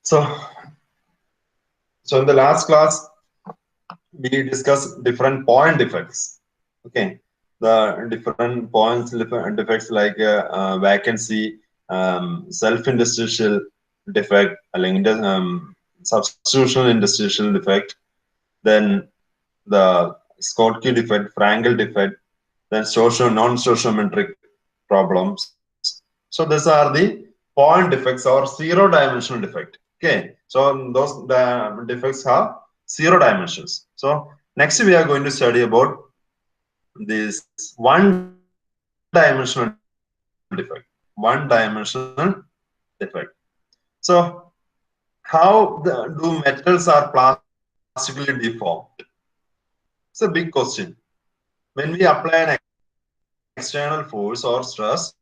So, so in the last class, we discussed different point defects. Okay, the different points defects like vacancy, self-interstitial defect, substitutional interstitial defect, then the Schottky defect, Frankel defect, then non-stoichiometric problems. So these are the point defects or zero-dimensional defect. Okay, so those the defects have zero dimensions. So next we are going to study about this one-dimensional defect. One-dimensional defect. So how do metals are plastically deformed? It's a big question. When we apply an external force or stress,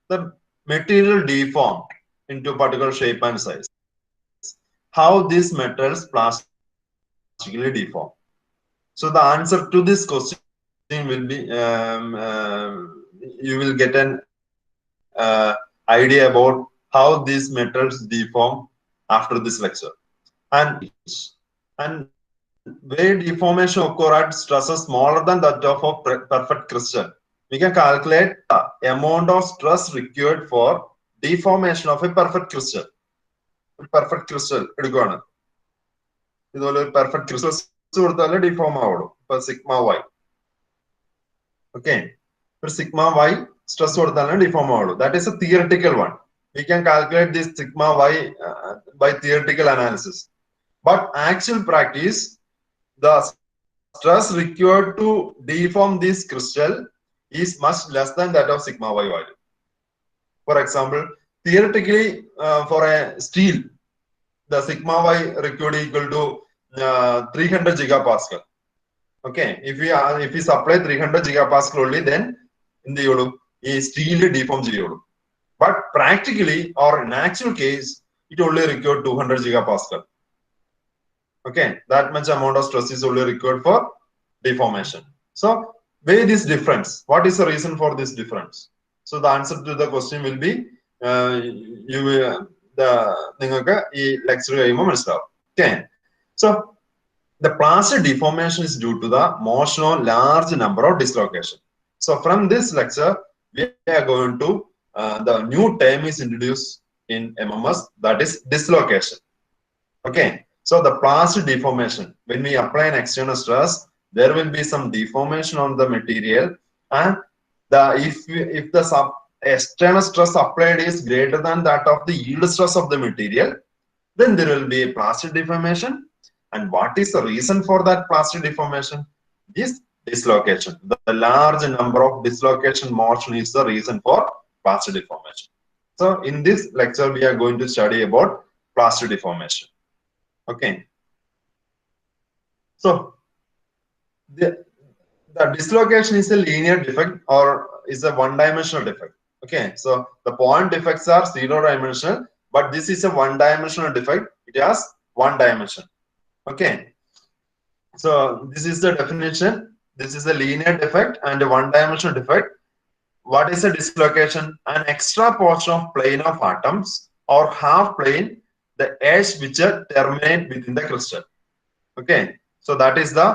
the material deformed into particular shape and size. How these metals plastically deform? So the answer to this question will be you will get an idea about how these metals deform after this lecture. And and where deformation occur at stresses smaller than that of a perfect crystal, we can calculate the amount of stress required for deformation of a perfect crystal. ഒരു perfect crystal എടുക്കുകയാണ്, ഇതുപോലെ ഒരു perfect crystal stress കൊടുത്താലേ deform ആവുള്ളൂ. ഇപ്പൊ sigma Y, okay, ഒരു sigma Y stress കൊടുത്താലേ deform ആവുള്ളൂ. That is A theoretical one. We can calculate this sigma y by theoretical analysis. But actual practice, the stress required to deform this crystal is much less than that of sigma y value. For example, theoretically, for a steel, the sigma y required equal to 300 gigapascal. Okay, if we supply 300 gigapascal only, then in the steel deform cheyullു. But practically or in actual case, it only required 200 gigapascal. Okay, that much amount of stress is only required for deformation. So weigh this difference. What is the reason for this difference? So the answer to the question will be you will നിങ്ങൾക്ക് ഈ lecture കഴിയുമ്പോൾ മനസ്സിലാവും. Okay, so the plastic deformation is due to the motion on large number of dislocation. So from this lecture, we are going to the new term is introduced in MMS, that is dislocation. Okay, so the plastic deformation, when we apply an external stress, there will be some deformation on the material, and if the external stress applied is greater than that of the yield stress of the material, then there will be a plastic deformation. And what is the reason for that plastic deformation? This dislocation. The large number of dislocation motion is the reason for plastic deformation. So in this lecture, we are going to study about plastic deformation. Okay. So the dislocation is a linear defect or is a one-dimensional defect. Okay. So the point defects are zero-dimensional, but this is a one-dimensional defect. It has one dimension. Okay. So this is the definition. This is a linear defect and a one-dimensional defect. What is a dislocation? An extra portion of plane of atoms or half plane, the edge which terminate within the crystal. Okay. So that is the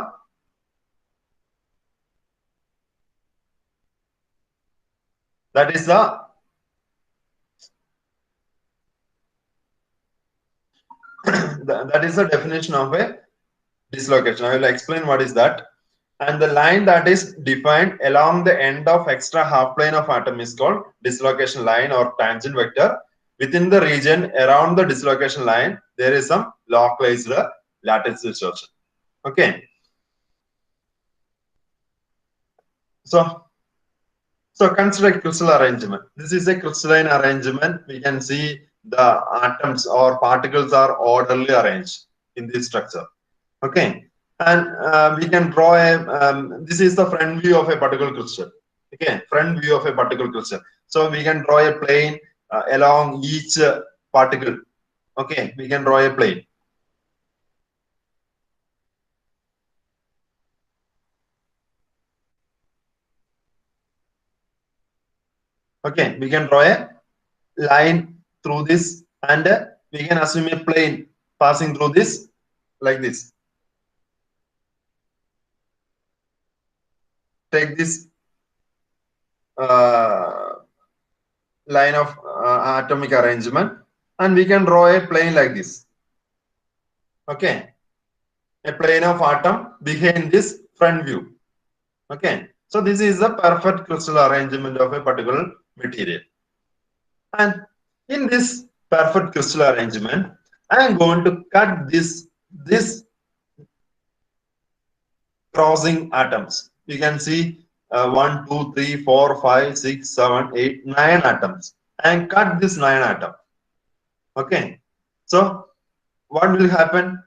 that is the definition of a dislocation. I will explain what is that. And the line that is defined along the end of extra half plane of atom is called dislocation line or tangent vector. Within the region around the dislocation line, there is some localized lattice distortion. Okay. So consider a crystal arrangement. This is a crystalline arrangement. We can see the atoms or particles are orderly arranged in this structure. Okay. And we can draw a, this is the front view of a particular crystal. Okay, front view of a particular crystal. So we can draw a plane along each particle. Okay, we can draw a plane. Okay, we can draw a line through this and we can assume a plane passing through this like this. Take this line of atomic arrangement, and we can draw a plane like this. Okay, a plane of atom behind this front view. Okay, so this is the perfect crystal arrangement of a particular material. And in this perfect crystal arrangement, I am going to cut this crossing atoms. You can see 1, 2, 3, 4, 5, 6, 7, 8, 9 atoms, and cut this 9 atom. Okay, so what will happen?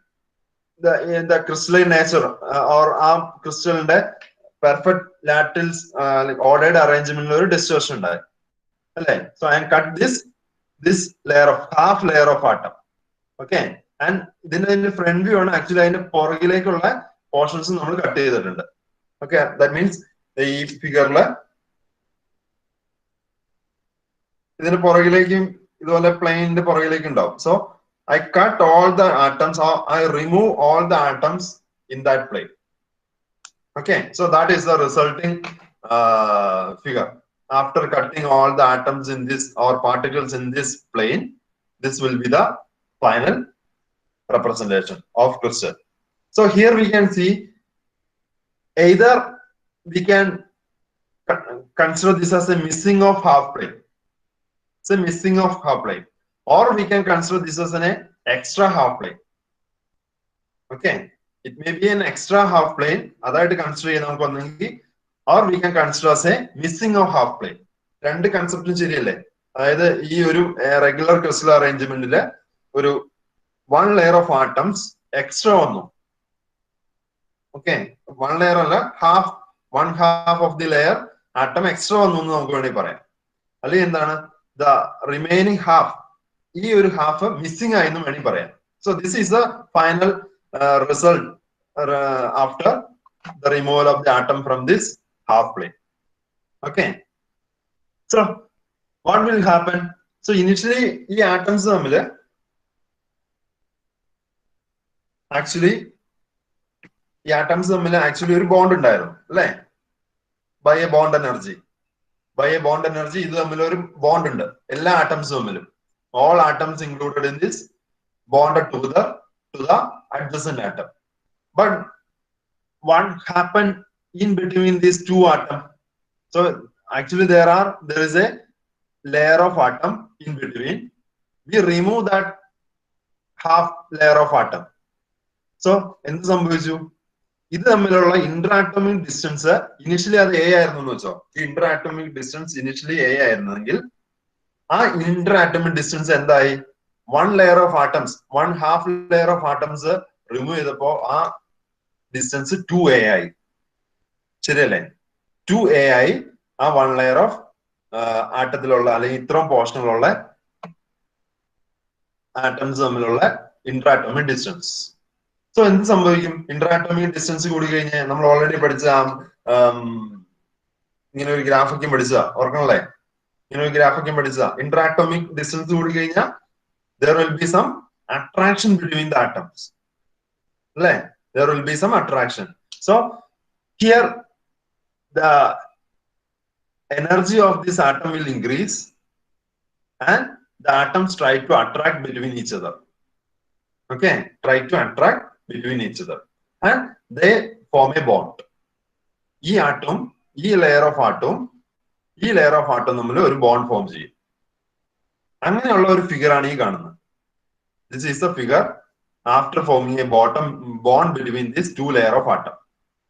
The crystalline nature or crystal in the perfect lattice like ordered arrangement or distortion. So I cut this layer of half layer of atom. Okay, and then front view on actually portions cut. Okay, that means the figure plane. So I cut all the atoms, or I remove all the atoms in that plane. Okay, so that is the resulting figure. After cutting all the atoms in this or particles in this plane, this will be the final representation of crystal. So here we can see either we can consider this as a missing of half plane. It's a missing of half plane, or we can consider this as an extra half plane. Okay, it may be an extra half plane, or we can consider as a missing of half plane. രണ്ട് കൺസെപ്റ്റും ശരിയല്ലേ? അതായത് ഈ ഒരു regular crystal അറേഞ്ച്മെന്റില് ഒരു one layer of atoms extra വന്നു. Okay, one layer അല്ല, one half of the layer atom extra വന്നു എന്ന് നമുക്ക് വേണമെങ്കിൽ പറയാം. അല്ലെങ്കിൽ എന്താണ്, the remaining half, ഈ ഒരു ഹാഫ് മിസ്സിംഗ് ആയെന്ന് വേണമെങ്കിൽ പറയാം. So this is the final result after the removal of the atom from this half plane. Okay, so what will happen? So initially ഈ atoms തമ്മിൽ actually ഈ atoms തമ്മിൽ actually ഒരു ബോണ്ട് ഉണ്ടായിരുന്നു അല്ലേ? By a bond energy. By a bond energy ഇത് തമ്മിൽ ഒരു ബോണ്ട് ഉണ്ട് എല്ലാ atoms തമ്മിലും. All atoms included in this bonded to the adjacent atom. But what happened in between these two atoms? So actually there is a layer of atom in between. We remove that half layer of atom. So എന്ത് സംഭവിച്ചു? ഇത് തമ്മിലുള്ള ഇന്റർആറ്റോമിക് distance initially അത് a ആയിരുന്നു എന്ന് വെച്ചോ. ഈ ഇന്റർആറ്റോമിക് distance initially a ആയിരുന്നെങ്കിൽ ആ ഇന്റർആറ്റോമിക് ഡിസ്റ്റൻസ് എന്തായി? one layer of atoms, one half layer of atoms remove ചെയ്തപ്പോ ആ ഡിസ്റ്റൻസ് 2a ആയി. ശരിയല്ലേ? 2a ആയി ആ one layer of ആറ്റത്തിലുള്ള അല്ലെങ്കിൽ ഇത്രയും പോർഷനിലുള്ള ആറ്റംസ് തമ്മിലുള്ള ഇന്റർആറ്റോമിക് ഡിസ്റ്റൻസ്. സോ എന്ത് സംഭവിക്കും? ഇന്റർആറ്റോമിക് ഡിസ്റ്റൻസ് കൂടി കഴിഞ്ഞാൽ നമ്മൾ ഓൾറെഡി പഠിച്ച ഇങ്ങനെ ഒരു ഗ്രാഫിക്കും പഠിച്ച ഓർക്കണല്ലേ? ഇങ്ങനെ ഒരു ഗ്രാഫിക്കും പഠിച്ച ഇന്റർആറ്റോമിക് ഡിസ്റ്റൻസ് കൂടി കഴിഞ്ഞാൽ there will be some attraction between the atoms. There will be some attraction. So here the energy of this atom will increase and the atoms try to attract between each other. Okay, try to attract between each other and they form a bond. ഈ atom, ഈ layer of atom തമ്മിൽ ഒരു bond form ചെയ്യും. അങ്ങനെയുള്ള ഒരു figure ആണ് ഈ കാണുന്നത്. This is the figure after forming a bond between these two layers of atom,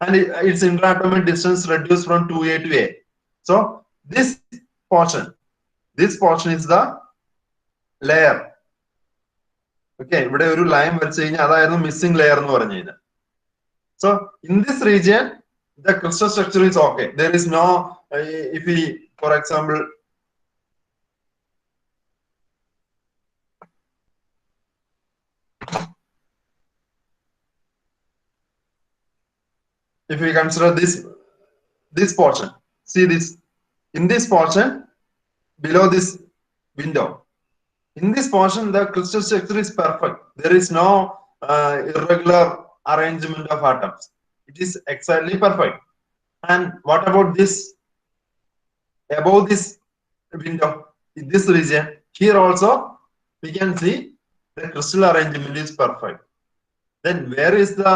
and its interatomic distance reduced from 2a to a. So this portion is the layer. Okay, ഇവിടെ ഒരു line വരച്ചു കഴിഞ്ഞാൽ അതായിരുന്നു missing layer എന്ന് പറഞ്ഞു കഴിഞ്ഞാൽ. So in this region the crystal structure is okay. There is no if we, for example, if we consider this portion, see this, in this portion below this window, In this portion, the crystal structure is perfect. There is no irregular arrangement of atoms. It is exactly perfect. And what about this? Above this window, in this region, here also we can see the crystal arrangement is perfect. Then where is the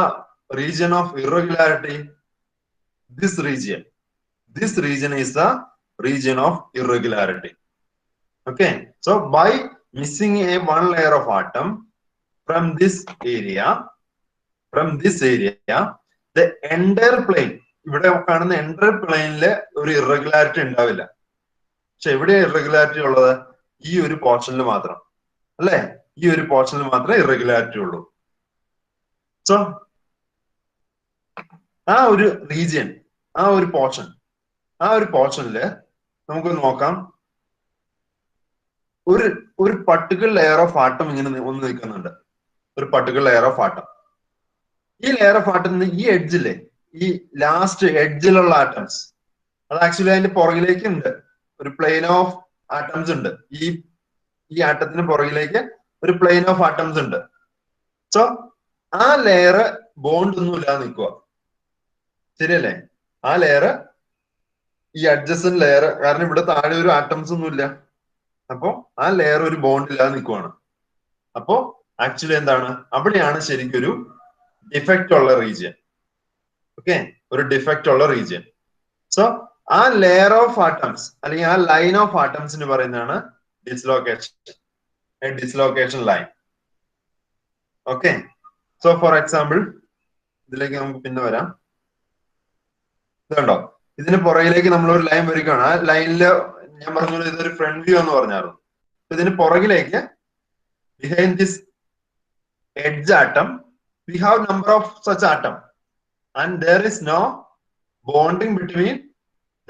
region of irregularity? This region. This region is the region of irregularity. Okay, so by missing a one layer of atom from this area, the entire plane, ഇവിടെ കാണുന്ന entire പ്ലെയിനില് ഒരു irregularity ഉണ്ടാവില്ല. പക്ഷെ എവിടെയാ irregularity ഉള്ളത്? ഈ ഒരു പോർഷനിൽ മാത്രം, അല്ലെ? ഈ ഒരു പോർഷനിൽ മാത്രമേ ഇറഗുലാരിറ്റി ഉള്ളൂ. സോ ആ ഒരു റീജിയൻ, ആ ഒരു പോർഷനില് നമുക്ക് നോക്കാം, ഒരു പർട്ടിക്കുലർ ലെയർ ഓഫ് ആട്ടം ഇങ്ങനെ ഒന്ന് നിൽക്കുന്നുണ്ട്. ഒരു പർട്ടിക്കുലർ ലെയർ ഓഫ് ആട്ടം. ഈ ലെയർ ഓഫ് ആട്ടം ഈ എഡ്ജിലെ, ഈ ലാസ്റ്റ് എഡ്ജിലുള്ള ആറ്റംസ്, അത് ആക്ച്വലി അതിന്റെ പുറകിലേക്ക് ഉണ്ട്. ഒരു പ്ലെയിൻ ഓഫ് ആറ്റംസ് ഉണ്ട്. ഈ ആറ്റത്തിന് പുറകിലേക്ക് ഒരു പ്ലെയിൻ ഓഫ് ആറ്റംസ് ഉണ്ട്. സോ ആ ലെയർ ബോണ്ട് ഒന്നും ഇല്ലാതെ നിൽക്കുക. ശരിയല്ലേ? ആ ലെയർ, ഈ അഡ്ജസ്റ്റന്റ് ലെയർ, കാരണം ഇവിടെ താഴെ ഒരു ആറ്റംസ് ഒന്നും ഇല്ല. അപ്പോ ആ ലെയർ ഒരു ബോണ്ട് ഇല്ലാതെ നിൽക്കുവാണ്. അപ്പോ ആക്ച്വലി എന്താണ്? അവിടെയാണ് ശരിക്കും ഒരു ഡിഫക്റ്റ് ഉള്ള റീജിയൻ. ഓക്കെ, ഒരു ഡിഫക്റ്റ് ഉള്ള റീജിയൻ. സോ ആ ലെയർ ഓഫ് ആറ്റംസ് അല്ലെങ്കിൽ ആ ലൈൻ ഓഫ് ആറ്റംസിന് പറയുന്നതാണ് dislocation, dislocation line. Okay, so for example ഇതിലേക്ക് നമുക്ക് പിന്നെ വരാം. ഇതുണ്ടോ? ഇതിന് പുറകിലേക്ക് നമ്മൾ ഒരു ലൈൻ വരികയാണ്. ആ ലൈനില് ഞാൻ പറഞ്ഞ ഇതൊരു ഫ്രണ്ട് വ്യൂ എന്ന് പറഞ്ഞായിരുന്നു. ഇതിന് പുറകിലേക്ക്, behind this edge atom, we have number of such atom, and there is no bonding between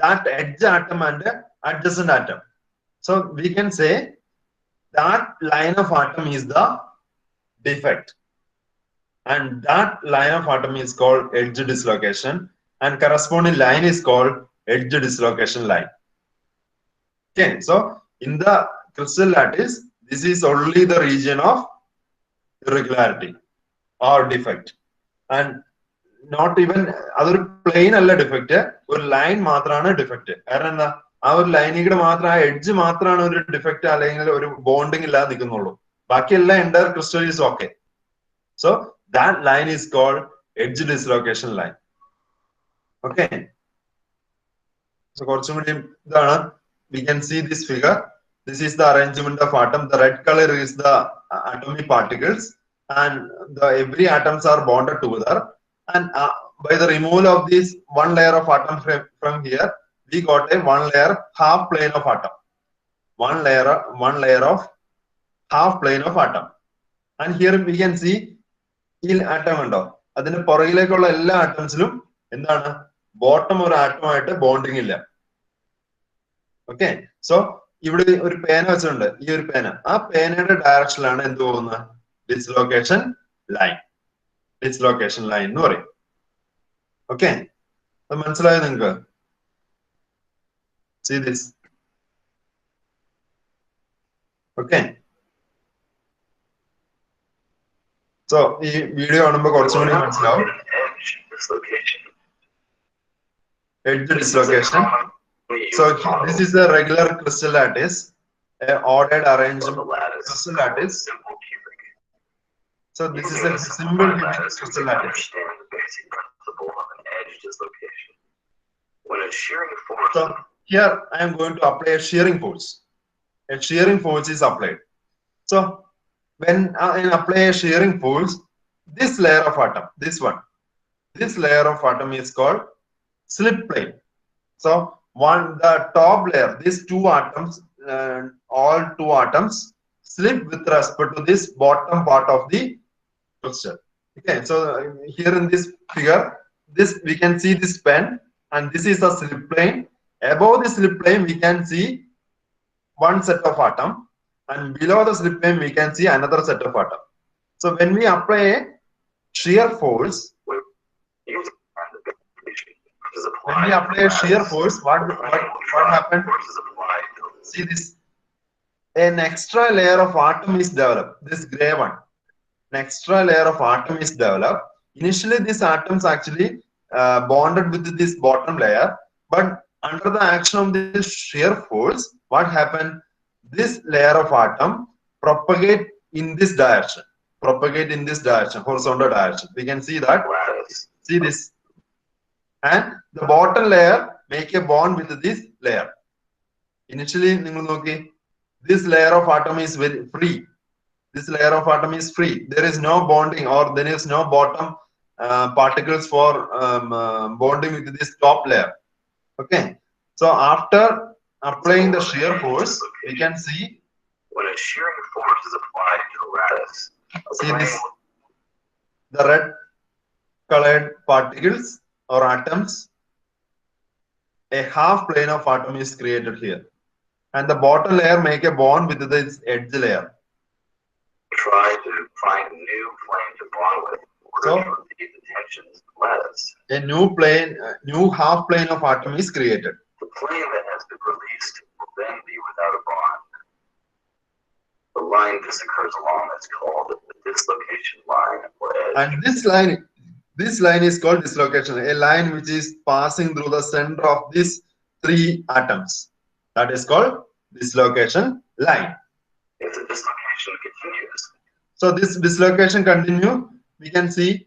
that edge atom and adjacent atom. So we can say that line of atom is the defect, and that line of atom is called edge dislocation, and corresponding line is called edge dislocation line. Okay, so in the crystal lattice, this is only the region of irregularity or defect, and not even അതൊരു plain അല്ല defect, ഒരു line മാത്രമാണ് defect. കാരണം എന്താ? ആ ഒരു ലൈനിലൂടെ മാത്രം, ആ എഡ്ജ് മാത്രമാണ് ഒരു ഡിഫക്റ്റ് അല്ലെങ്കിൽ ഒരു ബോണ്ടിങ് ഇല്ലാതെ നിൽക്കുന്നുള്ളൂ. ബാക്കിയെല്ലാം entire crystal is okay. So that line is called edge dislocation line. Okay, so കുറച്ചും കൂടി ഇതാണ്. We can see this figure. This is the arrangement of atom. The red color is the atomic particles, and every atoms are bonded together. And by the removal of this one layer of atom from here, we got a one layer half plane of atom. One layer of half plane of atom. And here we can see ഈ atom ഉണ്ടോ? അതിന്റെ പുറകിലേക്കുള്ള എല്ലാ ആറ്റംസിലും എന്താണ്? Bottom ഒരു ആറ്റമായിട്ട് bonding ഇല്ല. Okay, so ഇവിടെ ഒരു പേന വെച്ചിട്ടുണ്ട്. ഈ ഒരു പേന, ആ പേനയുടെ ഡയറക്ഷനിലാണ് എന്ത് പോകുന്നത്? Dislocation line. ഡിസ്ലോക്കേഷൻ ലൈൻ എന്ന് പറയും. ഓക്കെ, അത് മനസ്സിലായോ നിങ്ങൾക്ക്? See this. ഓക്കെ, സോ ഈ വീഡിയോ കാണുമ്പോൾ കുറച്ചും കൂടി മനസ്സിലാവും. Edge dislocation. So this is a regular crystal lattice, a ordered arrangement crystal lattice. So this is a simple crystal lattice. So here I am going to apply a shearing force. A shearing force is applied. So when I apply a shearing force, this layer of atom, this layer of atom is called slip plane. So the top layer, these two atoms, all two atoms slip with respect to this bottom part of the crystal. Okay, so here in this figure, this we can see this pen, and this is a slip plane. Above the slip plane, we can see one set of atom, and below the slip plane, we can see another set of atom. So when we apply a shear force, when we apply a shear force, what happened? See this. an extra layer of atom is developed. This gray one, an extra layer of atom is developed. Initially, these atoms actually bonded with this bottom layer, but under the action of this shear force, what happened? This layer of atom propagate in this direction, horizontal direction. We can see that. See this, and the bottom layer make a bond with this layer. Initially, this layer of atom is very free. This layer of atom is free. There is no bonding, or there is no bottom particles for bonding with this top layer. Okay. So after applying the shear force, we can see when a shearing force is applied to a lattice. See this, the red colored particles or atoms. A half plane of atom is created here, and the bottom layer make a bond with this edge layer. Try to find a new plane to bond with. So the tensions lattice. A new half plane of atom is created. The plane that has been released will then be without a bond. The line this occurs along is called the dislocation line or edge. And this line is called dislocation, a line which is passing through the center of these three atoms. That is called dislocation line. If the dislocation continues. So this dislocation continue, we can see.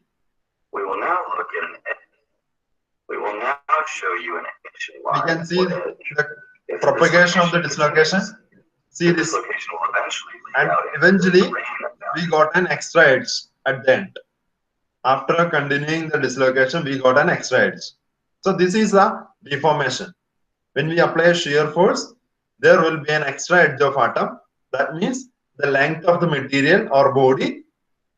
We will now look at an edge. We will now show you an edge line. We can see the propagation of the dislocation. See this, and eventually we got an extra edge at the end. After continuing the dislocation, we got an extra edge. So this is a deformation. When we apply shear force, there will be an extra edge of atom. That means the length of the material or body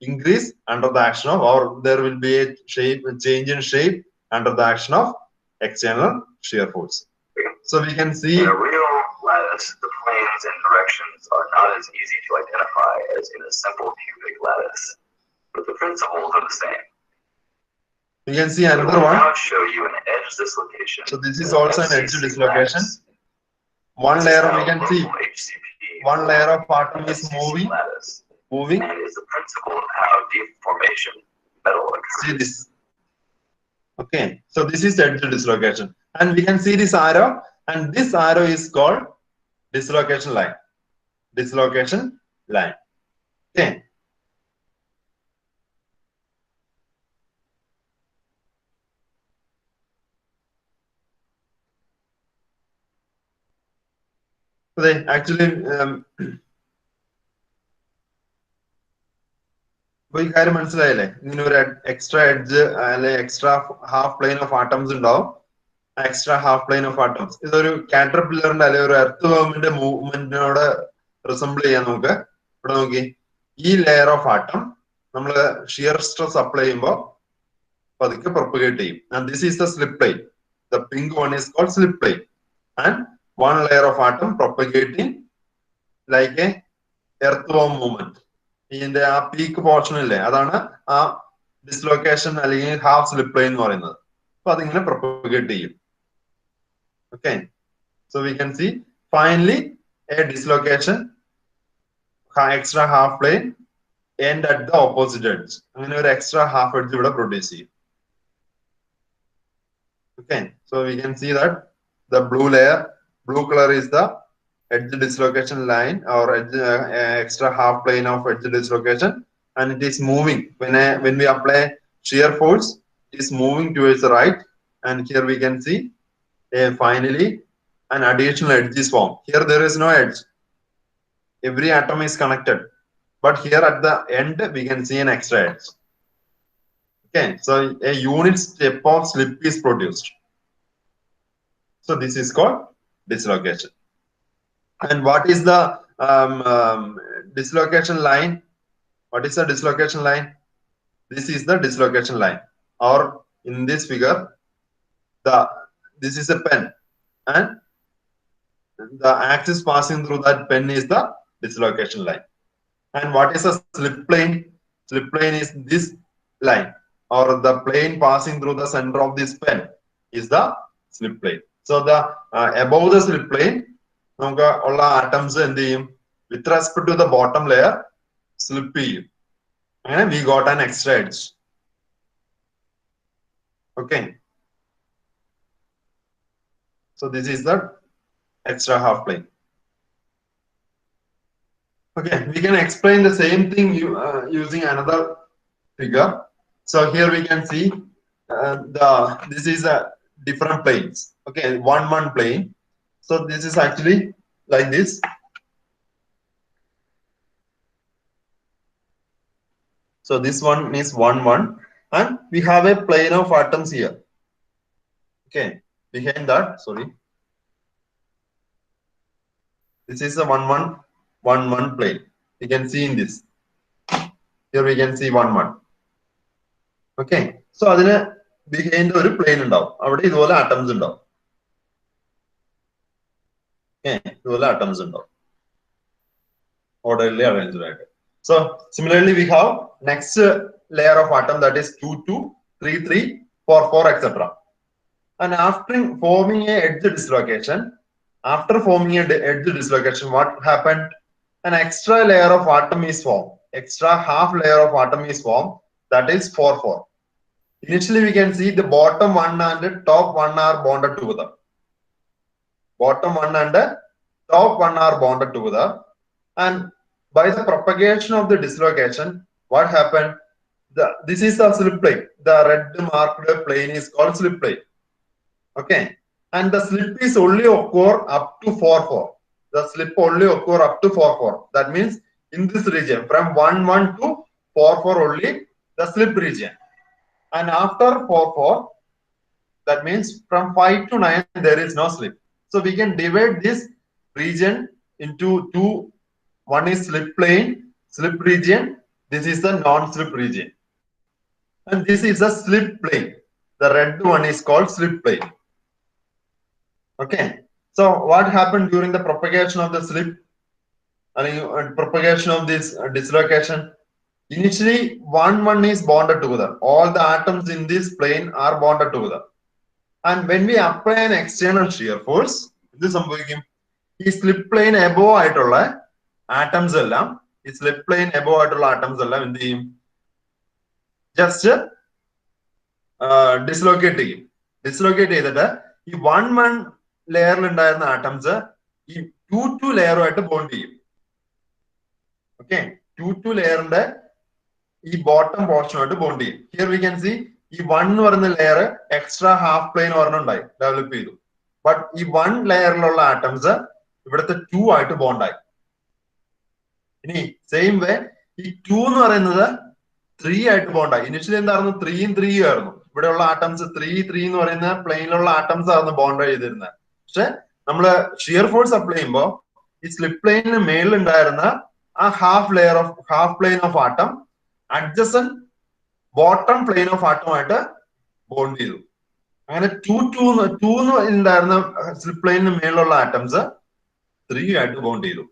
increase under the action of, or there will be a change in shape under the action of external shear force. So we can see in a real lattice, the planes and directions are not as easy to identify as in a simple cubic lattice, but the principles are the same. We can see another one. I'll show you an edge dislocation. So this is also an edge dislocation. One layer, we can see one layer of atom is moving, and is the principle of how deformation metal occurs. See this. Okay, so this is edge dislocation, and we can see this arrow, and this arrow is called dislocation line. Dislocation line. Okay. So actually, ഈ കാര്യം മനസ്സിലായില്ലേ? ഇങ്ങനെ ഒരു extra edge അല്ലെ extra half plane of atoms ഉണ്ടാവും. Extra half plane of atoms ഇതൊരു കാറ്റർപില്ലറിന്റെ അല്ലെങ്കിൽ ഒരു എർത്ത് വേമിന്റെ മൂവ്മെന്റിനോട് റിസംബിൾ ചെയ്യാൻ നമുക്ക് ഇവിടെ നോക്കി. ഈ ലെയർ ഓഫ് ആറ്റം നമ്മൾ ഷിയർ സ്ട്രെസ് അപ്ലൈ ചെയ്യുമ്പോൾ പതുക്കെ പ്രൊപ്പഗേറ്റ് ചെയ്യും. And this is the slip plane. The pink one is called slip plane. And one layer of atom propagating like a earthworm movement. ഇതിന്റെ ആ പീക്ക് പോർഷൻ ഇല്ലേ, അതാണ് ആ dislocation അല്ലെങ്കിൽ ഹാഫ് സ്ലിപ്പ് പ്ലെയിൻ എന്ന് പറയുന്നത്. അപ്പൊ അതിങ്ങനെ പ്രൊപ്പഗേറ്റ് ചെയ്യും. Okay, so we can C finally A dislocation extra half plain end at the opposite edge. അങ്ങനെ ഒരു എക്സ്ട്രാ ഹാഫ് എഡ്ജ് ഇവിടെ പ്രൊഡ്യൂസ് ചെയ്യും. Okay, so we can C that the blue color is the edge dislocation line or edge, extra half plane of edge dislocation, and it is moving when we apply shear force. It is moving towards the right, and here we can see finally an additional edge is formed. Here there is no edge. Every atom is connected, but here at the end we can see an extra edge. Okay, so a unit step of slip is produced. So this is called dislocation. And what is the dislocation line? What is the dislocation line? This is the dislocation line. Or in this figure, this is a pen, and the axis passing through that pen is the dislocation line. And what is a slip plane? Slip plane is this line, or the plane passing through the center of this pen is the slip plane. So the above the slip plane, നമുക്ക് ഉള്ള atoms എന്ത് ചെയ്യും? with respect to the bottom layer slip ചെയ്യും. And we got an extra edge. Okay. So this is the extra half plane. Okay, we can explain the same thing using another figure. So here we can see this is a different planes. Okay, one plane. So this is actually like this. So this one is 1 1, and we have a plane of atoms here. Okay, behind that, sorry, this is a 1 1 1 1 plane. You can see in this. Here we can see 1 1. Okay, so അതിന് behind ഒരു plane ഉണ്ടാവും. അവിടെ ഇതുപോലെ atoms ഉണ്ടാവും. Okay, ഇതുപോലെ atoms ഉണ്ടാവും. Orderly arranged ആയിട്ട്. So similarly we have next layer of atom, that is 2 2 3 3 4 4 etc. And after forming a edge dislocation, what happened? An extra layer of atom is formed. Extra half layer of atom is formed, that is 4 4. Initially we can see the bottom one and the top one are bonded together. Bottom one and the top one are bonded together, and by the propagation of the dislocation, what happened? This is the slip plane. The red marked plane is called slip plane. Okay, and the slip is only occur up to 4 4. The slip only occur up to 4 4. That means in this region from 1 1 to 4 4 only the slip region, and after 4 4, that means from 5 to 9 there is no slip. So we can divide this region into two. One is slip plane, slip region. This is the non-slip region, and this is a slip plane. The red one is called slip plane. Okay, so what happened during the propagation of the slip and propagation of this dislocation? Initially 1 1 is bonded together. All the atoms in this plane are bonded together, and when we apply an external shear force, this സംഭവിക്കും. ഈ slip plain above ആയിട്ടുള്ള atoms എല്ലാം, ഈ slip plain above ആയിട്ടുള്ള atoms എല്ലാം എന്ത് ചെയ്യും? Just ഡിസ്ലോക്കേറ്റ് ചെയ്യും. ഡിസ്ലോക്കേറ്റ് ചെയ്തിട്ട് ഈ 1 1 ലെയറിൽ ഉണ്ടായിരുന്ന ആറ്റംസ് ഈ 2 2 ലെയറുമായിട്ട് ബോണ്ട് ചെയ്യും. ഓക്കെ, 2 2 ലെയറിന്റെ ഈ ബോട്ടം പോർഷനുമായിട്ട് ബോണ്ട് ചെയ്യും. ഹിയർ വി ക്യാൻ സി ഈ 1 എന്ന് പറയുന്ന ലെയർ എക്സ്ട്രാ ഹാഫ് പ്ലെയിൻ ഒരെണ്ണം ഉണ്ടായി, ഡെവലപ്പ് ചെയ്തു. ബട്ട് ഈ 1 ലെയറിലുള്ള ആറ്റംസ് ഇവിടുത്തെ 2 ആയിട്ട് ബോണ്ടായി. ഇനി സെയിം വേ ഈ 2 എന്ന് പറയുന്നത് 3 ആയിട്ട് ബോണ്ടായി. ഇനിഷ്യലി എന്തായിരുന്നു? 3 3 ആയിരുന്നു. ഇവിടെയുള്ള ആറ്റംസ് 3 3 എന്ന് പറയുന്ന പ്ലെയിനിലുള്ള ആറ്റംസ് ആയിരുന്നു ബോണ്ട് ചെയ്തിരുന്നത്. പക്ഷെ നമ്മള് ഷിയർ ഫോഴ്സ് അപ്ലൈ ചെയ്യുമ്പോൾ ഈ സ്ലിപ്പ് പ്ലെയിനിന് മേളിൽ ഉണ്ടായിരുന്ന ആ half plane of atom adjacent bottom plane of ആറ്റമായിട്ട് ബോണ്ട് ചെയ്തു. അങ്ങനെ 2 ഉണ്ടായിരുന്ന സ്ലിപ്പ് പ്ലെയിനിന് മേളിലുള്ള ആറ്റംസ് 3 ആയിട്ട് ബോണ്ട് ചെയ്തു.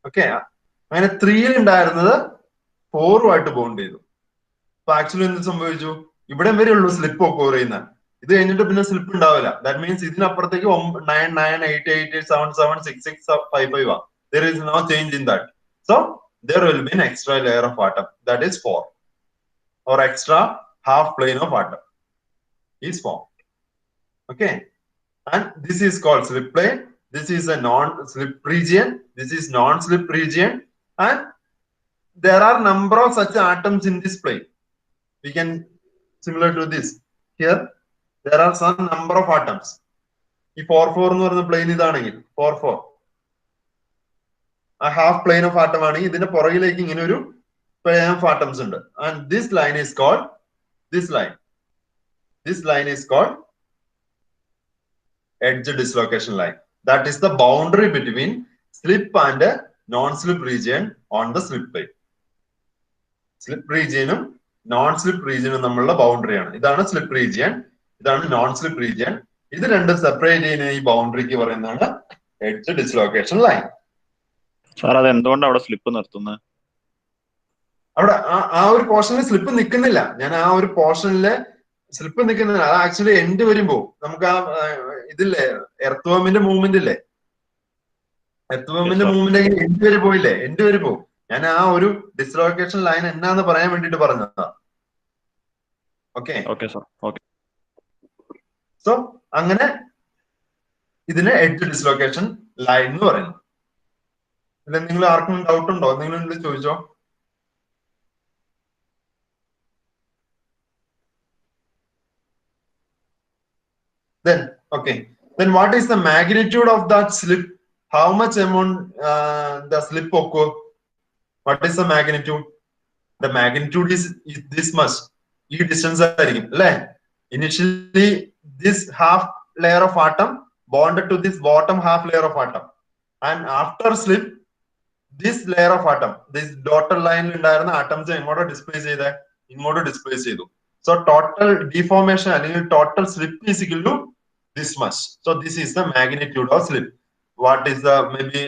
ഓക്കെ, അങ്ങനെ 3 ഉണ്ടായിരുന്നത് 4 ആയിട്ട് ബോണ്ട് ചെയ്തു. അപ്പൊ ആക്ച്വലി എന്ത് സംഭവിച്ചു? ഇവിടെ വരെ ഉള്ളൂ സ്ലിപ്പ് ഒക്കെ പറയുന്നത്. ഇത് കഴിഞ്ഞിട്ട് പിന്നെ സ്ലിപ്പ് ഉണ്ടാവില്ല. ദാറ്റ് മീൻസ് ഇതിനപ്പുറത്തേക്ക് 9 9 8 8 7 7 6 6 5 5 ആണ്. There is no change in that. So there will be an extra layer of atom, that is 4, or extra half plane of atom is formed. Okay, and this is called slip plane. This is a non-slip region. This is non-slip region, and there are number of such atoms in this plane. We can similar to this. Here there are some number of atoms. ഈ 4 4 എന്ന് പറയുന്ന plain ഇതാണെങ്കിൽ 4 4 a half plane of atom ആണ്. ഇതിന്റെ പുറകിലേക്ക് ഇങ്ങനെ ഒരു plane of atoms ഉണ്ട്. And this line is called this line is called edge dislocation line. That is the boundary between slip and non-slip region on the slip plane. Slip region ഉം non-slip region ഉം തമ്മിലുള്ള boundary ആണ്. ഇതാണ് slip region, ഇതാണ് non slip region. ഇത് രണ്ടും separate ചെയ്യുന്ന ഈ ബൗണ്ടറിക്ക് പറയുന്നതാണ് എഡ്ജ് ഡിസ്ലോക്കേഷൻ ലൈൻ. സാർ അത് എന്തുകൊണ്ടാണ് അവിടെ സ്ലിപ്പ് നിർത്തുന്നത്? അവിടെ ആ ഒരു പോർഷനിൽ സ്ലിപ്പ് നിൽക്കുന്നില്ല. ഞാൻ ആ ഒരു പോർഷനില് സ്ലിപ്പ് നിൽക്കുന്നില്ല. അത് ആക്ച്വലി എൻഡ് വരുമ്പോ നമുക്ക് ആ ഇതില്ലേ എർത്ത് വേമിന്റെ മൂവ്മെന്റ് ഇല്ലേ, എർത്ത് മൂവ്മെന്റ് എൻഡ് വരെ പോയില്ലേ? എൻഡ് വരെ പോകും. ഞാൻ ആ ഒരു ഡിസ്ലോക്കേഷൻ ലൈൻ എന്നാന്ന് പറയാൻ വേണ്ടിട്ട് പറഞ്ഞതാ. ഓക്കെ. സോ അങ്ങനെ ഇതിന് എഡ്ജ് ഡിസ്ലോക്കേഷൻ ലൈൻ എന്ന് പറയുന്നു. അല്ലെ, നിങ്ങൾ ആർക്കും ഡൗട്ട് ഉണ്ടോ? നിങ്ങൾ ചോദിച്ചോ. Then what is the magnitude of that slip? How much amount the slip occur? What is the magnitude? The magnitude is this much. ഈ ഡിസ്റ്റൻസ് ആയിരിക്കും അല്ലെ. Initially this half layer of atom bonded to this bottom half layer of atom, and after slip this layer of atom, this dotted line ഉണ്ടായിരുന്ന atoms എങ്ങോട്ട് displace ചെയ്തേ? ഇങ്ങോട്ട് displace ചെയ്തു. So total deformation അല്ലെങ്കിൽ total slip is equal to this much. So this is the magnitude of slip. What is the maybe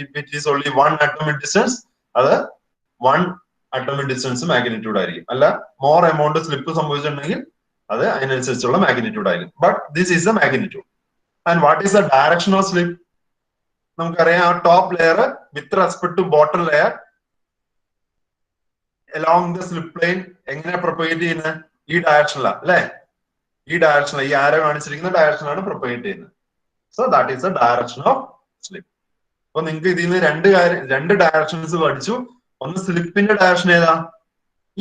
if it is only one atomic distance, other one atomic distance magnitude ആയിരിക്കും. അല്ല more amount slip സംഭവിച്ചിട്ടുണ്ടെങ്കിൽ അത് അതിനനുസരിച്ചുള്ള magnitude ആയിരിക്കും. But this is the magnitude. And what is the direction of slip? നമുക്കറിയാം ആ top layer with respect to bottom layer along the slip plane എങ്ങനെ propagate ചെയ്യുന്നത്? ഈ ഡയറക്ഷനിലാണ് അല്ലെ. ഈ ഡയറക്ഷനിൽ ഈ ആരോ കാണിച്ചിരിക്കുന്ന ഡയറക്ഷനാണ് പ്രൊപ്പഗേറ്റ് ചെയ്യുന്നത്. So that is the direction of slip. അപ്പൊ നിങ്ങൾക്ക് ഇതിൽ നിന്ന് രണ്ട് ഡയറക്ഷൻസ് പഠിച്ചു. ഒന്ന് സ്ലിപ്പിന്റെ ഡയറക്ഷൻ ഏതാ?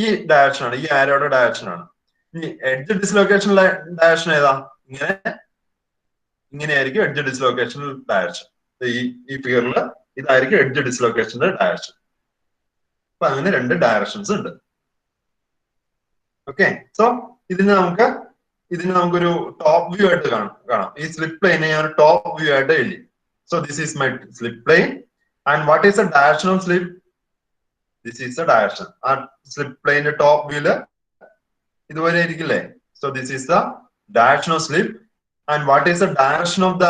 ഈ ഡയറക്ഷൻ ആണ്, ഈ ആരോയുടെ ഡയറക്ഷൻ ആണ്. ഇനി എഡ്ജ് ഡിസ്ലൊക്കേഷൻ ഡയറക്ഷൻ ഏതാ? ഇങ്ങനെയായിരിക്കും എഡ്ജ് ഡിസ്ലൊക്കേഷൻ ഡയറക്ഷൻ. ഈ ഫിഗറിൽ ഇതായിരിക്കും എഡ്ജ് ഡിസ്ലൊക്കേഷന്റെ ഡയറക്ഷൻ. അപ്പൊ അങ്ങനെ രണ്ട് ഡയറക്ഷൻസ് ഉണ്ട്. ഓക്കെ. സോ ഇതിന് നമുക്കൊരു ടോപ്പ് വ്യൂ ആയിട്ട് കാണാം. ഈ സ്ലിപ്പ് പ്ലെയിനെ ഞാൻ ഒരു ടോപ്പ് വ്യൂ ആയിട്ട് എഴുതി. So this is my slip plane. And what is the direction of slip? This is the direction. ആ സ്ലിപ്പ് പ്ലെയിന്റെ ടോപ്പ് വ്യൂല് ഇതുപോലെ ആയിരിക്കില്ലേ? So this is the direction of slip. And what is the direction of the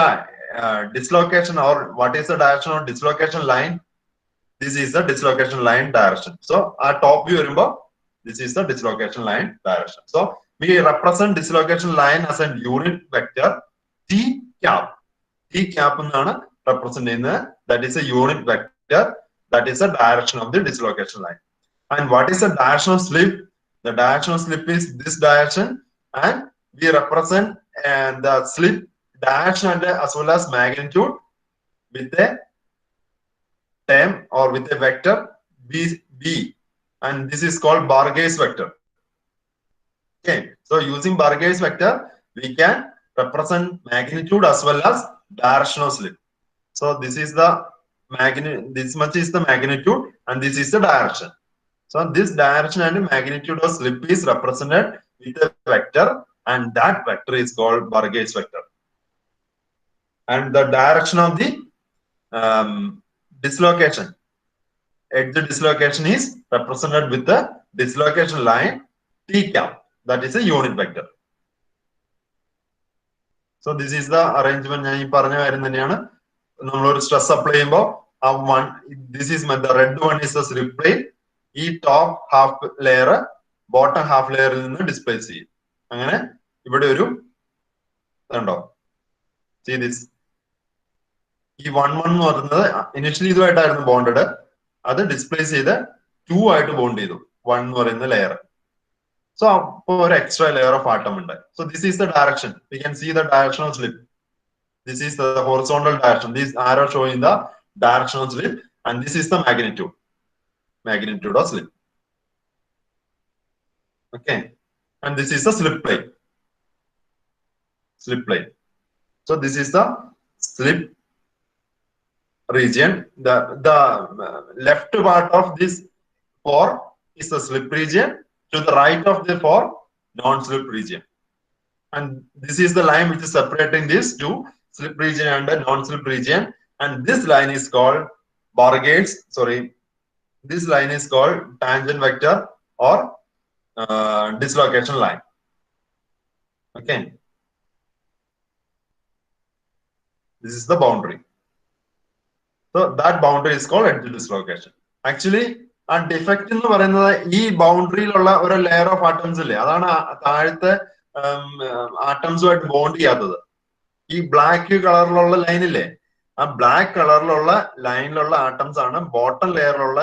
dislocation, or what is the direction of dislocation line? This is the dislocation line direction. So our top view remember, this is the dislocation line direction. So we represent dislocation line as a unit vector t cap. T cap എന്നാണ് represent ചെയ്യുന്നത്. That is a unit vector. That is the direction of the dislocation line. And what is the direction of slip? The direction of slip is this direction, and we represent the slip direction and as well as magnitude with a term or with a vector b, and this is called Bargay's vector. Okay, so using Bargay's vector we can represent magnitude as well as direction of slip. So this is the this much is the magnitude and this is the direction. So this direction and magnitude of slip is represented with a vector, and that vector is called Bargay's vector. And the direction of the dislocation, edge dislocation, is represented with the dislocation line t cap. That is a unit vector. So this is the arrangement. ഞാൻ ഈ പറഞ്ഞ കാര്യം തന്നെയാണ്. നമ്മളൊരു stress apply ചെയ്യുമ്പോൾ this is the red one is the slip plane. ഈ top half layer bottom half ലെയറിൽ നിന്ന് ഡിസ്പ്ലേസ് ചെയ്യും. അങ്ങനെ ഇവിടെ ഒരു ഉണ്ടോ? See this. ഈ 1 എന്ന് പറയുന്നത് ഇനിഷ്യലി ഇതുമായിട്ടായിരുന്നു ബോണ്ടഡ്. അത് ഡിസ്പ്ലേസ് ചെയ്ത് 2 ആയിട്ട് ബോണ്ട് ചെയ്തു 1 എന്ന് പറയുന്ന ലെയർ. സോ അപ്പോ ഒരു എക്സ്ട്രാ ലെയർ ഓഫ് ആട്ടം ഉണ്ട്. So this is the direction. We can see the direction of slip. This is the horizontal direction. This arrow showing the direction of slip, and this is the magnitude of slip. Okay, and this is the slip plane. So this is the slip region. The left part of this 4 is the slip region. To the right of the 4, non-slip region. And this is the line which is separating these two, slip region and the non-slip region. And this line is called Bargay's. This line is called tangent vector or dislocation line. Okay. This is the boundary. So that boundary is called edge dislocation. Actually, a defect in the boundary or a layer of atoms. That's atoms with bond. This black color line ആ black കളറിലുള്ള ലൈനിലുള്ള atoms ആണ് bottom ലെയറിലുള്ള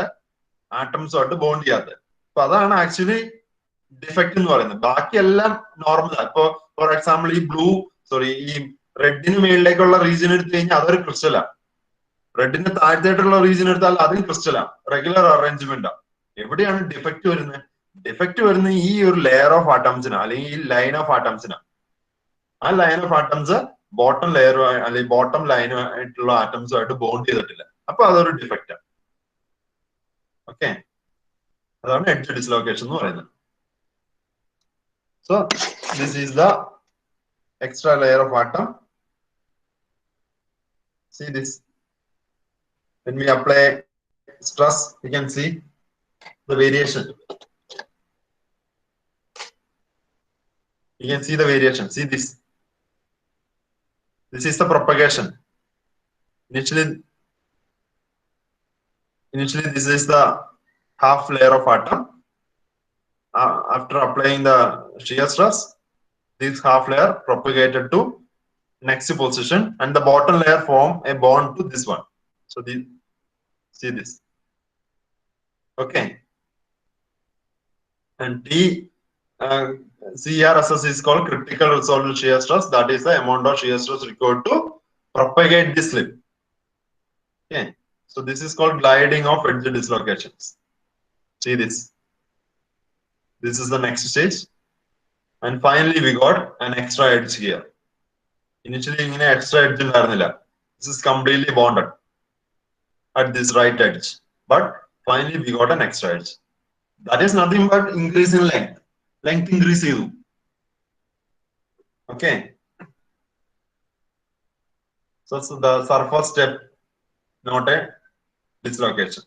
ആറ്റംസുമായിട്ട് bond ചെയ്യാത്തത്. അപ്പൊ അതാണ് actually defect എന്ന് പറയുന്നത്. ബാക്കിയെല്ലാം നോർമലാണ്. ഇപ്പൊ ഫോർ എക്സാമ്പിൾ ഈ റെഡിന് മേളിലേക്കുള്ള റീജിയൻ എടുത്തു കഴിഞ്ഞാൽ അതൊരു ക്രിസ്റ്റലാണ്. റെഡിന് താഴത്തേട്ടുള്ള റീജിയൻ എടുത്താൽ അതും ക്രിസ്റ്റലാണ്, റെഗുലർ അറേഞ്ച്മെന്റ് ആണ്. എവിടെയാണ് ഡിഫക്റ്റ് വരുന്നത്? ഡിഫക്റ്റ് വരുന്നത് ഈ ഒരു ലെയർ ഓഫ് ആറ്റംസിനാണ്, അല്ലെങ്കിൽ ഈ ലൈൻ ഓഫ് ആറ്റംസിനാണ്. ആ line of atoms bottom layer അല്ലെങ്കിൽ ബോട്ടം ലൈനുമായിട്ടുള്ള ആറ്റംസുമായിട്ട് ബോണ്ട് ചെയ്തിട്ടില്ല. അപ്പൊ അതൊരു ഡിഫക്റ്റ് ആണ്. ഓക്കെ, അതാണ് എഡ്ജ് ഡിസ്ലോക്കേഷൻ എന്ന് പറയുന്നത്. So this is the extra layer of atom. See this. When we apply stress, you can see the variation. You can see the variation. See this. This is the propagation. Initially this is the half layer of atom. After applying the shear stress, this half layer propagated to next position, and the bottom layer form a bond to this one. So see this. Okay, and CRSS is called critical resolution shear stress. That is the amount of shear stress required to propagate this slip. Okay, so this is called gliding of edge dislocations. See this. This is the next stage, and finally we got an extra edge here. Initially ingane extra edge undarnilla. This is completely bonded at this right edge, but finally we got an extra edge. That is nothing but increase in length. Length increase cheyu. Okay, so the surface step, not a dislocation.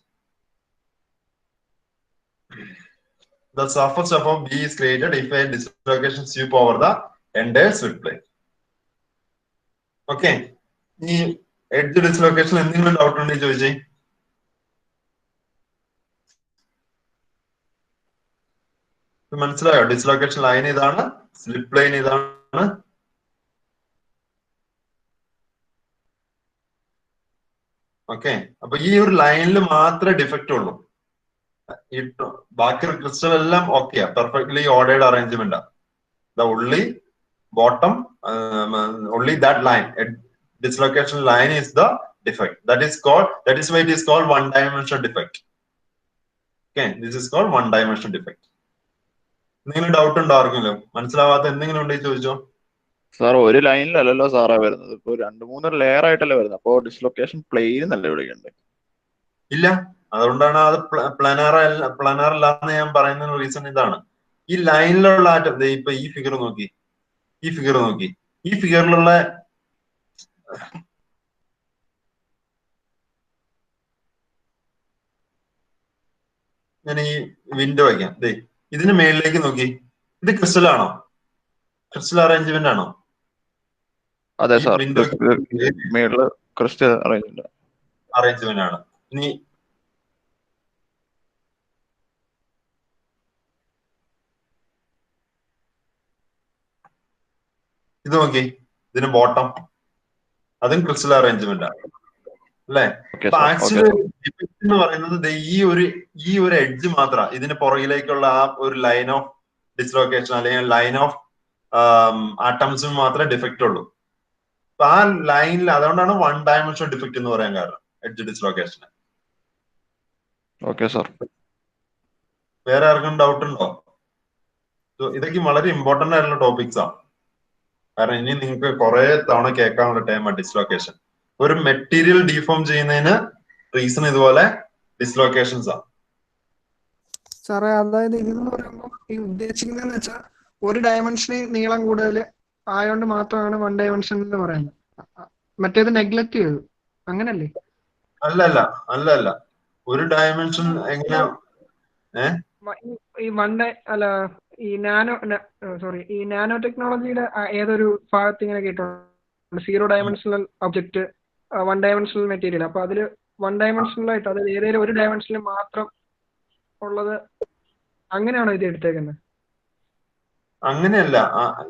The surface step of B is created if a dislocation sweep over the entire slip plane. Okay, ഈ edge dislocation എന്തെങ്കിലും doubt ഉണ്ടെങ്കിൽ ചോദിച്ചേ. മനസ്സിലായോ? Dislocation line ഇതാണ്, slip line ഇതാണ്. Okay, അപ്പൊ ഈ ഒരു ലൈനിൽ മാത്രമേ ഡിഫക്റ്റ് ഉള്ളൂ. ബാക്കി ക്രിസ്റ്റൽ എല്ലാം ഓക്കെയാ, perfectly ordered arrangement. The only bottom, only that line, dislocation line is the defect. That is why it is called one dimensional defect. Okay, this is called one dimensional defect. എന്തെങ്കിലും doubt ഉണ്ടോ ആർക്കെങ്കിലും? മനസ്സിലാവാത്ത എന്തെങ്കിലും ഉണ്ടെങ്കിൽ ചോദിച്ചോ. Sir ഒരു ലൈനിലല്ലല്ലോ Sarah വരുന്നത്, ഇപ്പൊ 2-3 ലെയർ ആയിട്ടല്ലേ വരുന്നത്. അപ്പൊ ഡിസ്ലൊക്കേഷൻ പ്ലെയിൻ എന്നല്ലേ വിളിക്കണ്ടേ? ഇല്ല, അതുകൊണ്ടാണ് അത് പ്ലാനർ അല്ലാന്ന് ഞാൻ പറയുന്ന റീസൺ ഇതാണ്. ഈ ലൈനിലുള്ള ആറ്റം, ഇപ്പൊ ഈ ഫിഗർ നോക്കി, ഈ ഫിഗറിലുള്ള ഞാൻ ഈ വിൻഡോ വയ്ക്കാം. ഇതിന് മേളിലേക്ക് നോക്കി, ഇത് ക്രിസ്റ്റൽ ആണോ? ക്രിസ്റ്റൽ അറേഞ്ച്മെന്റ് ആണോ? അതെ സാർ, മേളില് ക്രിസ്റ്റൽ അറേഞ്ച്മെന്റ് ആണ്. ഇനി ഇത് നോക്കി, ഇതിന് ബോട്ടം, അതും ക്രിസ്റ്റൽ അറേഞ്ച്മെന്റ് ആണ് അല്ലെ? അപ്പൊ ആക്ച്വലി ഡിഫക്റ്റ് എന്ന് പറയുന്നത് ഈ ഒരു എഡ്ജ് മാത്രം, ഇതിന് പുറകിലേക്കുള്ള ആ ഒരു ലൈൻ ഓഫ് ഡിസ്ലൊക്കേഷൻ അല്ലെങ്കിൽ ലൈൻ ഓഫ് ആറ്റംസിന് മാത്രമേ ഡിഫക്റ്റ് ഉള്ളൂ. അപ്പൊ ആ ലൈനിൽ, അതുകൊണ്ടാണ് വൺ ഡയമെൻഷണൽ ഡിഫക്റ്റ് എന്ന് പറയാൻ കാരണം എഡ്ജ് ഡിസ്ലൊക്കേഷൻ. ഓക്കെ സാർ, വേറെ ആർക്കും ഡൗട്ട് ഉണ്ടോ? ഇതൊക്കെ വളരെ ഇമ്പോർട്ടന്റ് ആയിട്ടുള്ള ടോപ്പിക്സ് ആണ്. കാരണം ഇനി നിങ്ങൾക്ക് കുറെ തവണ കേൾക്കാനുള്ള ടൈമാണ് ഡിസ്ലൊക്കേഷൻ. ഒരു മെറ്റീരിയൽ ഡീഫോം ചെയ്യുന്നതിന് റീസൺ ഇതുപോലെ ഡിസ്ലൊക്കേഷൻസ് ആണ്. സാറേ, അതായത് ഇതെന്ന് പറയുമ്പോൾ ഈ ഉദ്ദേശിക്കുന്നതെന്ന് വെച്ചാൽ ഒരു ഡയമെൻഷനിൽ നീളം കൂടുതൽ ആയതുകൊണ്ട് മാത്രമാണ് വൺ ഡയമെൻഷൻ എന്ന് പറയുന്നത്. മറ്റേത് നെഗ്ലക്ട് ചെയ്തു, അങ്ങനല്ലേ? അല്ല, ഒരു ഡയമെൻഷൻ എങ്ങനെ ഈ നാനോ ടെക്നോളജിയുടെ ഏതൊരു ഭാഗത്ത് ഇങ്ങനെ കേട്ടിട്ടുണ്ട്, zero dimensional object, one dimensional material. അപ്പൊ അതില് വൺ ഡയമെൻഷണൽ ആയിട്ട്, അതായത് ഏതെങ്കിലും ഒരു ഡയമെൻഷനിൽ മാത്രം ഉള്ളത്, അങ്ങനെയാണോ ഇത് എടുത്തേക്കുന്നത്? അങ്ങനെയല്ല.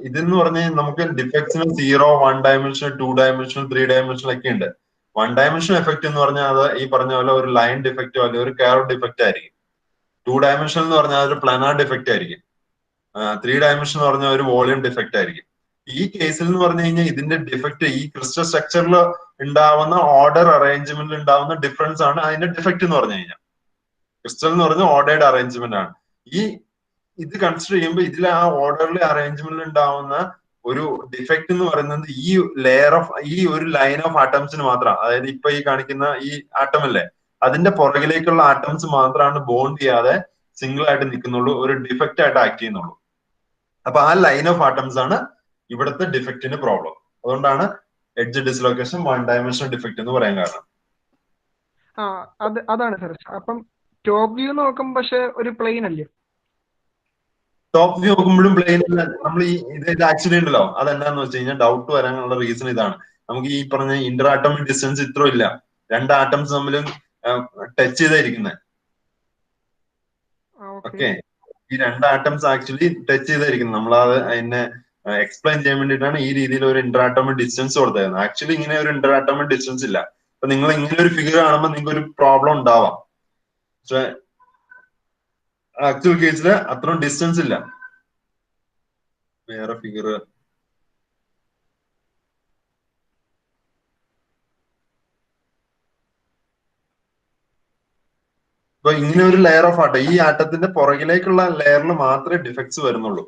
ഇതെന്ന് പറഞ്ഞാൽ നമുക്ക് ഡിഫക്ട്സിന് 0, 1 ഡയമെൻഷണൽ, 2 ഡയമെൻഷണൽ, 3 ഡയമെൻഷണൽ ഒക്കെ ഉണ്ട്. 1 ഡയമെൻഷൻ എഫക്ട് എന്ന് പറഞ്ഞാൽ അത് ഈ പറഞ്ഞ പോലെ ഒരു ലൈൻ ഡിഫക്റ്റോ അല്ലെങ്കിൽ ഒരു കർവ് ഡിഫക്റ്റ് ആയിരിക്കും. 2 ഡയമെൻഷൻ എന്ന് പറഞ്ഞാൽ ഒരു പ്ലാനാർ ഡിഫക്റ്റ് ആയിരിക്കും. 3 ഡയമെൻഷൻ എന്ന് പറഞ്ഞാൽ ഒരു വോളിയം ഡിഫക്റ്റ് ആയിരിക്കും. ഈ കേസിൽ എന്ന് പറഞ്ഞു കഴിഞ്ഞാൽ ഇതിന്റെ ഡിഫക്റ്റ് ഈ ക്രിസ്റ്റൽ സ്ട്രക്ചറിൽ ഉണ്ടാവുന്ന ഓർഡർ അറേഞ്ച്മെന്റിൽ ഉണ്ടാവുന്ന ഡിഫറൻസ് ആണ് അതിന്റെ ഡിഫക്റ്റ് എന്ന് പറഞ്ഞു കഴിഞ്ഞാൽ. ക്രിസ്റ്റൽ എന്ന് പറഞ്ഞാൽ ഓർഡേർഡ് അറേഞ്ച്മെന്റ് ആണ്. ഈ ഇത് കൺസിഡർ ചെയ്യുമ്പോൾ ഇതിൽ ആ ഓർഡർലി അറേഞ്ച്മെന്റിൽ ഉണ്ടാവുന്ന ഒരു ഡിഫക്റ്റ് എന്ന് പറയുന്നത് ഈ ലെയർ ഓഫ് ഈ ഒരു ലൈൻ ഓഫ് ആറ്റംസിന് മാത്രം, അതായത് ഇപ്പൊ ഈ കാണിക്കുന്ന ഈ ആറ്റം അല്ലേ, അതിന്റെ പുറകിലേക്കുള്ള ആറ്റംസ് മാത്രമാണ് ബോണ്ട് ചെയ്യാതെ സിംഗിൾ ആയിട്ട് നിൽക്കുന്നുള്ളൂ, ഒരു ഡിഫക്റ്റ് ആയിട്ട് ആക്ട് ചെയ്യുന്നുള്ളൂ. അപ്പൊ ആ ലൈൻ ഓഫ് ആറ്റംസ് ആണ് ഇവിടുത്തെ ഡിഫക്റ്റിന് പ്രോബ്ലം. അതുകൊണ്ടാണ് എഡ്ജ് ഡിസ്ലൊക്കേഷൻ 1 ഡയമെൻഷണൽ ഡിഫക്റ്റ് എന്ന് പറയാൻ കാരണം. അതാണ് സാർ. അപ്പം ടോപ്പ് വ്യൂ നോക്കുമ്പോൾ പക്ഷെ ഒരു പ്ലെയിൻ അല്ലേ? ടോപ്പ് വ്യൂ നോക്കുമ്പോഴും പ്ലെയിൻ അല്ല. നമ്മൾ ഈ ഇത് ആക്ച്വലി ഉണ്ടല്ലോ, അതെന്താന്ന് വെച്ച് കഴിഞ്ഞാൽ ഡൗട്ട് വരാനുള്ള റീസൺ ഇതാണ്. നമുക്ക് ഈ പറഞ്ഞ ഇന്റർ ആറ്റോമിക് ഡിസ്റ്റൻസ് ഇത്ര ഇല്ല, 2 ആറ്റംസ് തമ്മിലും ടച്ച് ചെയ്തായിരിക്കുന്നത്. ഓക്കെ, ഈ 2 ആറ്റംസ് ആക്ച്വലി ടച്ച് ചെയ്തായിരിക്കുന്നത്. നമ്മളത് അതിനെ എക്സ്പ്ലെയിൻ ചെയ്യാൻ വേണ്ടിയിട്ടാണ് ഈ രീതിയിൽ ഒരു ഇന്റർ ആറ്റോമിക് ഡിസ്റ്റൻസ് കൊടുത്തായിരുന്നു. ആക്ച്വലി ഇങ്ങനെ ഒരു ഇന്റർ ആറ്റോമിക് ഡിസ്റ്റൻസ് ഇല്ല. അപ്പൊ നിങ്ങൾ ഇങ്ങനെ ഒരു ഫിഗർ കാണുമ്പോൾ നിങ്ങൾക്ക് ഒരു പ്രോബ്ലം ഉണ്ടാവാം. പക്ഷെ ആക്ച്വൽ കേസിൽ അത്രയും ഡിസ്റ്റൻസ് ഇല്ല. വേറെ ഫിഗർ ഇപ്പൊ ഇങ്ങനെ ഒരു ലെയർ ഓഫ് ആട്ടം, ഈ ആറ്റത്തിന്റെ പുറകിലേക്കുള്ള ലെയറിൽ മാത്രമേ ഡിഫക്ട്സ് വരുന്നുള്ളൂ.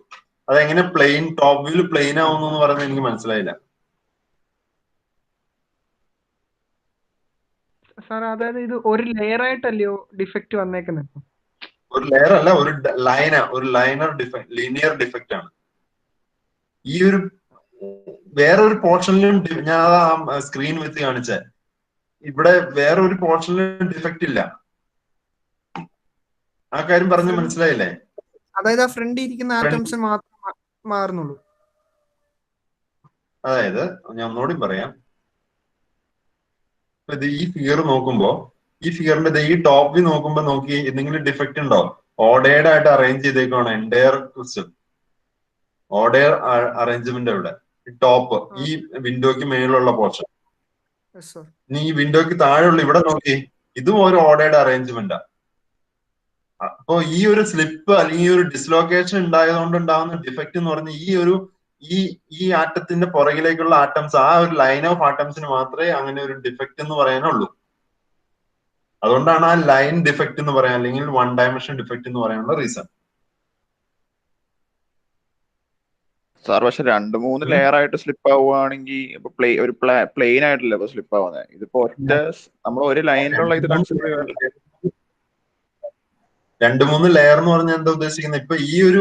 അതെങ്ങനെ പ്ലെയിൻ ടോപ്പ് വ്യൂല് പ്ലെയിൻ ആവുന്നു എന്ന് പറയുന്നത് എനിക്ക് മനസ്സിലായില്ല സാർ. അതായത് ഇത് ഒരു ലെയർ ആയിട്ടല്ലയോ ഡിഫക്റ്റ് വന്നേക്കുന്നത്? ഒരു ലെയർ അല്ല, ഒരു ലൈനർ ഡിഫക്ട്, ലീനിയർ ഡിഫക്റ്റ് ആണ്. ഈ ഒരു വേറൊരു പോർഷനിലും ഞാൻ ആ സ്ക്രീൻ വെച്ച് കാണിച്ച ഇവിടെ വേറെ ഒരു പോർഷനിലും ഡിഫക്റ്റ് ഇല്ല. ആ കാര്യം പറഞ്ഞ് മനസ്സിലായില്ലേ? അതായത് ആ ഫ്രണ്ടിൽ ഇരിക്കുന്ന ആറ്റംസ് മാത്രം മാറുന്നുള്ളൂ. അതായത് ഞാൻ ഒന്നുകൂടി പറയാം. ഇത് ഈ ഫിഗർ നോക്കുമ്പോ, ഈ ഫിഗറിന്റെ ഈ ടോപ്പ് വ്യൂ നോക്കുമ്പോ നോക്കി എന്തെങ്കിലും ഡിഫക്റ്റ് ഉണ്ടോ? ഓർഡേർഡ് ആയിട്ട് അറേഞ്ച് ചെയ്തേക്കാണ് എൻറ്റയർ ക്രിസ്റ്റൽ. ഓർഡർ അറേഞ്ച്മെന്റ് ഇവിടെ ടോപ്പ് ഈ വിൻഡോയ്ക്ക് മേലുള്ള പോർഷൻ. ഇനി ഈ വിൻഡോയ്ക്ക് താഴെയുള്ള ഇവിടെ നോക്കി, ഇതും ഒരു ഓർഡേർഡ് അറേഞ്ച്മെന്റാ. അപ്പോ ഈ ഒരു സ്ലിപ്പ് അല്ലെങ്കിൽ ഒരു ഡിസ്ലൊക്കേഷൻ ഉണ്ടായതുകൊണ്ട് ഉണ്ടാകുന്ന ഡിഫക്റ്റ് എന്ന് പറഞ്ഞ ഈ ആറ്റത്തിന്റെ പുറകിലേക്കുള്ള ആറ്റംസ്, ആ ഒരു ലൈൻ ഓഫ് ആറ്റംസിന് മാത്രമേ അങ്ങനെ ഒരു ഡിഫക്റ്റ് എന്ന് പറയാനുള്ളൂ. അതുകൊണ്ടാണ് ആ ലൈൻ ഡിഫക്റ്റ് എന്ന് പറയാൻ, അല്ലെങ്കിൽ 1 ഡയമെൻഷൻ ഡിഫക്റ്റ് എന്ന് പറയാനുള്ള റീസൺ. സാർ പക്ഷെ 2-3 ലെയർ ആയിട്ട് സ്ലിപ്പ് ആവുകയാണെങ്കിൽ ഒരു പ്ലെയിൻ ആയിട്ടല്ലേ ഇപ്പൊ സ്ലിപ്പ് ആവുന്നത്? ഇതിപ്പോ ഒറ്റ നമ്മൾ ഒരു ലൈനിലുള്ള ഇത് കൺസിഡർ ചെയ്യാറില്ല. 2-3 ലെയർ എന്ന് പറഞ്ഞാൽ എന്താ ഉദ്ദേശിക്കുന്നത്? ഇപ്പൊ ഈ ഒരു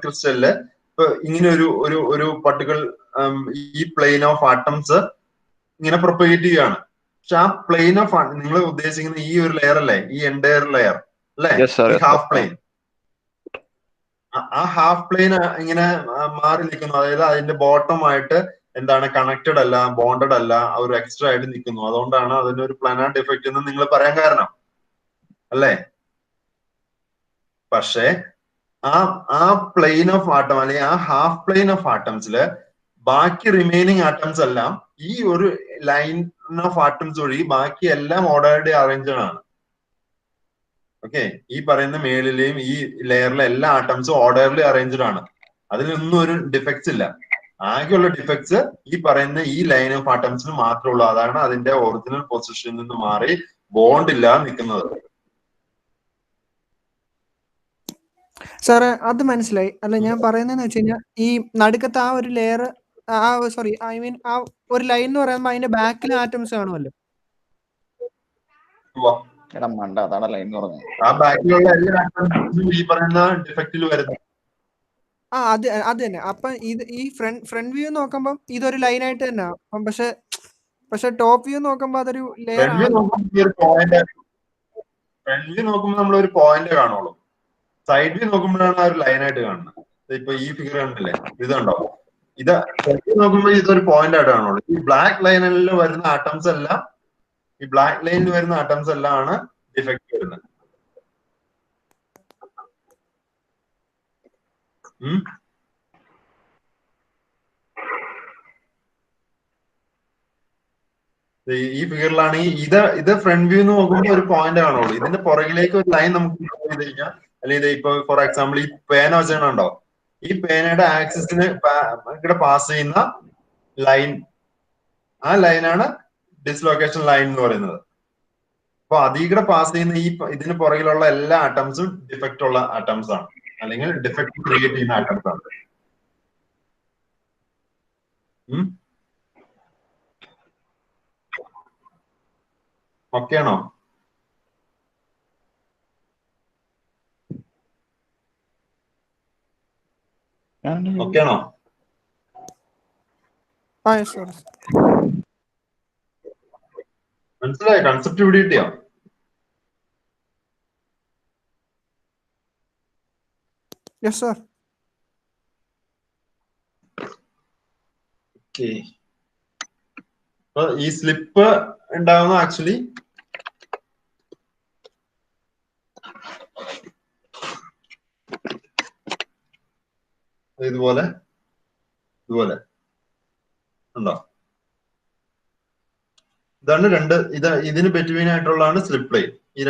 ക്രിസ്റ്റലില് ഇപ്പൊ ഇങ്ങനെ ഒരു പർട്ടിക്കുലർ ഈ പ്ലെയിൻ ഓഫ് ആറ്റംസ് ഇങ്ങനെ പ്രൊപ്പഗേറ്റ് ചെയ്യുകയാണ്. പക്ഷെ ആ പ്ലെയിൻ ഓഫ് നിങ്ങൾ ഉദ്ദേശിക്കുന്ന ഈ ഒരു ലെയർ അല്ലേ, ഈ എൻറ്റയർ ലെയർ അല്ലേ, ഈ ഹാഫ് പ്ലെയിൻ. ആ ഹാഫ് പ്ലെയിൻ ഇങ്ങനെ മാറി നിൽക്കുന്നു. അതായത് അതിന്റെ ബോട്ടം ആയിട്ട് എന്താണ് കണക്റ്റഡ് അല്ല, ബോണ്ടഡ് അല്ല, ഒരു എക്സ്ട്രാ ആയിട്ട് നിൽക്കുന്നു. അതുകൊണ്ടാണ് അതിനൊരു പ്ലാനാർ ഡിഫക്റ്റ് എന്ന് നിങ്ങൾ പറയാൻ കാരണം അല്ലേ? പക്ഷേ ആ പ്ലെയിൻ ഓഫ് ആറ്റം അല്ലെങ്കിൽ ആ ഹാഫ് പ്ലെയിൻ ഓഫ് ആറ്റംസില് ബാക്കി റിമൈനിങ് ആറ്റംസ് എല്ലാം ഈ ഒരു ലൈൻ ഓഫ് ആറ്റംസ് വഴി ബാക്കി എല്ലാം ഓർഡർലി അറേഞ്ച്ഡ് ആണ്. ഓക്കെ, ഈ പറയുന്ന മേളിലെയും ഈ ലെയറിലെ എല്ലാ ആറ്റംസും ഓർഡർലി അറേഞ്ച്ഡ് ആണ്. അതിലൊന്നും ഒരു ഡിഫക്ട്സ് ഇല്ല. ആകെയുള്ള ഡിഫക്ട്സ് ഈ പറയുന്ന ഈ ലൈൻ ഓഫ് ആറ്റംസിന് മാത്രമേ ഉള്ളൂ. അതാണ് അതിന്റെ ഒറിജിനൽ പൊസിഷനിൽ നിന്ന് മാറി ബോണ്ട് ഇല്ലാതെ നിൽക്കുന്നത്. സാറ് അത് മനസ്സിലായി. അല്ല, ഞാൻ പറയുന്നതെന്ന് വെച്ച് കഴിഞ്ഞാൽ ഈ നടുക്കത്തെ ആ ഒരു ലെയർ, ആ ഒരു ലൈൻ എന്ന് പറയുമ്പോൾ അതിന്റെ ബാക്കിൽ ആറ്റംസ് കാണുമല്ലോ. അതാണ് ലൈൻ എന്ന് പറഞ്ഞത്. ആ ബാക്കിലുള്ള എല്ലാ ആറ്റംസും ഈ പറയുന്ന ഡിഫക്റ്റിൽ വരുന്നത്. അത് തന്നെ. അപ്പൊ ഈ ഫ്രണ്ട് വ്യൂ നോക്കുമ്പോൾ ഇതൊരു ലൈൻ ആയിട്ട് തന്നെ. പക്ഷെ ടോപ്പ് വ്യൂ നോക്കുമ്പോൾ അതൊരു ലെയർ ആണ്. ഫ്രണ്ട് വ്യൂ നോക്കുമ്പോൾ നമ്മൾ ഒരു പോയിന്റ് കാണുള്ളൂ. സൈഡ് വ്യൂ നോക്കുമ്പോഴാണ് ആ ഒരു ലൈൻ ആയിട്ട് കാണുന്നത്. ഇപ്പൊ ഈ ഫിഗർ കണ്ടില്ലേ, ഇതുണ്ടോ? ഇത് ഫ്രണ്ട് വ്യൂ നോക്കുമ്പോൾ ഇതൊരു പോയിന്റ് ആയിട്ട് കാണുള്ളൂ. ഈ ബ്ലാക്ക് ലൈനിൽ വരുന്ന ആറ്റംസ് എല്ലാം, ഈ ബ്ലാക്ക് ലൈനിൽ വരുന്ന ആറ്റംസ് എല്ലാം ആണ് ഡിഫക്റ്റ് വരുന്നത്. ഈ ഫിഗറിലാണ് ഇത് ഫ്രണ്ട് വ്യൂ നോക്കുമ്പോൾ ഒരു പോയിന്റ് കാണുള്ളൂ. ഇതിന്റെ പുറകിലേക്ക് ഒരു ലൈൻ നമുക്ക് ചെയ്ത് കഴിഞ്ഞാൽ, അല്ലെങ്കിൽ ഇപ്പൊ ഫോർ എക്സാമ്പിൾ ഈ പേന വെച്ചിട്ടുണ്ടോ, ഈ പേനയുടെ ആക്സിസിന് ഇവിടെ പാസ് ചെയ്യുന്ന ലൈൻ, ആ ലൈനാണ് ഡിസ്ലൊക്കേഷൻ ലൈൻ എന്ന് പറയുന്നത്. അപ്പൊ അതികൂടെ പാസ് ചെയ്യുന്ന ഇതിന് പുറകിലുള്ള എല്ലാ ആറ്റംസും ഡിഫക്റ്റ് ഉള്ള ആറ്റംസ് ആണ്, അല്ലെങ്കിൽ ഡിഫക്റ്റ് ക്രിയേറ്റ് ചെയ്യുന്ന ആറ്റംസ് ആണ്. ഓക്കെ ആണോ? ഓക്കെ ആണോ? മനസ്സിലായോ? കൺസെപ്റ്റ് ഇവിടെ കിട്ടിയോ? Yes, sir. ഓക്കെ. അപ്പൊ ഈ സ്ലിപ്പ് ഉണ്ടാവുന്ന ആക്ച്വലി ഇതുപോലെ ഉണ്ടോ? ഇതാണ് ഇതിന് ബിറ്റ്വീൻ ആയിട്ടുള്ളതാണ് സ്ലിപ്പ് പ്ലെയിൻ. ഈ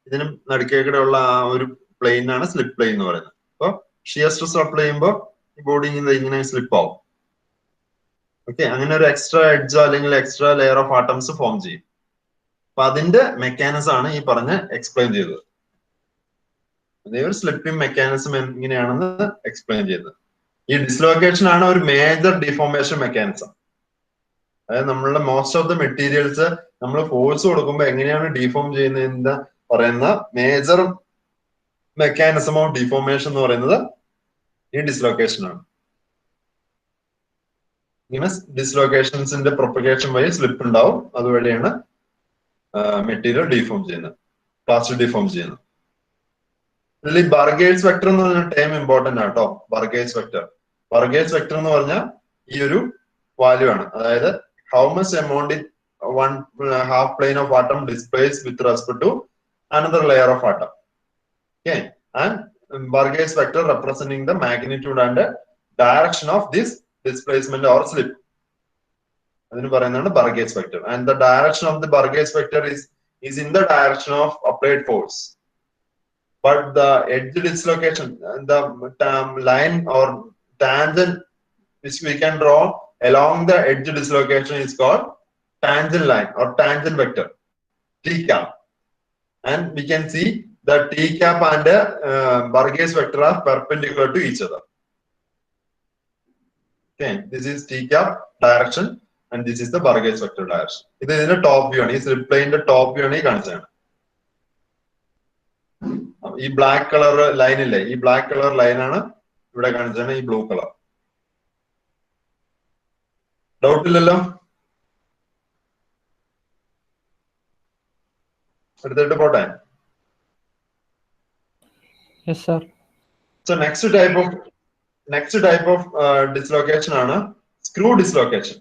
ഇതിനും നടുക്കേക്കിടെയുള്ള ആ ഒരു പ്ലെയിൻ ആണ് സ്ലിപ്പ് പ്ലെയിൻ എന്ന് പറയുന്നത്. അപ്പൊ ഷിയർ സ്ട്രെസ് അപ്ലൈ ചെയ്യുമ്പോൾ ഈ ബോഡി ഇങ്ങനെ സ്ലിപ്പ് ആവും. ഓക്കെ, അങ്ങനെ ഒരു എക്സ്ട്രാ എഡ്ജോ അല്ലെങ്കിൽ extra layer of atoms form ചെയ്യും. അപ്പൊ അതിന്റെ മെക്കാനിസം ആണ് ഈ പറഞ്ഞ് എക്സ്പ്ലെയിൻ ചെയ്തത്. അതേ ഒരു സ്ലിപ്പിംഗ് മെക്കാനിസം എങ്ങനെയാണെന്ന് എക്സ്പ്ലെയിൻ ചെയ്തത്. ഈ ഡിസ്ലൊക്കേഷൻ ആണ് ഒരു മേജർ ഡിഫോർമേഷൻ മെക്കാനിസം. അതായത് നമ്മളുടെ മോസ്റ്റ് ഓഫ് ദ മെറ്റീരിയൽസ് നമ്മൾ ഫോഴ്സ് കൊടുക്കുമ്പോൾ എങ്ങനെയാണ് ഡിഫോം ചെയ്യുന്നതെന്ന് പറയുന്ന മേജർ മെക്കാനിസം ഓഫ് ഡിഫോർമേഷൻ എന്ന് പറയുന്നത് ഈ ഡിസ്ലൊക്കേഷൻ ആണ്. ഇങ്ങനെ ഡിസ്ലൊക്കേഷൻസിന്റെ പ്രൊപ്പഗേഷൻ വഴി സ്ലിപ്പ് ഉണ്ടാവും. അതുവഴിയാണ് മെറ്റീരിയൽ ഡിഫോം ചെയ്യുന്നത്, പ്ലാസ്റ്റിക് ഡിഫോം ചെയ്യുന്നത്. ഇതിൽ ഈ ബർഗേഴ്സ് വെക്ടർ എന്ന് പറഞ്ഞ ടേം ഇമ്പോർട്ടന്റ് ആണ് കേട്ടോ. ബർഗേഴ്സ് വെക്ടർ എന്ന് പറഞ്ഞാൽ ഈ ഒരു വാല്യൂ ആണ്. അതായത് how much amount in one half plane of atom displays with respect to another layer of atom. Okay, and Burgers vector representing the magnitude and direction of this displacement or slip. Adinu parayunnanu Burgers vector, and the direction of the Burgers vector is in the direction of applied force. But the edge dislocation, the line or tangent which we can draw along the edge dislocation is called tangent line or tangent vector, t cap. And we can see the t cap and Burgers vector are perpendicular to each other. Okay, this is t cap direction and this is the Burgers vector direction. This is the top view. This is plane the top view. ഈ black colour line ഇല്ലേ, ഈ black colour ലൈനാണ് ഇവിടെ കാണിച്ചാണ് ഈ blue colour. Doubt ഇല്ലല്ലോ? എടുത്തിട്ട് പോട്ടെ. Yes, sir. So next type of dislocation ആണ് screw dislocation.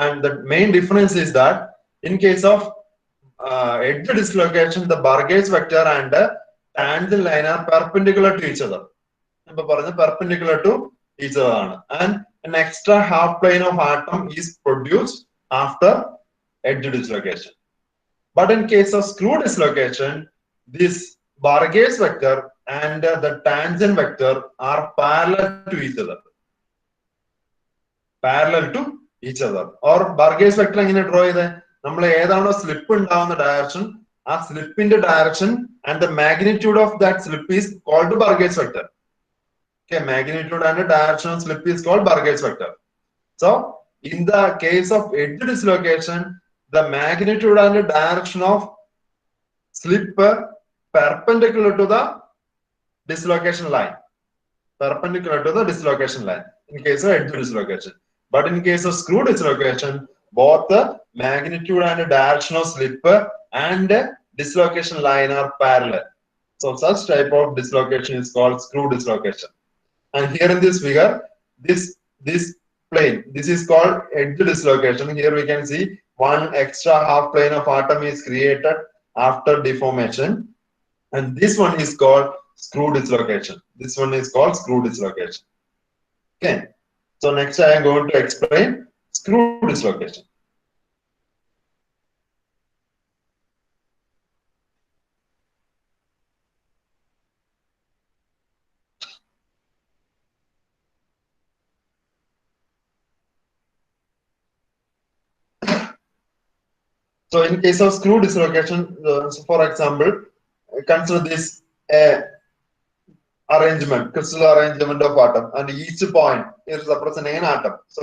And the main difference is that in case of edge dislocation, the Burgers vector and tangent line are perpendicular to each other. Perpendicular to each other, and an extra half plane of atom is produced after edge dislocation. But in case of screw dislocation, this Burgers vector and the tangent vector are parallel to each other. Or Burgers vector engine draw ചെയ്തേ, നമ്മൾ ഏതാണോ slip ഉണ്ടാവുന്ന direction, ആ സ്ലിപ്പിന്റെ direction and the magnitude of that slip is called Burgers vector. Okay, magnitude and direction of slip is called Burgers vector. So in the case of edge dislocation, the magnitude and the direction of slip perpendicular to the dislocation line. In case of edge dislocation. But in case of screw dislocation, both the magnitude and the direction of slip and dislocation line are parallel. So such type of dislocation is called screw dislocation. And here in this figure, this plane, this is called edge dislocation. Here we can see one extra half plane of atom is created after deformation, and this one is called screw dislocation. Okay, so next I am going to explain screw dislocation. So in case of screw dislocation, so for example, consider this arrangement, crystal arrangement of atom, and each point is representing an atom. So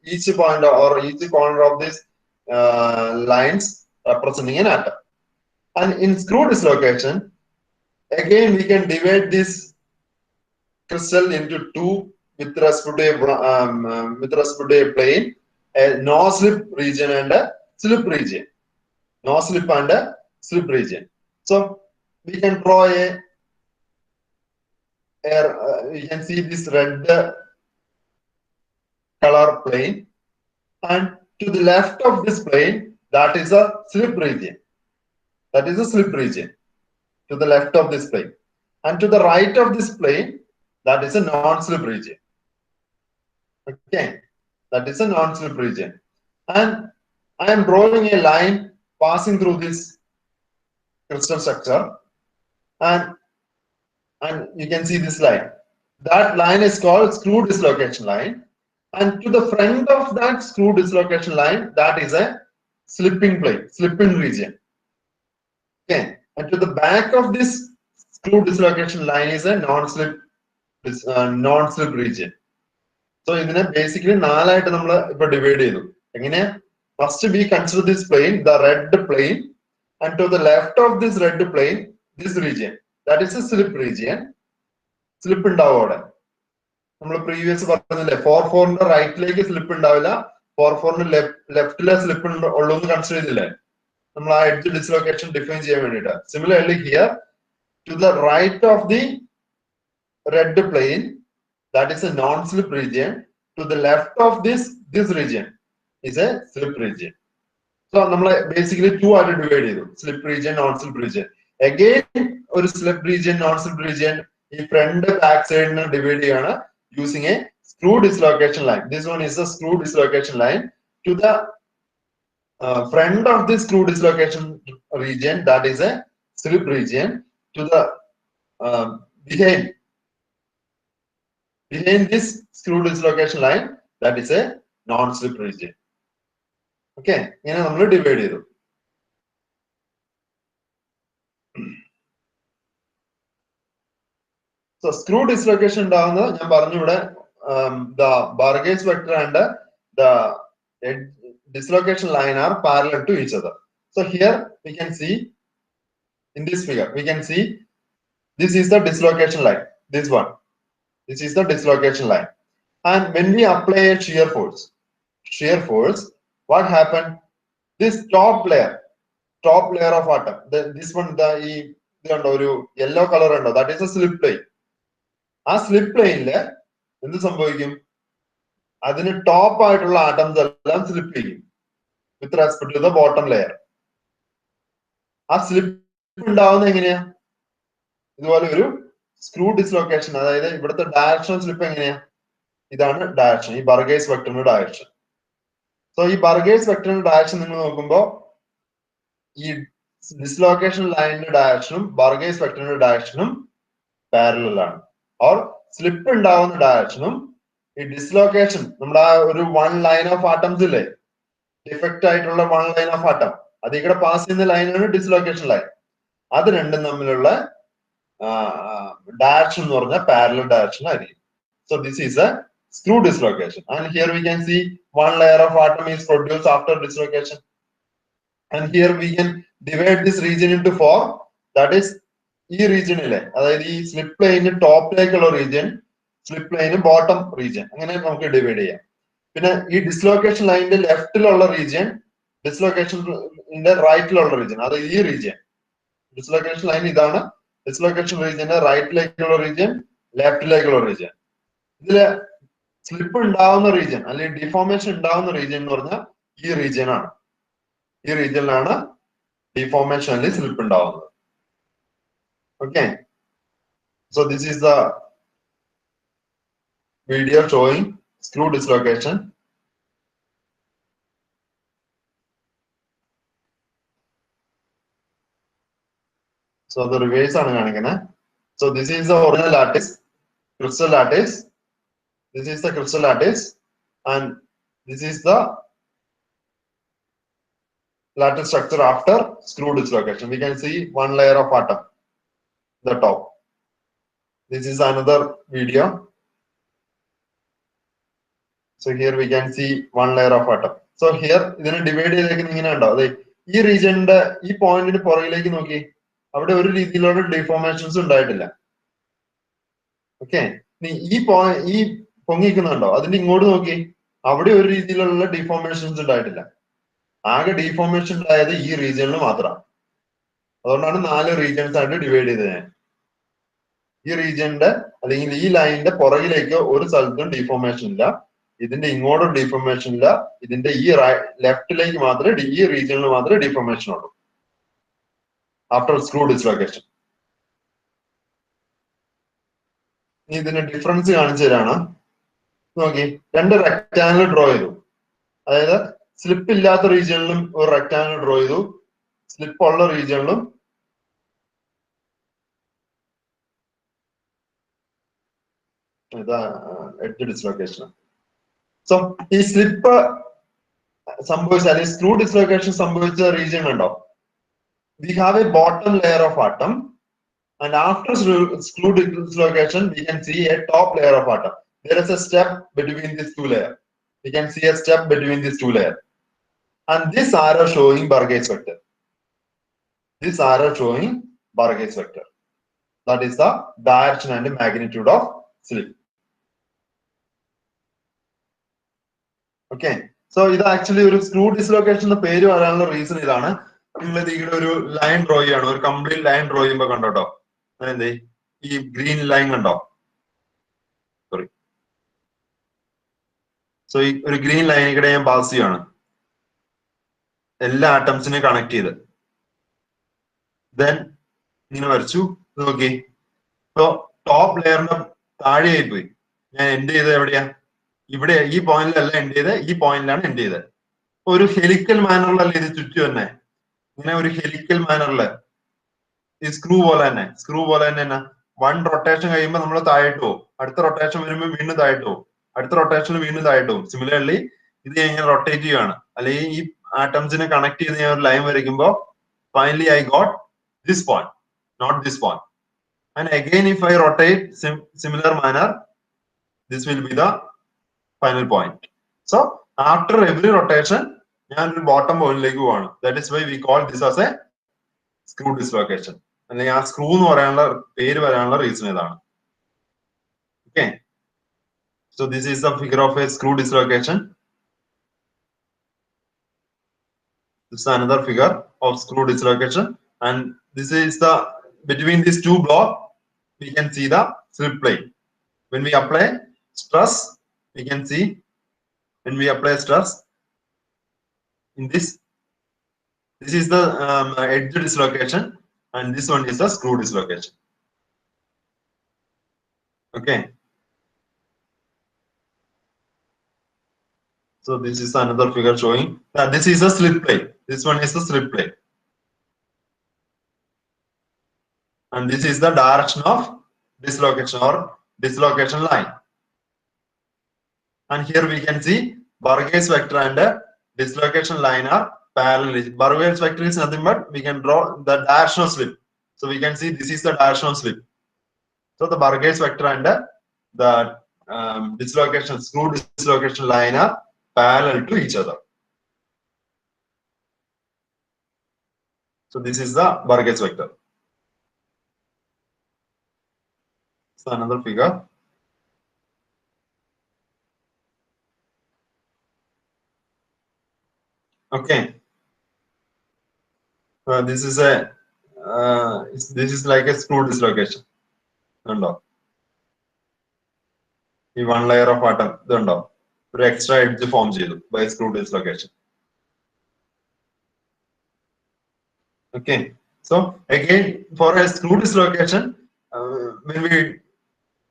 each point or each corner of this lines representing an atom. And in screw dislocation, again we can divide this crystal into two with respect to a plane, a no slip region and a slip region. No slip and a slip region. So we can draw you can see this red color plane, and to the left of this plane, that is a slip region. That is a slip region to the left of this plane, and to the right of this plane, that is a non-slip region. Okay, that is a non-slip region, and I am drawing a line passing through this crystal structure, and you can see this line. That line is called screw dislocation line, and to the front of that screw dislocation line, that is a slipping plane, slipping region. Okay, and to the back of this screw dislocation line is a non-slip region. So ഇതിനെ basically നാലായിട്ട് നമ്മൾ ഇപ്പൊ divide ചെയ്തു. എങ്ങനെ? First we consider this plane, the red plane, and to the left of this red plane, this region, that is a slip region. Slip ഉണ്ടാവും അവിടെ. നമ്മൾ previous പറഞ്ഞില്ലേ, 4-4ന്റെ റൈറ്റിലേക്ക് സ്ലിപ്പ് ഉണ്ടാവില്ല, 4-4ന്റെ ലെഫ്റ്റിലെ സ്ലിപ്പ് ഉള്ളൂ എന്ന് കൺസിഡർ ചെയ്തില്ലേ നമ്മൾ ആ എഡ്ജ് ഡിസ്ലൊക്കേഷൻ ഡിഫൈൻ ചെയ്യാൻ വേണ്ടിയിട്ട്. Similarly here, to the right of the red plane, that is a non-slip region. To the left of this region is a slip region. So നമ്മൾ basically two ആയിട്ട് divide ചെയ്തു, slip region, non-slip region. Again ഒരു slip region, non-slip region ഈ front back സൈഡിനെ divide ചെയ്യാണ് using a screw dislocation line. This one is a screw dislocation line. To the front of this screw dislocation region, that is a slip region. To the behind this screw dislocation line, that is a non-slip region. Okay, ഇങ്ങനെ നമ്മൾ divide ചെയ്തു. So screw dislocation ഉണ്ടാകുന്നത് ഞാൻ പറഞ്ഞു ഇവിടെ the Burgess vector and the dislocation line are parallel to each other. So here we can see in this figure, we can see this is the dislocation line, this one. This is the dislocation line. And when we apply a shear force, what happened? This top layer of atom, this one, the yellow color, that is a slip plane. ആ slip പ്ലെയിനില് എന്ത് സംഭവിക്കും? അതിന് top ആയിട്ടുള്ള atoms എല്ലാം slip ചെയ്യും with respect to the bottom layer. ആ slip ഉണ്ടാവുന്ന എങ്ങനെയാ? ഇതുപോലെ ഒരു സ്ക്രൂ ഡിസ്ലൊക്കേഷൻ, അതായത് ഇവിടുത്തെ ഡയറക്ഷൻ സ്ലിപ്പ് എങ്ങനെയാ? ഇതാണ് ഡയറക്ഷൻ, ഈ ബർഗേസ് വെക്ടറിന്റെ ഡയറക്ഷൻ. സോ ഈ ബർഗേസ് വെക്ടറിന്റെ ഡയറക്ഷൻ നിങ്ങൾ നോക്കുമ്പോ ഈ ഡിസ്ലൊക്കേഷൻ ലൈനിന്റെ ഡയറക്ഷനും ബർഗേസ് വെക്ടറിന്റെ ഡയറക്ഷനും പാരലൽ ആണ്. ഓർ സ്ലിപ്പ് ഉണ്ടാവുന്ന ഡയറക്ഷനും ഈ ഡിസ്ലൊക്കേഷൻ, നമ്മുടെ ആ ഒരു വൺ ലൈൻ ഓഫ് ആറ്റംസ് ഇല്ലേ, ഡിഫക്റ്റ് ആയിട്ടുള്ള വൺ ലൈൻ ഓഫ് ആറ്റം, അത് ഇവിടെ പാസ് ചെയ്യുന്ന ലൈനാണ് ഡിസ്ലൊക്കേഷൻ ലൈൻ. അത് രണ്ടും തമ്മിലുള്ള ഡയറക്ഷൻ എന്ന് പറഞ്ഞാൽ പാരലൽ ഡയറക്ഷൻ ആയിരിക്കും. So this is A screw dislocation, and here we can see one layer of atom is produced after dislocation, and here we can divide this region into four. That is ഈ റീജിയനിലെ, അതായത് ഈ slip പ്ലെയിന് ടോപ്പിലേക്കുള്ള region, slip പ്ലെയിന് bottom region, അങ്ങനെ നമുക്ക് divide ചെയ്യാം. പിന്നെ ഈ dislocation ലൈനിന്റെ ലെഫ്റ്റിലുള്ള region, ഡിസ്ലൊക്കേഷന്റെ റൈറ്റിലുള്ള region, അത് ഈ റീജിയൻ. ഡിസ്ലൊക്കേഷൻ ലൈൻ ഇതാണ്, ഡിസ്ലൊക്കേഷൻ റീജിയന്റെ റൈറ്റിലേക്കുള്ള റീജിയൻ, ലെഫ്റ്റിലേക്കുള്ള റീജിയൻ. ഇതില് സ്ലിപ്പ് ഉണ്ടാവുന്ന റീജിയൻ അല്ലെങ്കിൽ ഡിഫോർമേഷൻ ഉണ്ടാവുന്ന റീജിയൻ എന്ന് പറഞ്ഞാൽ ഈ റീജിയൻ ആണ്. ഈ റീജിയനിലാണ് ഡിഫോർമേഷൻ അല്ലെങ്കിൽ സ്ലിപ്പ് ഉണ്ടാവുന്നത്. Okay, so this is the video showing screw dislocation. So the reverse ആണ് കാണിക്കുന്നത്. So this is the original lattice, crystal lattice. This is the crystal lattice, and this is the lattice structure after screw dislocation. We can see one layer of atom, the top. This is another video. So here we can see one layer of atom. So here, ഇതിനെ divide ചെയ്തേക്കുന്ന ഇങ്ങനെ ഉണ്ടോ? അതെ, ഈ റീജിയന്റെ ഈ പോയിന്റിന് പുറകിലേക്ക് നോക്കി, അവിടെ ഒരു രീതിയിലുള്ള ഡിഫോർമേഷൻസ് ഉണ്ടായിട്ടില്ല. ഓക്കെ, ഈ പൊങ്ങിക്കുന്നുണ്ടോ? അതിന്റെ ഇങ്ങോട്ട് നോക്കി, അവിടെ ഒരു രീതിയിലുള്ള ഡിഫോർമേഷൻസ് ഉണ്ടായിട്ടില്ല. ആകെ ഡിഫോർമേഷൻ ഉണ്ടായത് ഈ റീജിയനിൽ മാത്രമാണ്. അതുകൊണ്ടാണ് 4 റീജിയൻസ് ആയിട്ട് ഡിവൈഡ് ചെയ്തത് ഞാൻ. ഈ റീജിയന്റെ അല്ലെങ്കിൽ ഈ ലൈനിന്റെ പുറകിലേക്ക് ഒരു സ്ഥലത്തും ഡിഫോർമേഷൻ ഇല്ല, ഇതിന്റെ ഇങ്ങോട്ടും ഡിഫോർമേഷൻ ഇല്ല, ഇതിന്റെ ഈ ലെഫ്റ്റിലേക്ക് മാത്രമേ ഈ റീജിയനിൽ മാത്രമേ ഡിഫോർമേഷൻ ഉള്ളൂ ആഫ്റ്റർ സ്ക്രൂ ഡിസ്ലൊക്കേഷൻ. ഇനി ഇതിന്റെ ഡിഫറൻസ് കാണിച്ചു തരാണ്. നോക്കി, 2 റെക്ടാങ്കിൾ ഡ്രോ ചെയ്തു. അതായത് സ്ലിപ്പ് ഇല്ലാത്ത റീജിയനിലും ഒരു റെക്ടാങ്കിൾ ഡ്രോ ചെയ്തു, സ്ലിപ്പ് ഉള്ള റീജിയനിലും എഡ്ജ് ഡിസ്ലൊക്കേഷൻ. സോ ഈ സ്ലിപ്പ് സംഭവിച്ച അല്ലെങ്കിൽ സ്ക്രൂ ഡിസ്ലൊക്കേഷൻ സംഭവിച്ച റീജിയൻ ഉണ്ടോ? We have A bottom layer of ആട്ടം and after screw dislocation we can see a top layer of atom. There is a step between these 2 layers. We can see a step between these 2 layers, and this arrow showing Burgess vector. This arrow showing Burgess vector. That is the direction and the magnitude of slip. Okay, so ഇത് actually ഒരു screw dislocation എന്ന പേര് വരാനുള്ള reason ഇതാണ്. നിങ്ങൾ ഇതിൽ ഒരു line draw ചെയ്യാണ്, ഒരു കംപ്ലീറ്റ് ലൈൻ ഡ്രോ ചെയ്യുമ്പോൾ കണ്ടോട്ടോ, അതെന്തേ ഈ ഗ്രീൻ ലൈൻ കണ്ടോ? സോറി, സോ ഈ ഒരു ഗ്രീൻ ലൈൻ ഇവിടെ ഞാൻ പാസ് ചെയ്യാണ്, എല്ലാ ആറ്റംസിനെ കണക്ട് ചെയ്ത്. ദെൻ ഇങ്ങനെ വരച്ചു, നോക്കി, ഇപ്പൊ ടോപ്പ് ലെയറിന്റെ താഴെയായി പോയി. ഞാൻ എൻഡ് ചെയ്തത് എവിടെയാ? ഇവിടെ ഈ പോയിന്റിലല്ല എൻഡ് ചെയ്ത്, ഈ പോയിന്റിലാണ് എൻഡ് ചെയ്തത്. ഒരു ഹെലിക്കൽ മാനറിലല്ല ഇത് ചുറ്റും തന്നെ, ഇങ്ങനെ ഒരു ഹെലിക്കൽ മാനറില് ഈ സ്ക്രൂ പോലെ തന്നെ 1 റൊട്ടേഷൻ കഴിയുമ്പോൾ നമ്മൾ താഴോട്ട് പോകും, അടുത്ത റൊട്ടേഷൻ വരുമ്പോൾ വീണ്ടും താഴോട്ട് പോകും, അടുത്ത റൊട്ടേഷന് വീണ്ടും താഴോട്ട് പോകും. സിമിലർലി ഇത് ഞാൻ ഇങ്ങനെ റൊട്ടേറ്റ് ചെയ്യുകയാണ്, അല്ലെങ്കിൽ ഈ ആറ്റംസിനെ കണക്ട് ചെയ്ത് ഞാൻ ഒരു ലൈൻ വരയ്ക്കുമ്പോൾ finally I got this point, not this point. And again if I rotate similar manner, this will be the final point. So after every rotation ഞാൻ ഒരു ബോട്ടം പോയിന്റിലേക്ക് പോവാണ്. That is why we call this as a screw dislocation. അല്ലെങ്കിൽ ആ screw എന്ന് പറയാനുള്ള പേര് വരാനുള്ള റീസൺ ഇതാണ്. Okay, so this is the figure of a screw dislocation. This is another figure of screw dislocation, and this is the between these 2 blocks we can see the slip plane. When we apply stress, we can see when we apply stress in this is the edge dislocation, and this one is the screw dislocation. Okay, so this is another figure showing that this is a slip plane. This one is the slip plane, and this is the direction of dislocation or dislocation line. And here we can see Burgess vector and dislocation line are parallel. Burgess vector is nothing but we can draw the direction of slip. So we can see this is the direction of slip. So the Burgess vector and the dislocation, screw dislocation line are parallel to each other. So this is the Burgess vector. So another figure. Okay. This is like a screw dislocation. ഉണ്ടോ? ഈ 1 layer of atom ഇതുണ്ടോ? ഒരു extra edge form ചെയ്തു by screw dislocation. Okay, so again for a screw dislocation, when we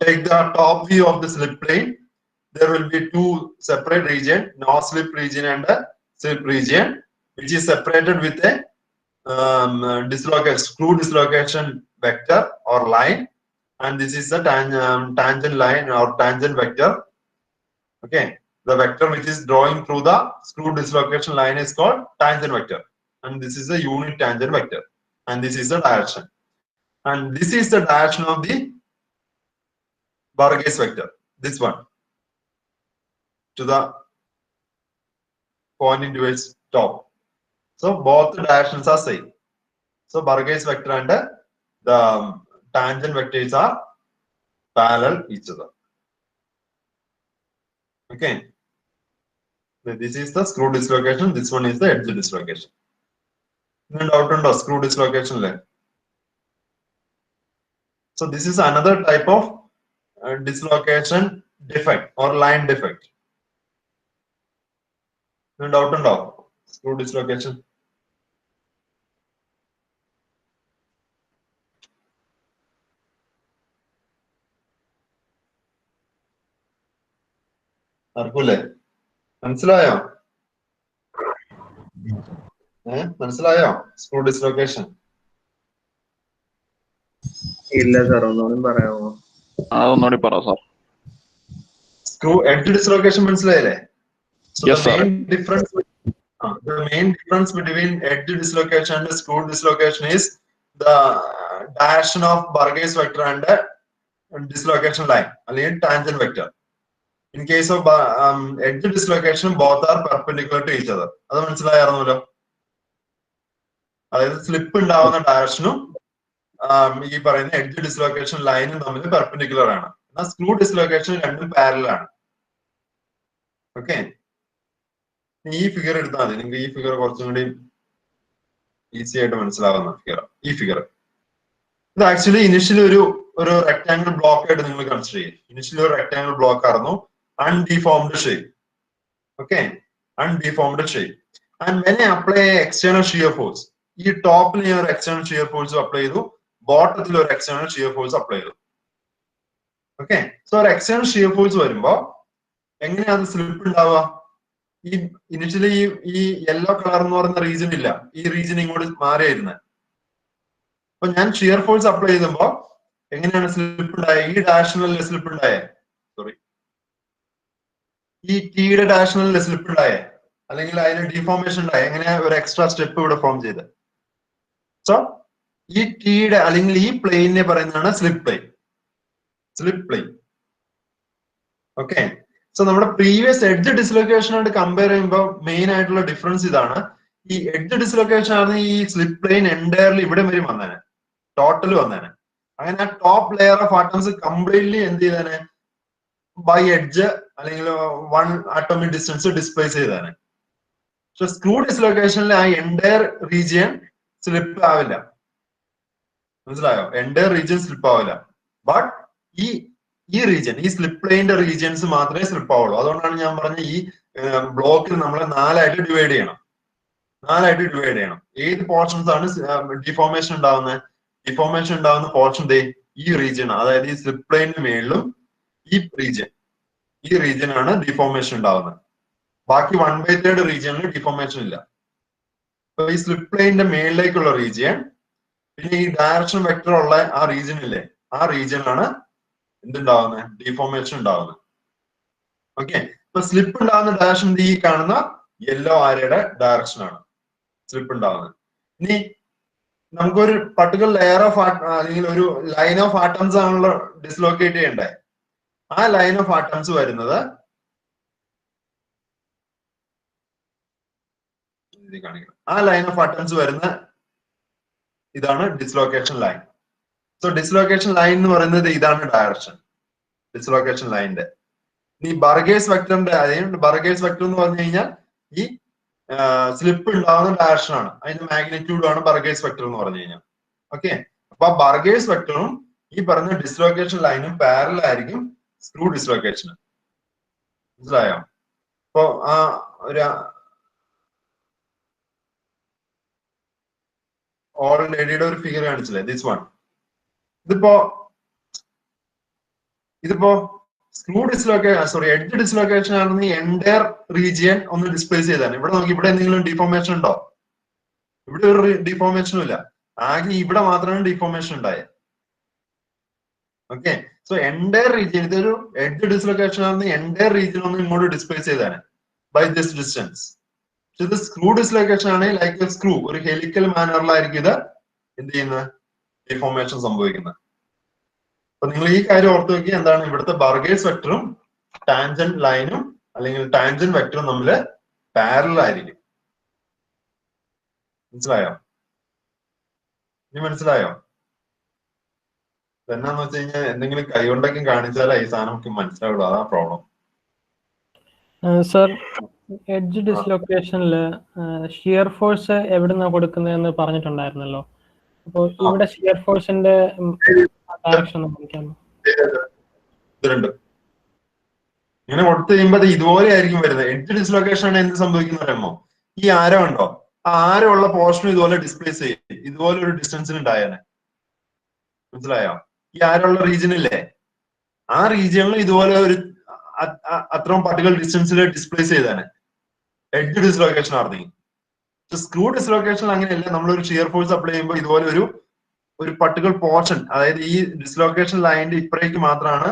take the top view of the slip plane, there will be 2 separate region, no slip region and a slip region, which is separated with a screw dislocation vector or line, and this is the tangent line or tangent vector. Okay, the vector which is drawing through the screw dislocation line is called tangent vector. and this is a unit tangent vector, and this is the direction, and this is the direction of the Varghese vector, this one, to the pointing to its top. So both the directions are same. So Varghese vector and the tangent vectors are parallel each other. Okay. This is the screw dislocation. This one is the edge dislocation. No doubt on the screw dislocation line. So this is another type of dislocation defect or line defect. No doubt on the screw dislocation. Arpule. മനസ്സിലായോ? മനസ്സിലായോ? Screw dislocation. ഇല്ല sir, ഒന്നുകൂടി പറയാമോ? അതൊന്നുകൂടി പറ sir. Screw edge dislocation മനസ്സിലായില്ലേ? So Yes, the sir. main difference between edge dislocation and screw dislocation is the direction of Varghese vector and dislocation line, അല്ലെങ്കിൽ tangent vector. In case of edge dislocation, both are perpendicular to each other. അത് മനസ്സിലായിരുന്നല്ലോ. അതായത് slip ഉണ്ടാവുന്ന ഡയറക്ഷനും ഈ പറയുന്ന edge dislocation ലൈനും തമ്മിൽ perpendicular ആണ്. എന്നാൽ സ്ക്രൂ ഡിസ്ലൊക്കേഷൻ രണ്ടും പാരലൽ ആണ്. ഓക്കെ, ഈ ഫിഗർ എടുത്താൽ മതി. നിങ്ങൾക്ക് ഈ ഫിഗർ കുറച്ചും കൂടി ഈസി ആയിട്ട് മനസ്സിലാവുന്ന ഫിഗർ. ഈ ഫിഗർ ഇത് ആക്ച്വലി ഇനിഷ്യലി ഒരു റെക്ടാംഗിൾ ബ്ലോക്ക് ആയിട്ട് നിങ്ങൾ കൺസിഡർ ചെയ്യും. ഇനിഷ്യലി ഒരു റെക്ടാംഗിൾ ബ്ലോക്ക് ആയിരുന്നു, അൺഡിഫോംഡ് shape. Okay, അൺഡിഫോംഡ് shape. And when I apply external shear force, ഈ ടോപ്പിൽ ഞാൻ ഒരു എക്സ്റ്റേണൽ ഷിയർ ഫോഴ്സ് അപ്ലൈ ചെയ്തു, ബോട്ടത്തിൽ ഒരു എക്സ്റ്റേണൽ ഷിയർ ഫോഴ്സ് അപ്ലൈ ചെയ്തു. ഓക്കെ, സോ ഒരു എക്സ്റ്റേണൽ ഷിയർ ഫോഴ്സ് വരുമ്പോ എങ്ങനെയാണ് സ്ലിപ്പ് ഉണ്ടാവുക? ഈ ഇനിഷ്യലി ഈ യെല്ലോ കളർ എന്ന് പറയുന്ന റീജിയൻ ഇല്ല, ഈ റീജിയൻ ഇങ്ങോട്ട് മാറിയായിരുന്നത്. അപ്പൊ ഞാൻ ഷിയർ ഫോഴ്സ് അപ്ലൈ ചെയ്തപ്പോ എങ്ങനെയാണ് സ്ലിപ്പ് ഉണ്ടായത്? ഈ ഡയറക്ഷനിലല്ലേ സ്ലിപ്പ് ഉണ്ടായേ? സോറി, ഈ ടിയുടെ ഡയറക്ഷനിലല്ലേ സ്ലിപ്പ് ഉണ്ടായേ? അല്ലെങ്കിൽ അതിന് ഡിഫോർമേഷൻ ഉണ്ടായേ? എങ്ങനെയാ ഒരു എക്സ്ട്രാ സ്റ്റെപ്പ് ഇവിടെ ഫോം ചെയ്ത്? സോ ഈ ടിയുടെ അല്ലെങ്കിൽ ഈ പ്ലെയിനെ പറയുന്നതാണ് slip plane. Slip plane. Okay, so നമ്മുടെ പ്രീവിയസ് എഡ്ജ് ഡിസ്ലൊക്കേഷനായിട്ട് കമ്പയർ ചെയ്യുമ്പോൾ മെയിൻ ആയിട്ടുള്ള ഡിഫറൻസ് ഇതാണ്. ഈ എഡ്ജ് ഡിസ്ലൊക്കേഷൻ ആണ് ഈ സ്ലിപ്പ് പ്ലെയിൻ എൻറ്റയർലി ഇവിടെ വരെ വന്നേനെ, ടോട്ടൽ വന്നേനെ. അങ്ങനെ ആ top layer of atoms completely എന്ത് ചെയ്തേനെ? ബൈ എഡ്ജ് അല്ലെങ്കിൽ 1 ആറ്റോമിക് ഡിസ്റ്റൻസ് ഡിസ്പ്ലേസ് ചെയ്തേനെ. പക്ഷെ സ്ക്രൂ ഡിസ്ലൊക്കേഷനിൽ ആ എൻറ്റയർ റീജിയൻ സ്ലിപ്പ് ആവില്ല. മനസ്സിലായോ? എൻറ്റയർ റീജിയൻ സ്ലിപ്പ് ആവില്ല. ബട്ട് ഈ റീജിയൻ, ഈ സ്ലിപ്പ് പ്ലെയിന്റെ റീജിയൻസ് മാത്രമേ സ്ലിപ്പ് ആവുള്ളൂ. അതുകൊണ്ടാണ് ഞാൻ പറഞ്ഞ ഈ ബ്ലോക്കിൽ നമ്മൾ 4 ഡിവൈഡ് ചെയ്യണം. 4 ഡിവൈഡ് ചെയ്യണം. ഏത് പോർഷൻസ് ആണ് ഡിഫോർമേഷൻ ഉണ്ടാവുന്നത്? ഡിഫോർമേഷൻ ഉണ്ടാവുന്ന പോർഷൻ ഈ റീജിയൻ, അതായത് ഈ സ്ലിപ്പ് പ്ലെയിനിന് മേളിലും ഈ റീജിയൻ ആണ് ഡിഫോർമേഷൻ ഉണ്ടാവുന്നത്. ബാക്കി 1/3 റീജിയനിൽ ഡിഫോർമേഷൻ ഇല്ല. അപ്പൊ ഈ സ്ലിപ്പ് പ്ലെയിന്റെ മേളിലേക്കുള്ള റീജിയൻ, പിന്നെ ഈ ഡയറക്ഷൻ വെക്ടർ ഉള്ള ആ റീജിയൻ ഇല്ലേ, ആ റീജിയനാണ് എന്തുണ്ടാവുന്നത്? ഡിഫോർമേഷൻ ഉണ്ടാവുന്നത്. ഓക്കെ, ഇപ്പൊ സ്ലിപ്പ് ഉണ്ടാവുന്ന ഡയറക്ഷൻ ഈ കാണുന്ന യെല്ലോ ആരയുടെ ഡയറക്ഷൻ ആണ് സ്ലിപ്പ് ഉണ്ടാവുന്നത്. ഇനി നമുക്കൊരു പർട്ടിക്കുലർ ലെയർ ഓഫ് അല്ലെങ്കിൽ ഒരു ലൈൻ ഓഫ് ആറ്റംസ് ആണല്ലോ ഡിസ്ലോക്കേറ്റ് ചെയ്യണ്ടേ. ആ ലൈൻ ഓഫ് ആറ്റംസ് വരുന്നത് ഇതാണ് dislocation line. So dislocation line എന്ന് പറയുന്നത് ഇതാണ് ഡയറക്ഷൻ ഡിസ്ലോക്കേഷൻ ലൈനിന്റെ. ഈ ബർഗേസ് വെക്ടറിന്റെ, അതായത് ബർഗേസ് വെക്ടർ എന്ന് പറഞ്ഞു കഴിഞ്ഞാൽ ഈ സ്ലിപ്പ് ഉണ്ടാവുന്ന ഡയറക്ഷൻ ആണ്, അതിന്റെ മാഗ്നിറ്റ്യൂഡ് ആണ് ബർഗേസ് വെക്ടർ എന്ന് പറഞ്ഞു കഴിഞ്ഞാൽ. ഓക്കെ, അപ്പൊ ബർഗേസ് വെക്ടറും ഈ പറഞ്ഞ ഡിസ്ലോക്കേഷൻ ലൈനും പാരലൽ ആയിരിക്കും സ്ക്രൂ ഡിസ്ലോക്കേഷന്. മനസ്സിലായോ? അപ്പൊ ആ ഒരു ഓൾറെഡിയുടെ ഒരു ഫിഗർ കാണിച്ചില്ലേ, ദിസ് വൺ. ഇതിപ്പോ screw dislocation, sorry edge dislocation ആണെന്ന് എൻറ്റയർ റീജിയൻ ഒന്ന് ഡിസ്പ്ലേസ് ചെയ്താണ്. ഇവിടെ നോക്കി, ഇവിടെ എന്തെങ്കിലും ഡിഫോർമേഷൻ ഉണ്ടോ? ഇവിടെ ഒരു ഡിഫോർമേഷനും ഇല്ല. ആകെ ഇവിടെ മാത്രമാണ് ഡിഫോർമേഷൻ ഉണ്ടായത്. ഓക്കെ, സോ എൻറ്റയർ റീജിയൻ, ഇതൊരു എഡ്ജ് ഡിസ്ലോക്കേഷൻ ആണെന്ന് എൻറ്റയർ റീജിയൻ ഒന്ന് ഇങ്ങോട്ട് ഡിസ്പ്ലേസ് ചെയ്താണ് ബൈ ദിസ് ഡിസ്റ്റൻസ് പക്ഷെ ഇത് സ്ക്രൂ ഡിസ്ലൊക്കേഷൻ ആണെങ്കിൽ ലൈക്ക് സ്ക്രൂ ഒരു ഹെലിക്കൽ മാനറിലായിരിക്കും ഇത് എന്ത് ചെയ്യുന്നത്, ഡിഫോർമേഷൻ സംഭവിക്കുന്നത്. അപ്പൊ നിങ്ങൾ ഈ കാര്യം ഓർത്ത് നോക്കി, എന്താണ് ഇവിടുത്തെ ബർഗേഴ്സ് വെക്ടറും ടാൻജന്റ് ലൈനും അല്ലെങ്കിൽ ടാൻജന്റ് വെക്ടറും തമ്മിൽ പാരലൽ ആയിരിക്കും. മനസ്സിലായോ? ഇനി മനസ്സിലായോ? എന്നാന്ന് വെച്ച് കഴിഞ്ഞാൽ എന്തെങ്കിലും കൈകൊണ്ടൊക്കെ കാണിച്ചാലേ ഈ സാധനം നമുക്ക് മനസ്സിലാവുള്ളൂ. അതാ പ്രോബ്ലം. സർ, എഡ്ജ് ഡിസ്ലൊക്കേഷനില് ഷിയർ ഫോഴ്സ് എവിടുന്നാ കൊടുക്കുന്നതെന്ന് പറഞ്ഞിട്ടുണ്ടായിരുന്നല്ലോ. അപ്പോൾ ഇവിടെ ഷിയർ ഫോഴ്സിന്റെ ഡയറക്ഷൻ ഒന്ന് കാണിക്കാമോ? ഇത് രണ്ടും ഇങ്ങനെ കൊടുത്തു കഴിയുമ്പോൾ അത് ഇതുപോലെ ആയിരിക്കും വരുന്നത്. എഡ്ജ് ഡിസ്ലൊക്കേഷൻ ആണ് എന്ത് സംഭവിക്കുന്ന പറയുമ്പോ, ഈ ആരം ഉണ്ടോ, ആ ആരം ഉള്ള പോർഷൻ ഇതുപോലെ ഡിസ്പ്ലേസ് ചെയ്യും, ഇതുപോലെ ഒരു ഡിസ്റ്റൻസിൽ ഉണ്ടായേനെ. മനസ്സിലായോ? ഈ ആരമുള്ള റീജിയൻ ഇല്ലേ, ആ റീജിയണിൽ ഇതുപോലെ ഒരു അത്രയും പർട്ടിക്കുലർ ഡിസ്റ്റൻസിൽ ഡിസ്പ്ലേസ് ചെയ്താണ് എഡ്ജ് ഡിസ്ലൊക്കേഷൻ ആർന്നെങ്കിൽ. സ്ക്രൂ ഡിസ്ലൊക്കേഷൻ അങ്ങനെയല്ല. നമ്മളൊരു ഷിയർ ഫോഴ്സ് അപ്ലൈ ചെയ്യുമ്പോൾ ഇതുപോലെ ഒരു പർട്ടിക്കുലർ പോർഷൻ, അതായത് ഈ ഡിസ്ലൊക്കേഷൻ ലൈനിന്റെ ഇപ്പറേക്ക് മാത്രമാണ്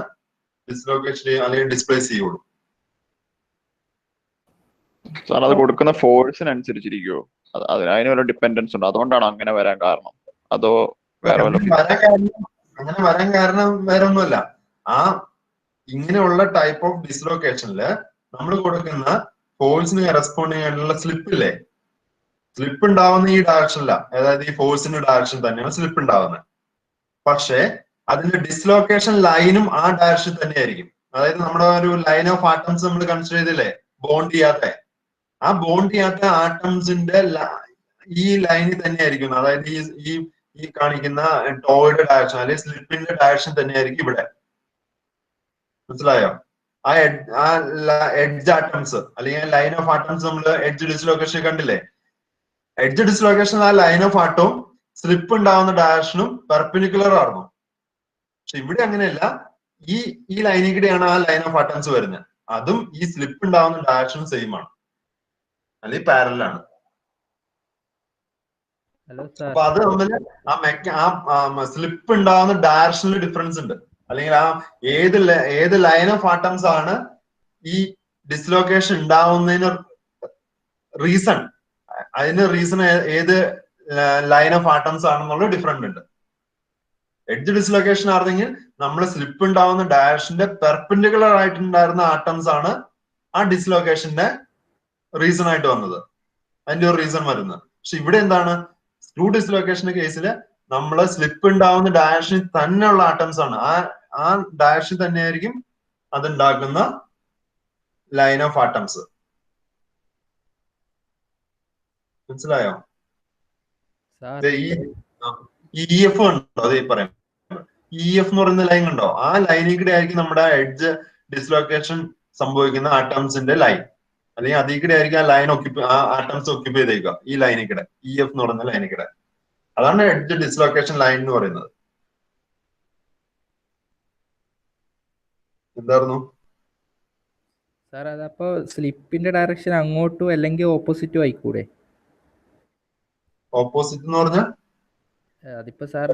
ഡിസ്ലൊക്കേഷൻ അല്ലെങ്കിൽ ഡിസ്പ്ലേസ് ചെയ്യുള്ളൂ. സാർ, അത് കൊടുക്കുന്ന ഫോഴ്സിനനുസരിച്ചിരിക്കുവോ? അതിന് വല്ല ഡിപ്പെൻഡൻസ് ഉണ്ടോ? അതുകൊണ്ടാണോ അങ്ങനെ വരാൻ കാരണം? അതോ വേറെ അങ്ങനെ വരാൻ കാരണം വേറെ ഒന്നുമല്ല. ആ ഇങ്ങനെയുള്ള ടൈപ്പ് ഓഫ് ഡിസ്ലൊക്കേഷനില് നമ്മൾ കൊടുക്കുന്ന ഫോഴ്സിന് കറസ്പോണ്ടിങ് ആയിട്ടുള്ള സ്ലിപ്പ് ഇല്ലേ, സ്ലിപ്പ് ഉണ്ടാവുന്ന ഈ ഡയറക്ഷനില, അതായത് ഈ ഫോഴ്സിന്റെ ഡയറക്ഷൻ തന്നെയാണ് സ്ലിപ്പ് ഉണ്ടാവുന്നത്. പക്ഷെ അതിന്റെ ഡിസ്ലൊക്കേഷൻ ലൈനും ആ ഡയറക്ഷൻ തന്നെയായിരിക്കും. അതായത് നമ്മുടെ ഒരു ലൈൻ ഓഫ് ആറ്റംസ് നമ്മൾ കൺസിഡർ ചെയ്തില്ലേ, ബോണ്ട് ചെയ്യാത്ത, ആ ബോണ്ട് ചെയ്യാത്ത ആറ്റംസിന്റെ ഈ ലൈനിൽ തന്നെയായിരിക്കും. അതായത് ഈ കാണിക്കുന്ന ടോയുടെ ഡയറക്ഷൻ അല്ലെങ്കിൽ സ്ലിപ്പിന്റെ ഡയറക്ഷൻ തന്നെയായിരിക്കും ഇവിടെ. മനസ്സിലായോ? ആ എഡ്ജ് ആറ്റംസ് അല്ലെങ്കിൽ ലൈൻ ഓഫ് ആറ്റംസ് നമ്മൾ എഡ്ജ് ഡിസ്ലൊക്കേഷൻ കണ്ടില്ലേ, എഡ്ജ് ഡിസ്ലൊക്കേഷൻ ആ ലൈൻ ഓഫ് ആറ്റവും സ്ലിപ്പ് ഉണ്ടാവുന്ന ഡയറക്ഷനും പെർപെൻഡിക്കുലർ ആയിരുന്നു. പക്ഷെ ഇവിടെ അങ്ങനെയല്ല, ഈ ലൈനിൽ കൂടെയാണ് ആ ലൈൻ ഓഫ് ആറ്റംസ് വരുന്നത്. അതും ഈ സ്ലിപ്പ് ഉണ്ടാവുന്ന ഡയറക്ഷനും സെയിം ആണ്, അല്ലെങ്കിൽ പാരലാണ്. അപ്പൊ അത് തമ്മിൽ ആ സ്ലിപ്പ് ഉണ്ടാവുന്ന ഡയറക്ഷനിൽ ഡിഫറൻസ് ഉണ്ട്. അല്ലെങ്കിൽ ആ ഏത് ലൈൻ ഓഫ് ആറ്റംസ് ആണ് ഈ ഡിസ്ലൊക്കേഷൻ ഉണ്ടാവുന്നതിന് റീസൺ, അതിന് റീസൺ ഏത് ലൈൻ ഓഫ് ആറ്റംസ് ആണെന്നുള്ള ഡിഫറൻറ്റ് ഉണ്ട്. എഡ്ജ് ഡിസ്ലൊക്കേഷൻ ആയിരുന്നെങ്കിൽ നമ്മൾ സ്ലിപ്പ് ഉണ്ടാവുന്ന ഡയറക്ഷന്റെ പെർപെൻഡിക്കുലർ ആയിട്ടുണ്ടായിരുന്ന ആറ്റംസ് ആണ് ആ ഡിസ്ലൊക്കേഷന്റെ റീസൺ ആയിട്ട് വന്നത്, അതിന്റെ ഒരു റീസൺ വരുന്നത്. പക്ഷെ ഇവിടെ എന്താണ്, സ്ക്രൂ ഡിസ്ലൊക്കേഷന്റെ കേസിൽ നമ്മൾ സ്ലിപ്പ് ഉണ്ടാവുന്ന ഡയറക്ഷനിൽ തന്നെയുള്ള ആറ്റംസ് ആണ്, ആ ഡയറക്ഷൻ തന്നെയായിരിക്കും അതുണ്ടാക്കുന്ന ലൈൻ ഓഫ് ആറ്റംസ്. മനസ്സിലായോ? ഇ എഫ് ഉണ്ടോ, അതേ പറയാം. ഇ എഫ് എന്ന് പറയുന്ന ലൈൻ ഉണ്ടോ, ആ ലൈനിൽ കൂടെ ആയിരിക്കും നമ്മുടെ എഡ്ജ് ഡിസ്ലൊക്കേഷൻ സംഭവിക്കുന്ന ആറ്റംസിന്റെ ലൈൻ, അല്ലെങ്കിൽ അതിൽ കൂടെ ആയിരിക്കും ആ ലൈൻ ആ ആറ്റംസ് ഒക്യുപ്പൈ ചെയ്തേക്കുക, ഈ ലൈനിൽ കൂടെ, ഇ എഫ് എന്ന് പറയുന്ന ലൈനിൽ കൂടെ. അതാണ് എഡ്ജ് ഡിസ്ലൊക്കേഷൻ ലൈൻ എന്ന് പറയുന്നത്. എന്തായിരുന്നു സാർ? അതപ്പോ സ്ലിപ്പിന്റെ ഡയറക്ഷൻ അങ്ങോട്ടും അല്ലെങ്കിൽ ഓപ്പോസിറ്റും ആയിക്കൂടെ? ഓപ്പോസിറ്റ് എന്ന് പറഞ്ഞാൽ അതിപ്പോ സാർ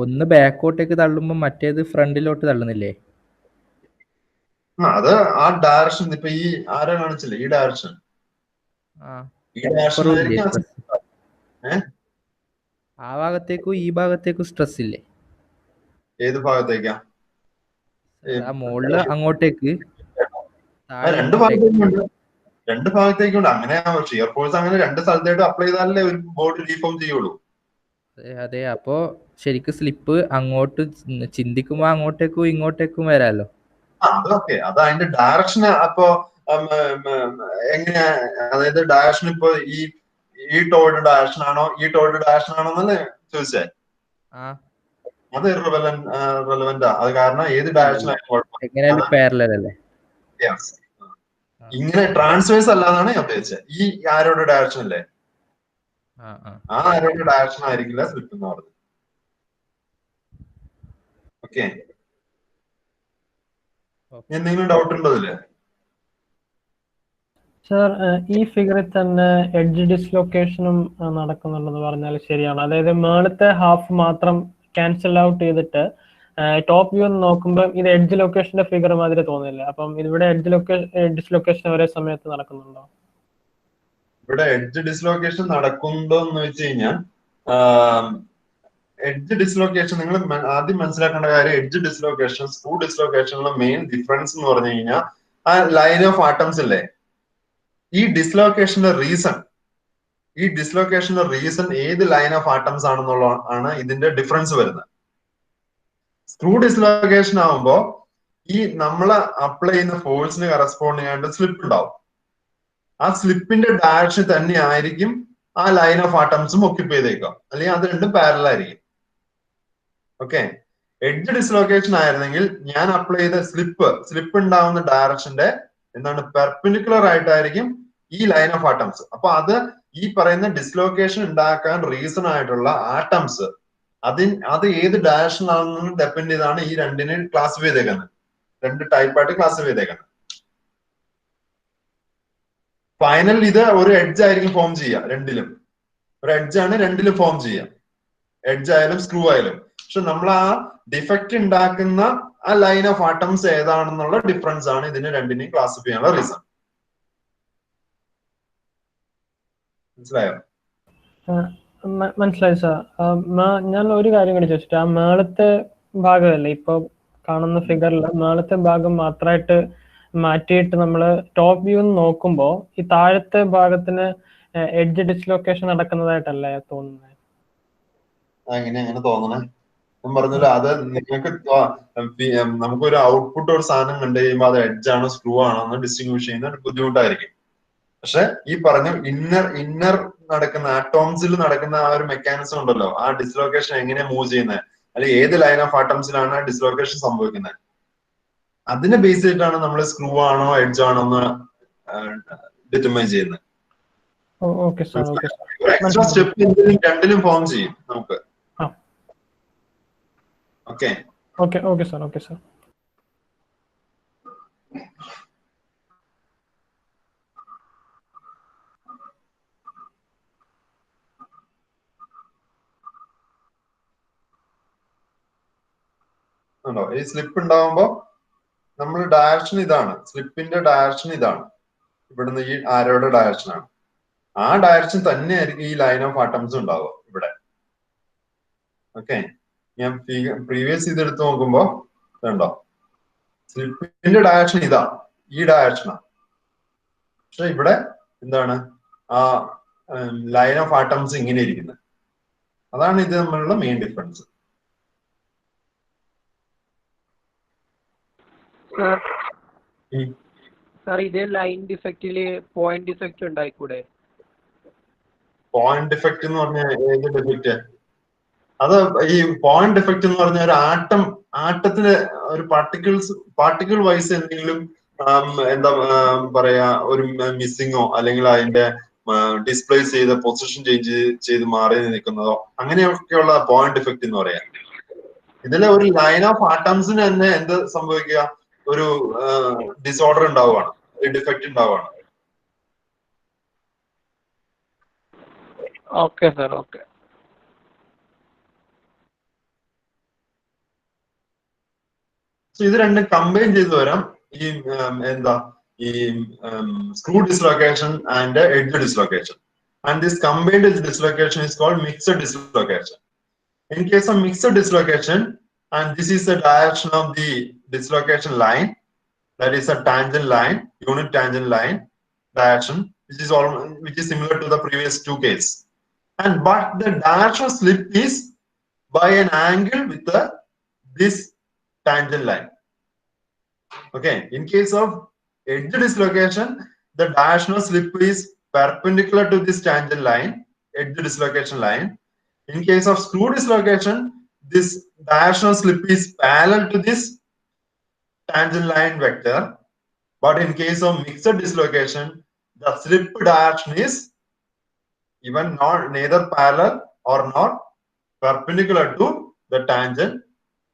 ഒന്ന് ബാക്കോട്ടേക്ക് തള്ളുമ്പോ മറ്റേത് ഫ്രണ്ടിലോട്ട് തള്ളുന്നില്ലേ? അത് ആ ഡയറക്ഷൻ ഇപ്പൊ ഈ ആരാ കാണിച്ചില്ലേ, ഈ ഡയറക്ഷൻ, ഈ ഡയറക്ഷൻ ആ ഭാഗത്തേക്കും ഈ ഭാഗത്തേക്കും സ്ട്രെസ് ഇല്ലേ? ഏത് ഭാഗത്തേക്കാ? മുകളില് അങ്ങോട്ടേക്ക്, രണ്ട് ഭാഗത്തേക്കുണ്ട്. അങ്ങനെ ഷിയർ ഫോഴ്സ് അങ്ങനെ രണ്ട് സ്ഥലത്തായിട്ട് അപ്ലൈ ചെയ്താലേ ഒരു ബോഡി റീഫോം ചെയ്യുള്ളൂ. അതെ, അപ്പോ ശരിക്കും സ്ലിപ്പ് അങ്ങോട്ട് ചിന്തിക്കുമ്പോ അങ്ങോട്ടേക്കും ഇങ്ങോട്ടേക്കും വരാലോ. അതൊക്കെ അത് അതിന്റെ ഡയറക്ഷൻ. അപ്പൊ എങ്ങനെയാ, അതായത് ഡയറക്ഷൻ ഇപ്പൊ ഈ ടോയുടെ ഡയറക്ഷൻ ആണോ ഈ ടോയുടെ ഡയറക്ഷൻ ആണോ എന്നല്ലേ ചോദിച്ചേ? അത് റെലവന്റ്. അത് കാരണം ഏത് ഡയറക്ഷൻ ആയാലും പാരലൽ അല്ലേ? ഇങ്ങനെ ട്രാൻസ്വേഴ്സ് അല്ലാന്നാണ് ഞാൻ ഉദ്ദേശിച്ചത്. ഈ ആരോയുടെ ഡയറക്ഷൻ അല്ലേ, ആ ആരോയുടെ ഡയറക്ഷൻ ആയിരിക്കില്ല സ്ലിപ്പ് എന്ന് പറഞ്ഞത്. ഓക്കെ, എന്തെങ്കിലും ഡൗട്ട് ഉണ്ടോ ഇതില്? സർ, ഈ ഫിഗറിൽ തന്നെ എഡ്ജ് ഡിസ്ലൊക്കേഷനും നടക്കുന്നുണ്ടെന്ന് പറഞ്ഞാൽ ശരിയാണ്? അതായത് മേളത്തെ ഹാഫ് മാത്രം ക്യാൻസൽ ഔട്ട് ചെയ്തിട്ട് ടോപ്പ് വ്യൂ നോക്കുമ്പോൾ ഇത് എഡ്ജ് ലൊക്കേഷന്റെ ഫിഗർ മാതിരി തോന്നില്ല. അപ്പം ഇവിടെ എഡ്ജ് ഡിസ്ലൊക്കേഷൻ ഒരേ സമയത്ത് നടക്കുന്നുണ്ടോ? ഇവിടെ എഡ്ജ് ഡിസ്ലൊക്കേഷൻ നടക്കുന്നുണ്ടോ എന്ന് വെച്ച് കഴിഞ്ഞാൽ എഡ്ജ് ഡിസ്ലൊക്കേഷൻ നിങ്ങൾ ആദ്യം മനസ്സിലാക്കേണ്ട കാര്യം എഡ്ജ് ഡിസ്ലൊക്കേഷൻ സ്ക്രൂ ഡിസ്ലൊക്കേഷനിലെ മെയിൻ ഡിഫറൻസ് എന്ന് പറഞ്ഞു കഴിഞ്ഞാൽ ആ ലൈൻ ഓഫ് ആറ്റംസ് ഇല്ലേ, ഈ ഡിസ്ലൊക്കേഷന്റെ റീസൺ ഏത് ലൈൻ ഓഫ് ആറ്റംസ് ആണെന്നുള്ളതാണ് ഇതിന്റെ ഡിഫറൻസ് വരുന്നത്. സ്ക്രൂ ഡിസ്ലൊക്കേഷൻ ആകുമ്പോ ഈ നമ്മൾ അപ്ലൈ ചെയ്യുന്ന ഫോഴ്സിന് കറസ്പോണ്ടിങ് ആയിട്ട് സ്ലിപ്പ് ഉണ്ടാവും. ആ സ്ലിപ്പിന്റെ ഡയറക്ഷൻ തന്നെ ആയിരിക്കും ആ ലൈൻ ഓഫ് ആറ്റംസും ഒക്യുപ്പൈ ചെയ്തേക്കാം, അല്ലെങ്കിൽ അത് രണ്ടും പാരലൽ ആയിരിക്കും. ഓക്കെ, എഡ്ജ് ഡിസ്ലൊക്കേഷൻ ആയിരുന്നെങ്കിൽ ഞാൻ അപ്ലൈ ചെയ്ത സ്ലിപ്പ് ഉണ്ടാവുന്ന ഡയറക്ഷന്റെ എന്താണ് പെർപെൻഡിക്കുലർ ആയിട്ടായിരിക്കും ഈ ലൈൻ ഓഫ് ആറ്റംസ്. അപ്പൊ അത് ഈ പറയുന്ന ഡിസ്ലൊക്കേഷൻ ഉണ്ടാക്കാൻ റീസൺ ആയിട്ടുള്ള ആറ്റംസ് അത് ഏത് ഡയറക്ഷനിലാണെന്ന് ഡിപ്പെൻഡ് ചെയ്താണ് ഈ രണ്ടിനെ ക്ലാസിഫൈ ചെയ്തേക്കുന്നത്, രണ്ട് ടൈപ്പായിട്ട് ക്ലാസിഫൈ ചെയ്തേക്കുന്നത്. ഫൈനൽ ഇത് ഒരു എഡ്ജ് ആയിരിക്കും ഫോം ചെയ്യുക, രണ്ടിലും ഒരു എഡ്ജാണ് രണ്ടിലും ഫോം ചെയ്യുക, എഡ്ജ് ആയാലും സ്ക്രൂ ആയാലും. പക്ഷെ നമ്മൾ ആ ഡിഫക്റ്റ് ഉണ്ടാക്കുന്ന ആ ലൈൻ ഓഫ് ആറ്റംസ് ഏതാണെന്നുള്ള ഡിഫറൻസ് ആണ് ഇതിനെ രണ്ടിനെയും ക്ലാസിഫൈ ചെയ്യാനുള്ള റീസൺ. മനസ്സിലായോ? മനസ്സിലായി സാർ. ഞാൻ ഒരു കാര്യം കൂടി ചോദിച്ചിട്ട്, ആ മേളത്തെ ഭാഗമല്ലേ ഇപ്പൊ കാണുന്ന ഫിഗറിൽ മേളത്തെ ഭാഗം മാത്രമായിട്ട് മാറ്റിയിട്ട് നമ്മൾ ടോപ്പ് വ്യൂ നോക്കുമ്പോൾ ഈ താഴത്തെ ഭാഗത്തിന് എഡ്ജ് ഡിസ്ലൊക്കേഷൻ നടക്കുന്നതായിട്ടല്ലേ തോന്നുന്നത്? അങ്ങനെ തോന്നണേ ഞാൻ പറഞ്ഞല്ലോ, അത് നിങ്ങൾക്ക് നമുക്കൊരു ഔട്ട്പുട്ട് ഒരു സാധനം കണ്ടു കഴിയുമ്പോൾ അത് എഡ്ജ് ആണോ സ്ക്രൂ ആണോ എന്ന് ഡിസ്റ്റിങ്വിഷ് ചെയ്യുന്ന ബുദ്ധിമുട്ടായിരിക്കും. പക്ഷെ ഈ പറഞ്ഞ ഇന്നർ നടക്കുന്ന ആറ്റോംസിൽ നടക്കുന്ന ആ ഒരു മെക്കാനിസം ഉണ്ടല്ലോ, ആ ഡിസ്ലൊക്കേഷൻ എങ്ങനെ മൂവ് ചെയ്യുന്നത്, അല്ലെങ്കിൽ ഏത് ലൈൻ ഓഫ് ആറ്റംസിലാണ് ഡിസ്ലൊക്കേഷൻ സംഭവിക്കുന്നത്, അതിനെ ബേസ് ചെയ്തിട്ടാണ് നമ്മൾ സ്ക്രൂ ആണോ എഡ്ജ് ആണോ എന്ന് ഡിറ്റർമൈൻ ചെയ്യുന്നത്. എക്സ്ട്രാ സ്റ്റെപ്പ് രണ്ടിലും ഫോം ചെയ്യും നമുക്ക്. Okay sir. ഈ സ്ലിപ്പ് ഉണ്ടാവുമ്പോ നമ്മൾ ഡയറക്ഷൻ ഇതാണ്, സ്ലിപ്പിന്റെ ഡയറക്ഷൻ ഇതാണ്, ഇവിടുന്ന് ഈ ആരോയുടെ ഡയറക്ഷൻ ആണ്. ആ ഡയറക്ഷൻ തന്നെയായിരിക്കും ഈ ലൈൻ ഓഫ് ആറ്റംസ് ഉണ്ടാവുക ഇവിടെ. ഓക്കെ, ഞാൻ പ്രീവിയസ് ഇതെടുത്ത് നോക്കുമ്പോ ഇതുണ്ടോ, സ്ലിപ്പിന്റെ ഡയറക്ഷൻ ഇതാ, ഈ ഡയറക്ഷനാണ്. പക്ഷെ ഇവിടെ എന്താണ് ആ ലൈൻ ഓഫ് ആറ്റംസ് ഇങ്ങനെ ഇരിക്കുന്നത്. അതാണ് ഇത് തമ്മിലുള്ള മെയിൻ ഡിഫറൻസ്. സാർ ഇതേ ലൈൻ ഡിഫക്റ്റില് പോയിന്റ് ഡിഫക്റ്റ് ഉണ്ടായിക്കൂടെ? പോയിന്റ് ഡിഫക്റ്റ് എന്ന് പറഞ്ഞാൽ ഏത് ഡിഫക്റ്റ്? അത് ഈ പോയിന്റ് ഡിഫക്റ്റ് എന്ന് പറഞ്ഞ ഒരു ആട്ടത്തിന് ഒരു പാർട്ടിക്കിൾ വൈസ് എന്തെങ്കിലും എന്താ പറയാ, ഒരു മിസ്സിങ്ങോ അല്ലെങ്കിൽ അതിന്റെ ഡിസ്പ്ലേസ് ചെയ്ത പൊസിഷൻ ചേഞ്ച് ചെയ്ത് മാറി നിൽക്കുന്നതോ അങ്ങനെയൊക്കെയുള്ള പോയിന്റ് ഡിഫക്റ്റ് എന്ന് പറയാം. ഇതിലെ ഒരു ലൈൻ ഓഫ് ആറ്റംസിന് തന്നെ എന്ത് സംഭവിക്കുക, ഒരു ഡിസോർഡർ ഉണ്ടാവുകയാണ്, ഒരു ഡിഫക്റ്റ് ഉണ്ടാവുകയാണ്. Okay sir, okay. ഇത് രണ്ടും കമ്പൈൻ ചെയ്ത് വരാം ഈ എന്താ ഈ screw dislocation and edge dislocation. And this combined dislocation is called mixed dislocation. In case of mixed dislocation, and this is the direction of the dislocation line, that is a tangent line, unit tangent line direction, which is similar to the previous two cases. But the direction slip is by an angle with this tangent line. Okay, in case of edge dislocation, the directional slip is perpendicular to this tangent line, edge dislocation line. In case of screw dislocation, this directional slip is parallel to this tangent line vector. But in case of mixed dislocation, the slip direction is even neither parallel or not perpendicular to the tangent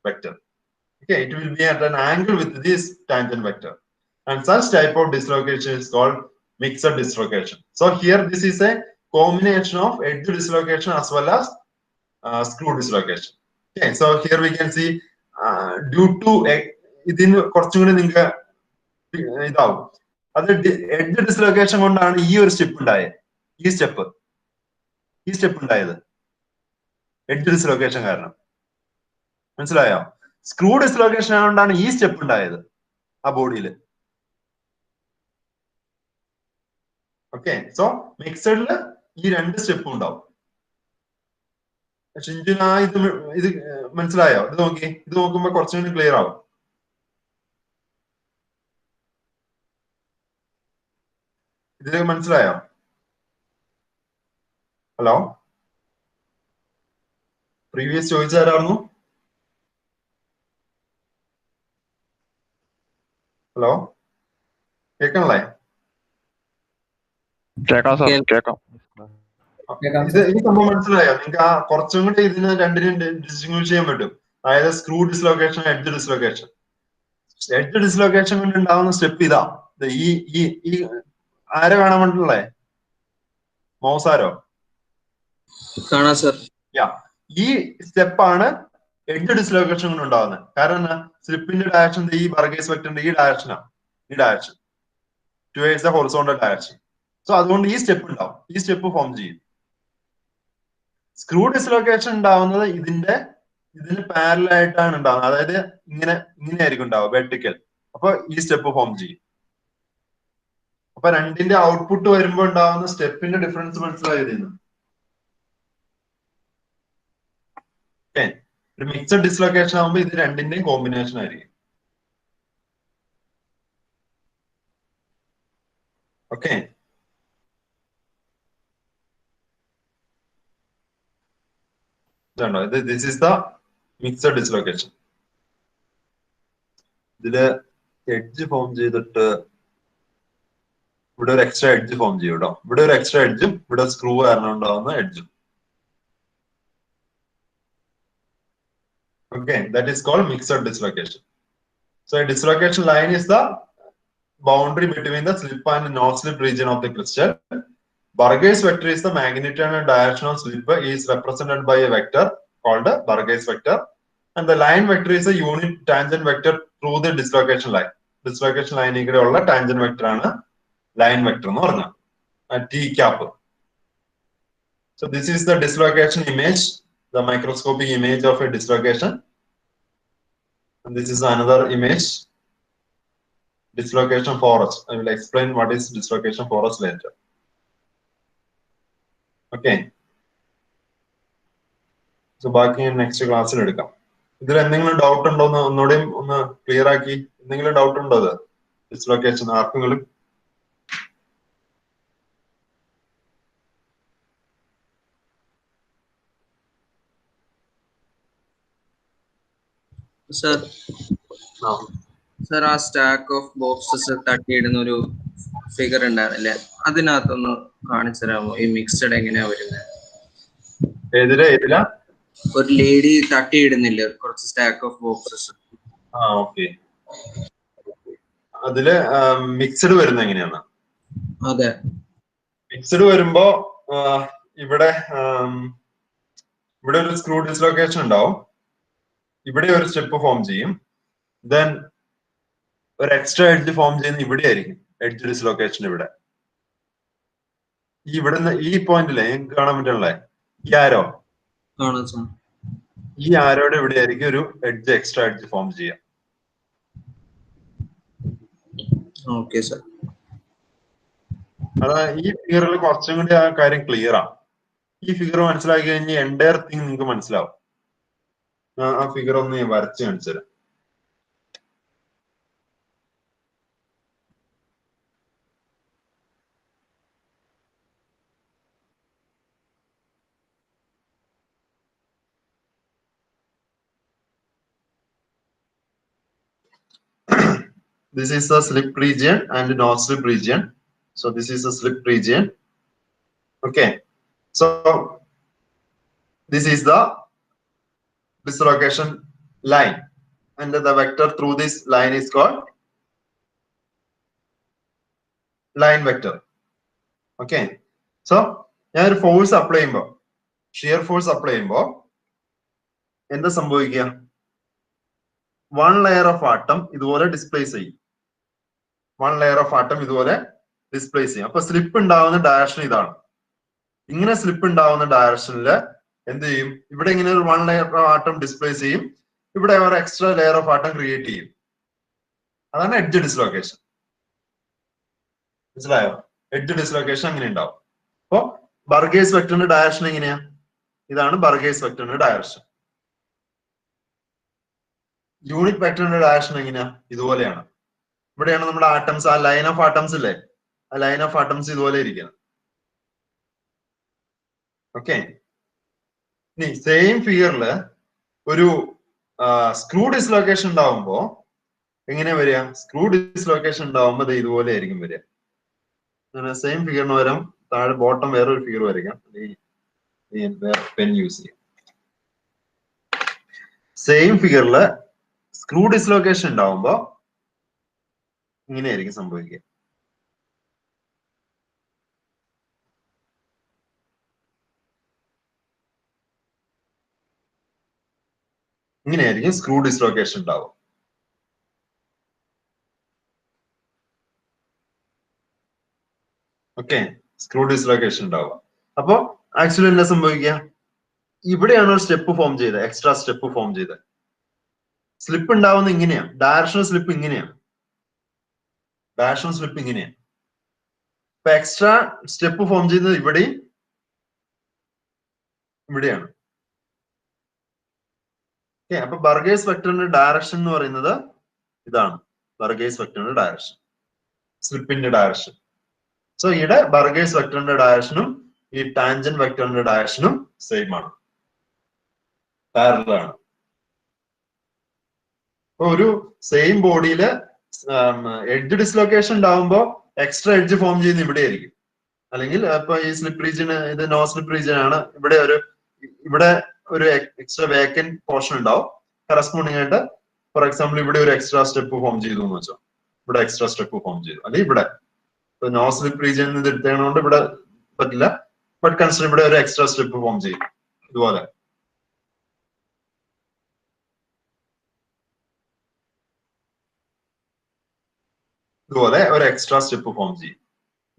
vector. Okay, it will be at an angle with this tangent vector. And such type of dislocation is called mixed dislocation. So here this is a combination of edge dislocation as well as screw dislocation. Okay, so here we can see due to ഇതിന് കുറച്ചും കൂടി നിങ്ങൾക്ക് ഇതാവും, അത് edge dislocation കൊണ്ടാണ് ഈ ഒരു സ്റ്റിപ്പ് ഉണ്ടായത്. ഈ സ്റ്റെപ്പ് ഉണ്ടായത് എഡ്ജ് ഡിസ്ലൊക്കേഷൻ കാരണം. മനസ്സിലായോ? സ്ക്രൂ ഡിസ്ലൊക്കേഷൻ ആയതുകൊണ്ടാണ് ഈ സ്റ്റെപ്പ് ഉണ്ടായത് ആ ബോഡിയിൽ. ഓക്കെ, സോ മിക്സഡിൽ ഈ 2 സ്റ്റെപ്പും ഉണ്ടാവും. ഷിൻജുന ഇത് മനസ്സിലായോ? ഇത് നോക്കുമ്പോ കുറച്ചും കൂടി ക്ലിയർ ആവും. ഇതിലേക്ക് മനസ്സിലായോ? ഹലോ, പ്രീവിയസ് ചോദിച്ചാരായിരുന്നു? ഹലോ, കേൾക്കണല്ലേ? കേൾക്കാം സാർ, കേൾക്കാം. ഈ സംഭവം മനസ്സിലായോ നിങ്ങൾക്ക്? ആ കുറച്ചും കൂടി ഇതിന് രണ്ടിനും ഡിസ്റ്റിങ്വിഷ് ചെയ്യാൻ പറ്റും. അതായത് screw dislocation, edge dislocation. Edge dislocation കൊണ്ട് ഉണ്ടാവുന്ന സ്റ്റെപ്പ് ഇതാ. ഈ ആരെ കാണാൻ വേണ്ടിട്ടുള്ളേ? മൗസാരോ? കാണാം സർ. ഈ സ്റ്റെപ്പാണ് എഡ്ജ് ഡിസ്ലൊക്കേഷൻ കൊണ്ട് ഉണ്ടാവുന്നത്. കാരണം എന്താ? സ്ലിപ്പിന്റെ ഡയറക്ഷൻ ഈ ബർഗേസ് വെക്ടറിന്റെ ഈ direction towards the horizontal direction. So അതുകൊണ്ട് ഈ സ്റ്റെപ്പ് ഉണ്ടാവും, ഈ സ്റ്റെപ്പ് ഫോം ചെയ്യും. സ്ക്രൂ ഡിസ്ലൊക്കേഷൻ ഉണ്ടാവുന്നത് ഇതിന് പാരലൽ ആയിട്ടാണ് ഉണ്ടാവുന്നത്. അതായത് ഇങ്ങനെയായിരിക്കും ഉണ്ടാവുക, വെർട്ടിക്കൽ. അപ്പൊ ഈ സ്റ്റെപ്പ് ഫോം ചെയ്യും. അപ്പൊ രണ്ടിന്റെ ഔട്ട്പുട്ട് വരുമ്പോൾ ഉണ്ടാവുന്ന സ്റ്റെപ്പിന്റെ ഡിഫറൻസ് മനസ്സിലായിരുന്നു. ഒരു മിക്സഡ് ഡിസ്ലൊക്കേഷൻ ആകുമ്പോൾ ഇത് രണ്ടിന്റെയും കോമ്പിനേഷൻ ആയിരിക്കും. Okay, this is the mixed dislocation. ഇതില് എഡ്ജ് ഫോം ചെയ്തിട്ട് ഇവിടെ ഒരു എക്സ്ട്രാ എഡ്ജ് ഫോം ചെയ്യും കേട്ടോ. ഇവിടെ ഒരു എക്സ്ട്രാ എഡ്ജും ഇവിടെ സ്ക്രൂ കാരണം ഉണ്ടാവുന്ന എഡ്ജും. Okay, that is called mixed dislocation. So a dislocation line is the boundary between the slip and no-slip region of the crystal. Burgers vector is the magnitude and direction of slip is represented by a vector called the Burgers vector, and the line vector is a unit tangent vector through the dislocation line. Dislocation line ikkulla tangent vector aanu line vector ennu parna t cap. So this is the dislocation image, the microscopic image of a dislocation, and this is another image, dislocation forest. I will explain what is dislocation forest later. Okay, so baaki next class il edukam. Idil endengilum doubt undo ennu onnodeyum onnu clear aaki. Endengilum doubt undo adu dislocation aarkengilum? Sir sir ആ stack of boxes തട്ടിയിടുന്ന ഒരു figure ഉണ്ടായിരുന്നില്ലേ, അതിനകത്തൊന്ന് കാണിച്ചു തരാമോ? ഈ mixed എങ്ങനെയാ വരുന്നത്? ഒരു lady തട്ടിയിടുന്നില്ല കുറച്ച് സ്റ്റാക്ക് ഓഫ് ബോക്സസ്. ഓക്കെ, അതില് മിക്സഡ് വരുന്നത് എങ്ങനെയാണ്? അതെ, മിക്സഡ് വരുമ്പോ ഇവിടെ ഒരു സ്ക്രൂ ഡിസ്ലൊക്കേഷൻ ഉണ്ടാവും, ഇവിടെ ഒരു സ്റ്റെപ്പ് ഫോം ചെയ്യും, ദെൻ ഒരു എക്സ്ട്രാ എഡ്ജ് ഫോം ചെയ്യുന്ന ഇവിടെ ആയിരിക്കും എഡ്ജ് ഡിസ്ലൊക്കേഷൻ. ഇവിടെ ഈ പോയിന്റിലെ കാണാൻ പറ്റണല്ലേ, ഈ ആരോ, ഈ ആരോടെ ഇവിടെ ആയിരിക്കും ഒരു എഡ്ജ് എക്സ്ട്രാ എഡ്ജ് ഫോം ചെയ്യാം. Okay sir. അതാ ഈ ഫിഗറിൽ കുറച്ചും കൂടി ആ കാര്യം ക്ലിയർ ആണ്. ഈ ഫിഗർ മനസ്സിലാക്കി കഴിഞ്ഞാൽ എൻറ്റയർ തിങ് നിങ്ങൾക്ക് മനസ്സിലാവും. ആ ഫിഗർ ഒന്ന് ഞാൻ വരച്ച് കാണിച്ചു തരാം. This is the slip region and no slip region. So this is the slip region. Okay, so this is the dislocation line, and the vector through this line is called line vector. Okay, so ഞാൻ ഒരു force apply ചെയ്യുമ്പോൾ, shear force apply ചെയ്യുമ്പോൾ എന്താ സംഭവിക്കുക? One layer of ആട്ടം ഇതുപോലെ displace ചെയ്യും. One layer of ആട്ടം ഇതുപോലെ ഡിസ്പ്ലേസ് ചെയ്യും. അപ്പൊ സ്ലിപ്പ് ഉണ്ടാവുന്ന ഡയറക്ഷൻ ഇതാണ്. ഇങ്ങനെ സ്ലിപ്പ് ഉണ്ടാവുന്ന ഡയറക്ഷനിൽ എന്ത് ചെയ്യും? ഇവിടെ ഇങ്ങനെ ഒരു 1 ലെയർ ഓഫ് ആറ്റം ഡിസ്പ്ലേസ് ചെയ്യും, ഇവിടെ ഒരു extra layer of atom create ചെയ്യും. അതാണ് എഡ്ജ് ഡിസ്ലൊക്കേഷൻ. മനസ്സിലായോ? എഡ്ജ് ഡിസ്ലൊക്കേഷൻ അങ്ങനെ ഉണ്ടാവും. അപ്പൊ ബർഗേസ് വെക്ടറിന്റെ ഡയറക്ഷൻ എങ്ങനെയാ? ഇതാണ് ബർഗേസ് വെക്ടറിന്റെ ഡയറക്ഷൻ. യൂണിറ്റ് വെക്ടറിന്റെ ഡയറക്ഷൻ എങ്ങനെയാ? ഇതുപോലെയാണ്. ഇവിടെയാണ് നമ്മുടെ ആറ്റംസ്, ആ ലൈൻ ഓഫ് ആറ്റംസ് ഇല്ലേ, ആ ലൈൻ ഓഫ് ആറ്റംസ് ഇതുപോലെ ഇരിക്കണം. ഓക്കെ. ഇനി സെയിം ഫിഗറില് ഒരു സ്ക്രൂ ഡിസ്ലൊക്കേഷൻ ഉണ്ടാവുമ്പോ എങ്ങനെയാ വരിക? സ്ക്രൂ ഡിസ്ലൊക്കേഷൻ ഉണ്ടാവുമ്പോ ഇത് ഇതുപോലെ ആയിരിക്കും വരിക. അങ്ങനെ സെയിം ഫിഗറിന് പകരം താഴെ ബോട്ടം വേറൊരു ഫിഗർ വരയ്ക്കാം. പെൻ യൂസ് ചെയ്യാം. സെയിം ഫിഗറില് സ്ക്രൂ ഡിസ്ലൊക്കേഷൻ ഉണ്ടാവുമ്പോ ഇങ്ങനെയായിരിക്കും സംഭവിക്കുക. ഇങ്ങനെയായിരിക്കും സ്ക്രൂ ഡിസ്ലൊക്കേഷൻ ഉണ്ടാവുക. ഓക്കെ, സ്ക്രൂ ഡിസ്ലൊക്കേഷൻ ഉണ്ടാവുക. അപ്പൊ ആക്ച്വലി എന്താ സംഭവിക്കുക? ഇവിടെയാണ് ഒരു സ്റ്റെപ്പ് ഫോം ചെയ്തത്, എക്സ്ട്രാ സ്റ്റെപ്പ് ഫോം ചെയ്തത്. സ്ലിപ്പ് ഉണ്ടാവുന്ന ഇങ്ങനെയാണ്, ഡയറക്ഷണൽ സ്ലിപ്പ് ഇങ്ങനെയാണ്, ഡയറക്ഷണൽ സ്ലിപ്പ് ഇങ്ങനെയാണ്. ഇപ്പൊ എക്സ്ട്രാ സ്റ്റെപ്പ് ഫോം ചെയ്യുന്നത് ഇവിടെയാണ്. അപ്പൊ ബർഗേസ് വെക്ടറിന്റെ ഡയറക്ഷൻ എന്ന് പറയുന്നത് ഇതാണ്. ബർഗേസ് വെക്ടറിന്റെ ഡയറക്ഷൻ, സ്ലിപ്പിന്റെ ഡയറക്ഷൻ. സോ ഇവിടെ ബർഗേസ് വെക്ടറിന്റെ ഡയറക്ഷനും ഈ ടാൻജന്റ് വെക്ടറിന്റെ ഡയറക്ഷനും സെയിം ആണ്, പാരലൽ ആണ്. അപ്പൊ ഒരു സെയിം ബോഡിയില് എഡ്ജ് ഡിസ്ലൊക്കേഷൻ ഉണ്ടാവുമ്പോ എക്സ്ട്രാ എഡ്ജ് ഫോം ചെയ്യുന്ന ഇവിടെ ആയിരിക്കും. അല്ലെങ്കിൽ ഇപ്പൊ ഈ സ്ലിപ്പ് റീജിയൻ, ഇത് നോ സ്ലിപ്പ് റീജിയൻ ആണ്, ഇവിടെ ഒരു എക്സ്ട്രാ വേക്കന്റ് പോർഷൻ ഉണ്ടാവും. കറസ്പോണ്ടിങ് ആയിട്ട് ഫോർ എക്സാമ്പിൾ ഇവിടെ ഒരു എക്സ്ട്രാ സ്റ്റെപ്പ് ഫോം ചെയ്തു എന്ന് വെച്ചോ, ഇവിടെ എക്സ്ട്രാ സ്റ്റെപ്പ് ഫോം ചെയ്തു. അല്ലെങ്കിൽ ഇവിടെ നോ സ്ലിപ്പ് റീജിയൻ ഇത് എടുത്തതുകൊണ്ട് ഇവിടെ പറ്റില്ല, ബട്ട് കൺസിഡർ ഇവിടെ ഒരു എക്സ്ട്രാ സ്റ്റെപ്പ് ഫോം ചെയ്യും. ഇതുപോലെ ഒരു എക്സ്ട്രാ സ്റ്റെപ്പ് ഫോം ചെയ്യും.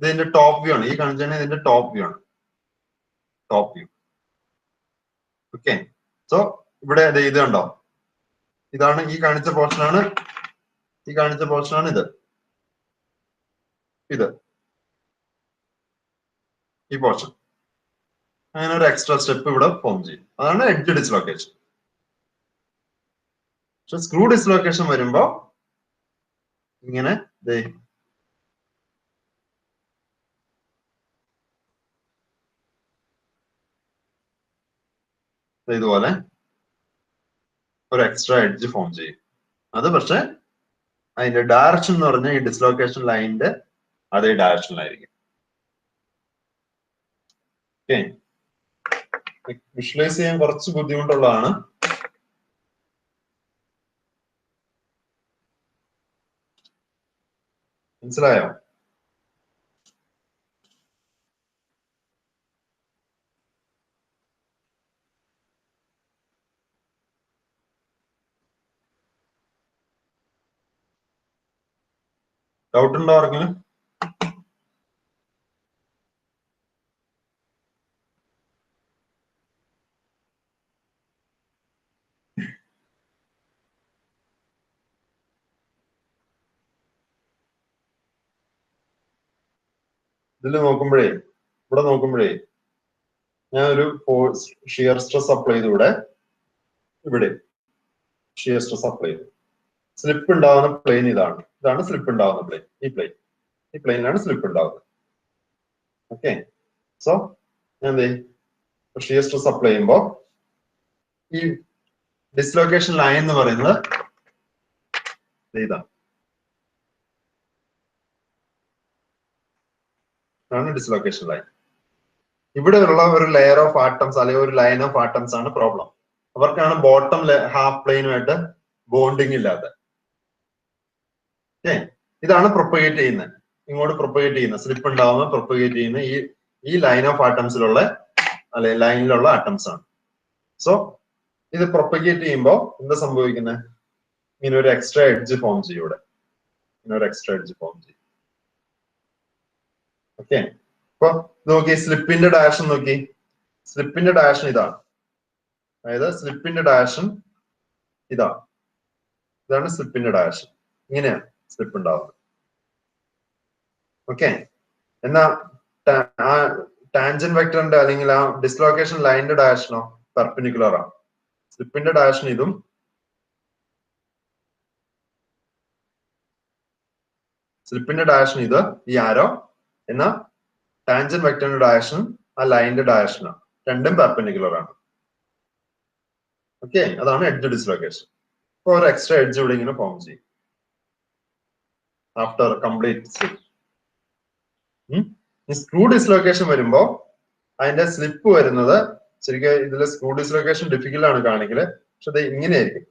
ഇതിന്റെ ടോപ്പ് വ്യൂ ആണ്, ഈ കാണിച്ചാൽ ഇതിന്റെ ടോപ്പ് വ്യൂ ആണ്, ടോപ്പ് വ്യൂ. ഓക്കെ. സോ ഇവിടെ ഇത് കണ്ടോ, ഇതാണ് ഈ കാണിച്ച പോർഷനാണ്, ഇത് ഈ പോർഷൻ. അങ്ങനെ ഒരു എക്സ്ട്രാ സ്റ്റെപ്പ് ഇവിടെ ഫോം ചെയ്യും. അതാണ് എഡ്ജ് ഡിസ്ലൊക്കേഷൻ. പക്ഷെ സ്ക്രൂ ഡിസ്ലൊക്കേഷൻ വരുമ്പോ ഇങ്ങനെ ഇതുപോലെ ഒരു എക്സ്ട്രാ എഡ്ജ് ഫോം ചെയ്യും. അത് പക്ഷെ അതിന്റെ ഡയറക്ഷൻ എന്ന് പറഞ്ഞാൽ ഈ ഡിസ്ലൊക്കേഷൻ ലൈനിന്റെ അതേ ഡയറക്ഷനിലായിരിക്കും. ഓക്കെ. വിഷ്വലൈസ് ചെയ്യാൻ കുറച്ച് ബുദ്ധിമുട്ടുള്ളതാണ്. മനസ്സിലായോ? ഡൗട്ട് ഉണ്ടോ ആർക്കെങ്കിലും? ഇതിൽ നോക്കുമ്പോഴേ, ഇവിടെ നോക്കുമ്പോഴേ ഞാൻ ഒരു ഷിയർ സ്ട്രെസ് അപ്ലൈ ചെയ്തു. ഇവിടെ ഷിയർ സ്ട്രെസ് അപ്ലൈ ചെയ്തു. സ്ലിപ്പ് ഉണ്ടാവുന്ന പ്ലെയിൻ ഇതാണ് സ്ലിപ്പ് ഉണ്ടാവുന്ന പ്ലെയിൻ. ഈ പ്ലെയിനിലാണ് സ്ലിപ്പ് ഉണ്ടാവുന്നത്. ഓക്കെ. സോ ഞാൻ ഷിയർ സ്ട്രെസ് അപ്ലൈ ചെയ്യുമ്പോ ഈ ഡിസ്ലൊക്കേഷൻ ലൈൻ എന്ന് പറയുന്നത് ഇതാണ് ഡിസ്ലൊക്കേഷൻ ലൈൻ. ഇവിടെ ഉള്ള ഒരു ലെയർ ഓഫ് ആറ്റംസ് അല്ലെങ്കിൽ ഒരു ലൈൻ ഓഫ് ആറ്റംസ് ആണ് പ്രോബ്ലം. അവർക്കാണ് ബോട്ടം ഹാഫ് പ്ലെയിനുമായിട്ട് ബോണ്ടിങ് ഇല്ലാതെ. ഇതാണ് പ്രൊപ്പഗേറ്റ് ചെയ്യുന്നത്, ഇങ്ങോട്ട് പ്രൊപ്പഗേറ്റ് ചെയ്യുന്നത്, സ്ലിപ്പ് ഉണ്ടാവുമ്പോൾ പ്രൊപ്പഗേറ്റ് ചെയ്യുന്ന ഈ ലൈൻ ഓഫ് ആറ്റംസിലുള്ള അല്ലെ ലൈനിലുള്ള ആറ്റംസ് ആണ്. സോ ഇത് പ്രൊപ്പഗേറ്റ് ചെയ്യുമ്പോൾ എന്താ സംഭവിക്കുന്നത്? ഇങ്ങനെ ഒരു എക്സ്ട്രാ എഡ്ജ് ഫോം ചെയ്യും. ഇവിടെ ഇങ്ങനെ ഒരു എക്സ്ട്രാ എഡ്ജ് ഫോം ചെയ്യും. ഓക്കെ. അപ്പൊ നോക്കി സ്ലിപ്പിന്റെ ഡയറക്ഷൻ നോക്കി. സ്ലിപ്പിന്റെ ഡയറക്ഷൻ ഇതാണ്. അതായത് സ്ലിപ്പിന്റെ ഡയറക്ഷൻ ഇതാണ്. ഇതാണ് സ്ലിപ്പിന്റെ ഡയറക്ഷൻ. ഇങ്ങനെയാണ് സ്ലിപ്പ് ഉണ്ടാവുന്നത്. ഓക്കെ. എന്നാ ടാൻജന്റ് വെക്ടറിന്റെ അല്ലെങ്കിൽ ആ ഡിസ്ലൊക്കേഷൻ ലൈനിന്റെ ഡയറക്ഷനോ പെർപെൻഡിക്കുലർ ആണ്. സ്ലിപ്പിന്റെ ഡയറക്ഷൻ ഇതും സ്ലിപ്പിന്റെ ഡയറക്ഷൻ ഇത് ഈ ആരോ. എന്നാ ടാൻജന്റ് വെക്ടറിന്റെ ഡയറക്ഷൻ ആ ലൈനിന്റെ ഡയറക്ഷനാണ്. രണ്ടും പെർപെൻഡിക്കുലർ ആണ്. ഓക്കെ. അതാണ് എഡ്ജ് ഡിസ്ലൊക്കേഷൻ. അപ്പൊ ഒരു എക്സ്ട്രാ എഡ്ജ് ഇവിടെ ഇങ്ങനെ ഫോം ചെയ്യും after complete slip. Screw dislocation വരുമ്പോ അതിന്റെ സ്ലിപ്പ് വരുന്നത് ശരിക്കും ഇതിലെ സ്ക്രൂ ഡിസ്ലൊക്കേഷൻ ഡിഫിക്കൽട്ട് ആണ് കാണിക്കല്. പക്ഷെ അത് ഇങ്ങനെയായിരിക്കും.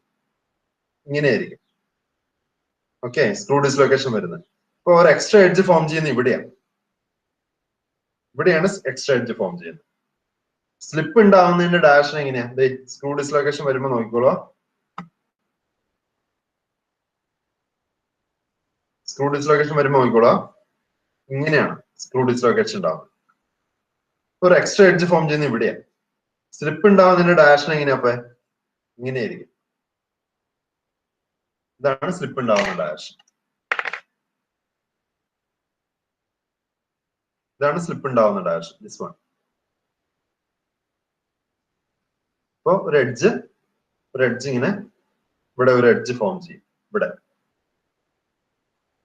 ഇങ്ങനെയായിരിക്കും. ഓക്കെ. സ്ക്രൂ ഡിസ്ലൊക്കേഷൻ വരുന്നത്. ഇപ്പൊ ഒരു എക്സ്ട്രാ എഡ്ജ് ഫോം ചെയ്യുന്നത് ഇവിടെയാണ്. ഇവിടെയാണ് എക്സ്ട്രാ എഡ്ജ് ഫോം ചെയ്യുന്നത്. സ്ലിപ്പ് ഉണ്ടാവുന്നതിന്റെ ഡയറക്ഷൻ എങ്ങനെയാ? സ്ക്രൂ ഡിസ്ലൊക്കേഷൻ വരുമ്പോ നോക്കിക്കോളൂ. സ്ക്രൂ ഡിസ്ലൊക്കേഷൻ വരുമ്പോ നോക്കിക്കോളൂ. ഇങ്ങനെയാണ് സ്ക്രൂ ഡിസ്ലൊക്കേഷൻ ഉണ്ടാവുന്നത്. ഒരു എക്സ്ട്രാ എഡ്ജ് ഫോം ചെയ്യുന്നത് ഇവിടെയാണ്. സ്ലിപ്പ് ഉണ്ടാവുന്നതിന്റെ ഡയറക്ഷൻ എങ്ങനെയാ? അപ്പൊ ഇങ്ങനെയായിരിക്കും. ഇതാണ് സ്ലിപ്പ് ഉണ്ടാവുന്ന ഡയറക്ഷൻ. ഇതാണ് സ്ലിപ്പ് ഉണ്ടാവുന്ന ഡയറക്ഷൻ. This one. അപ്പൊ ഒരു എഡ്ജ് ഇങ്ങനെ ഇവിടെ ഒരു എഡ്ജ് ഫോം ചെയ്യും. ഇവിടെ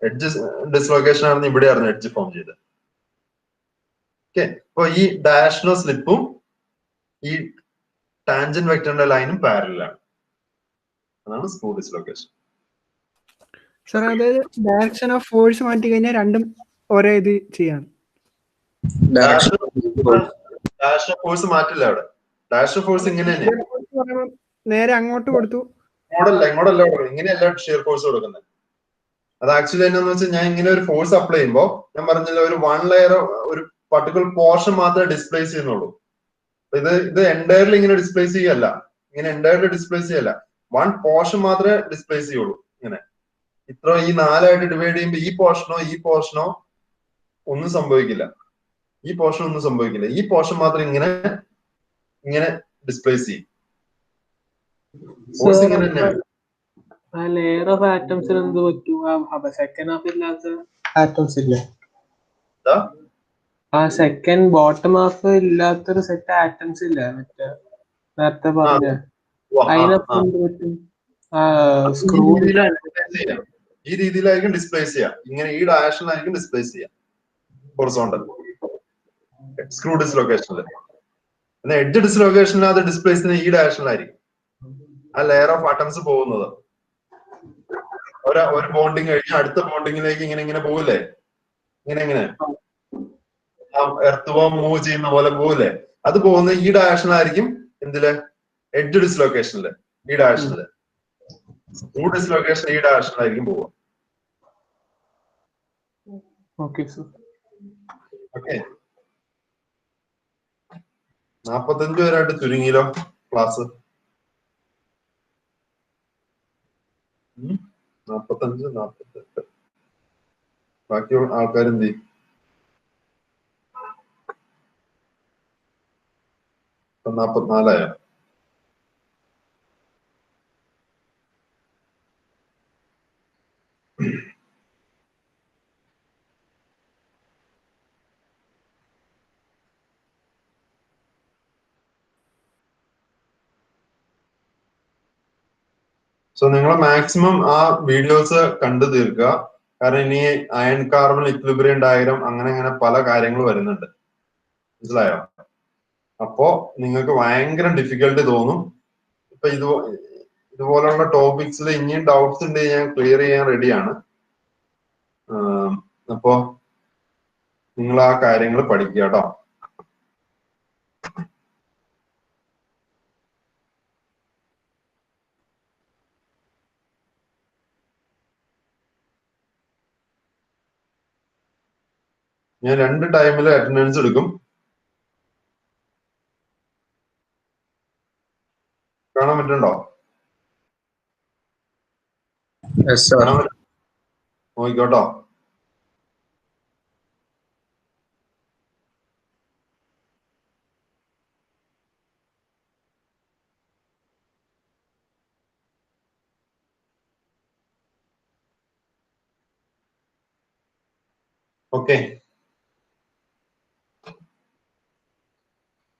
എഡ്ജ് ഡിസ്ലൊക്കേഷൻ ആണെന്ന് ഇവിടെയായിരുന്നു എഡ്ജ് ഫോം ചെയ്തത്. ഓക്കെ. അപ്പൊ ഈ ഡയറക്ഷനോ സ്ലിപ്പും ഈ ടാൻജന്റ് വെക്ടറിന്റെ ലൈനും പാരലലാണ്. അതാണ് സ്ക്രൂ ഡിസ്ലൊക്കേഷൻ. സാർ അതായത് ഡയറക്ഷൻ ഓഫ് ഫോഴ്സ് മാറ്റി കഴിഞ്ഞാൽ രണ്ടും ഒരേ ഇത് ചെയ്യാം. ഡയറക്ഷൻ ഓഫ് ഫോഴ്സ് മാറ്റില്ല അവിടെ. ഡയറക്ഷൻ ഓഫ് ഫോഴ്സ് ഇങ്ങനെ തന്നെയാണ്. നേരെ അങ്ങോട്ട് കൊടുത്തു. ഇങ്ങോട്ടല്ല ഇങ്ങനെയല്ല ഷിയർ ഫോഴ്സ് കൊടുക്കുന്നത്. അത് ആക്ച്വലി എന്താന്ന് വെച്ചാൽ ഞാൻ ഇങ്ങനെ ഒരു ഫോഴ്സ് അപ്ലൈ ചെയ്യുമ്പോ ഞാൻ പറഞ്ഞില്ല ഒരു വൺ ലെയർ ഒരു പർട്ടിക്കുലർ പോർഷൻ മാത്രമേ ഡിസ്പ്ലേസ് ചെയ്യുന്നുള്ളൂ. ഇത് എൻറ്റയർലി ഇങ്ങനെ ഡിസ്പ്ലേസ് ചെയ്യല്ല. ഇങ്ങനെ എൻറ്റയർലി ഡിസ്പ്ലേസ് ചെയ്യല്ല. വൺ പോർഷൻ മാത്രമേ ഡിസ്പ്ലേസ് ചെയ്യുള്ളൂ. ഇങ്ങനെ ഇത്ര ഈ 4 ആയിട്ട് ഡിവൈഡ് ചെയ്യുമ്പോൾ ഈ പോർഷനോ ഒന്നും സംഭവിക്കില്ല. ഈ പോർഷൻ ഒന്നും സംഭവിക്കില്ല. ഈ പോർഷൻ മാത്രം ഇങ്ങനെ ഡിസ്പ്ലേസ് ചെയ്യും. ഫോഴ്സ് ഇങ്ങനെ തന്നെയാണ്. ലെയർ ഓഫ് ആറ്റംസിന് എന്ത് പറ്റും? സെക്കൻഡ് ഹാഫ് ഇല്ലാത്ത ആറ്റംസ് ഇല്ല. ആ സെക്കൻഡ് ബോട്ടം ഹാഫ് ഇല്ലാത്തൊരു സെറ്റ് ആറ്റംസ് ഇല്ല മറ്റേ നേരത്തെ പറഞ്ഞ. അതിനൊപ്പം എന്ത് പറ്റും? സ്ക്രൂ ഈ രീതിയിലായിരിക്കും ഡിസ്പ്ലേസ് ചെയ്യാം. ഇങ്ങനെ ഈ ഡയറക്ഷനിലായിരിക്കും ഡിസ്പ്ലേസ് ചെയ്യാം. ഹൊറിസോണ്ടൽ സ്ക്രൂ ഡിസ്ലൊക്കേഷനിൽ. എന്നാൽ എഡ്ജ് ഡിസ്ലൊക്കേഷനിൽ അത് ഡിസ്പ്ലേസ് ചെയ്യുന്ന ഈ ഡയറക്ഷനിലായിരിക്കും. ആ ലെയർ ഓഫ് ആറ്റംസ് പോകുന്നത് ഒരു ബോണ്ടിങ് കഴിഞ്ഞ് അടുത്ത ബോണ്ടിങ്ങിലേക്ക് ഇങ്ങനെ പോവില്ലേ? ഇങ്ങനെ എർത്ത് ബോംബ് മൂവ് ചെയ്യുന്ന പോലെ പോവില്ലേ? അത് പോകുന്ന ഈ ഡയറക്ഷനിലായിരിക്കും. എന്തില്? എഡ്ജ് ഡിസ്ലൊക്കേഷനില് ഈ ഡയറക്ഷനില്. സ്ക്രൂ ഡിസ്ലൊക്കേഷൻ ഈ ഡയറക്ഷനിലായിരിക്കും പോവുക. ഓക്കെ. 45 പേരായിട്ട് ചുരുങ്ങിയില്ലോ ക്ലാസ്. 45, 48. ബാക്കി ആൾക്കാരെന്ത് ചെയ്യും? ഇപ്പൊ 44 സോ നിങ്ങൾ മാക്സിമം ആ വീഡിയോസ് കണ്ടു തീർക്കുക. കാരണം ഇനി അയൺ കാർബൺ ഇക്വിലിബ്രിയം ഡയഗ്രം അങ്ങനെ പല കാര്യങ്ങൾ വരുന്നുണ്ട്. മനസ്സിലായോ? അപ്പോ നിങ്ങൾക്ക് ഭയങ്കര ഡിഫിക്കൽട്ടി തോന്നും. ഇപ്പൊ ഇതുപോലുള്ള ടോപ്പിക്സിൽ ഇനിയും ഡൗട്ട്സ് ഉണ്ട് ഞാൻ ക്ലിയർ ചെയ്യാൻ റെഡിയാണ്. അപ്പോ നിങ്ങൾ ആ കാര്യങ്ങൾ പഠിക്കുക കേട്ടോ. ഞാൻ 2 ടൈമിൽ അറ്റൻഡൻസ് എടുക്കും. കാണാൻ പറ്റുന്നുണ്ടോ? നോക്കിക്കോട്ടോ. ഓക്കെ.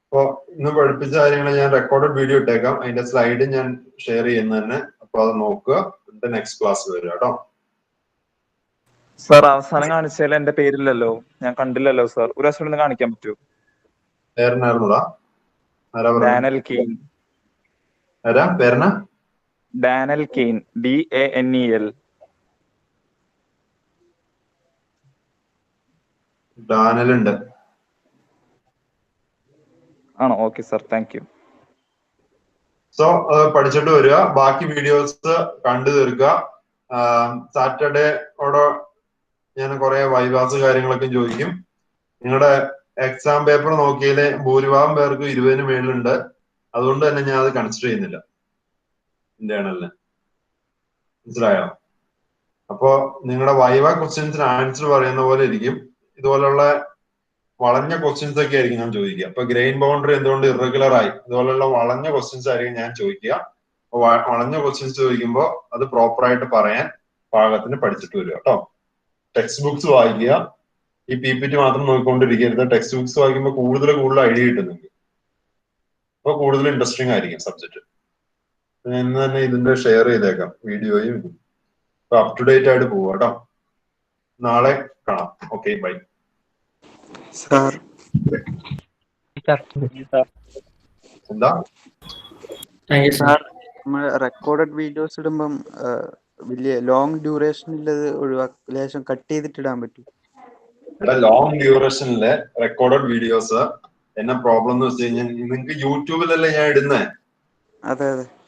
അപ്പൊ ഇന്ന് പഠിപ്പിച്ച കാര്യങ്ങൾ ഞാൻ റെക്കോർഡഡ് വീഡിയോ ഇട്ടേക്കാം. അതിന്റെ സ്ലൈഡ് ഞാൻ ഷെയർ ചെയ്യുന്ന തന്നെ. അപ്പൊ അത് നോക്കുക. എന്നിട്ട് നെക്സ്റ്റ് ക്ലാസ് വരിക കേട്ടോ. സാർ അവസാനം കാണിച്ചാൽ എന്റെ പേരില്ലല്ലോ, ഞാൻ കണ്ടില്ലല്ലോ സാർ. ഒരു ദിവസം ഒന്ന് കാണിക്കാൻ പറ്റുമോ? പേരനായിരുന്നോടാ? ആരാ പറഞ്ഞത്? ഡാനൽ കെയ്ൻ. ആരാ പേരന? ഡാനൽ കെയ്ൻ, DANEL. ഡാനലുണ്ട്. ആണോ? Okay sir, thank you. So പഠിച്ചിട്ട് വരിക. ബാക്കി വീഡിയോസ് കണ്ടു തീർക്കുക. സാറ്റർഡേയോടെ ഞാൻ കുറെ വൈവാസ് കാര്യങ്ങളൊക്കെ ചോദിക്കും. നിങ്ങളുടെ എക്സാം പേപ്പർ നോക്കിയാലേ ഭൂരിഭാഗം പേർക്ക് 20-ന് മേളിലുണ്ട്. അതുകൊണ്ട് തന്നെ ഞാൻ അത് കൺസിഡർ ചെയ്യുന്നില്ല ഇന്റേണലിന്. മനസ്സിലായോ? അപ്പോ നിങ്ങളുടെ വൈവ ക്വസ്റ്റ്യൻസിന് ആൻസർ പറയുന്ന പോലെ ഇരിക്കും. ഇതുപോലുള്ള വളഞ്ഞ ക്വസ്റ്റ്യൻസ് ഒക്കെ ആയിരിക്കും ഞാൻ ചോദിക്കുക. അപ്പൊ ഗ്രെയിൻ ബൗണ്ടറി എന്തുകൊണ്ട് ഇറഗുലർ ആയി, ഇതുപോലുള്ള വളഞ്ഞ ക്വസ്റ്റ്യൻസ് ആയിരിക്കും ഞാൻ ചോദിക്കുക. അപ്പൊ വളഞ്ഞ ക്വസ്റ്റ്യൻസ് ചോദിക്കുമ്പോൾ അത് പ്രോപ്പർ ആയിട്ട് പറയാൻ പാകത്തിന് പഠിച്ചിട്ട് വരിക കേട്ടോ. ടെക്സ്റ്റ് ബുക്സ് വായിക്കുക. ഈ PPT മാത്രം നോക്കിക്കൊണ്ടിരിക്കരുത്. ടെക്സ്റ്റ് ബുക്സ് വായിക്കുമ്പോൾ കൂടുതൽ ഐഡിയ കിട്ടും നിങ്ങൾക്ക്. അപ്പൊ കൂടുതൽ ഇൻട്രസ്റ്റിംഗ് ആയിരിക്കും സബ്ജക്ട്. ഇന്ന് തന്നെ ഇതിന്റെ ഷെയർ ചെയ്തേക്കാം വീഡിയോയും. അപ്പൊ അപ് ടു ഡേറ്റ് ആയിട്ട് പോവുക കേട്ടോ. നാളെ കാണാം. Okay, bye. സാർ എന്താ സാർ, നമ്മൾ റെക്കോർഡഡ് വീഡിയോസ് ഇടുമ്പം വലിയ ലോങ് ഡ്യൂറേഷൻ ഉള്ളത് ഒഴിവാക്കി ലേശം കട്ട് ചെയ്തിട്ടിടാൻ പറ്റും? ലോങ് ഡ്യൂറേഷനിലെ റെക്കോർഡഡ് വീഡിയോസ് എന്നാ പ്രോബ്ലം എന്ന് വെച്ച് കഴിഞ്ഞാൽ നിങ്ങൾക്ക് യൂട്യൂബിലല്ലേ ഞാൻ ഇടുന്നേ? അതെ അതെ.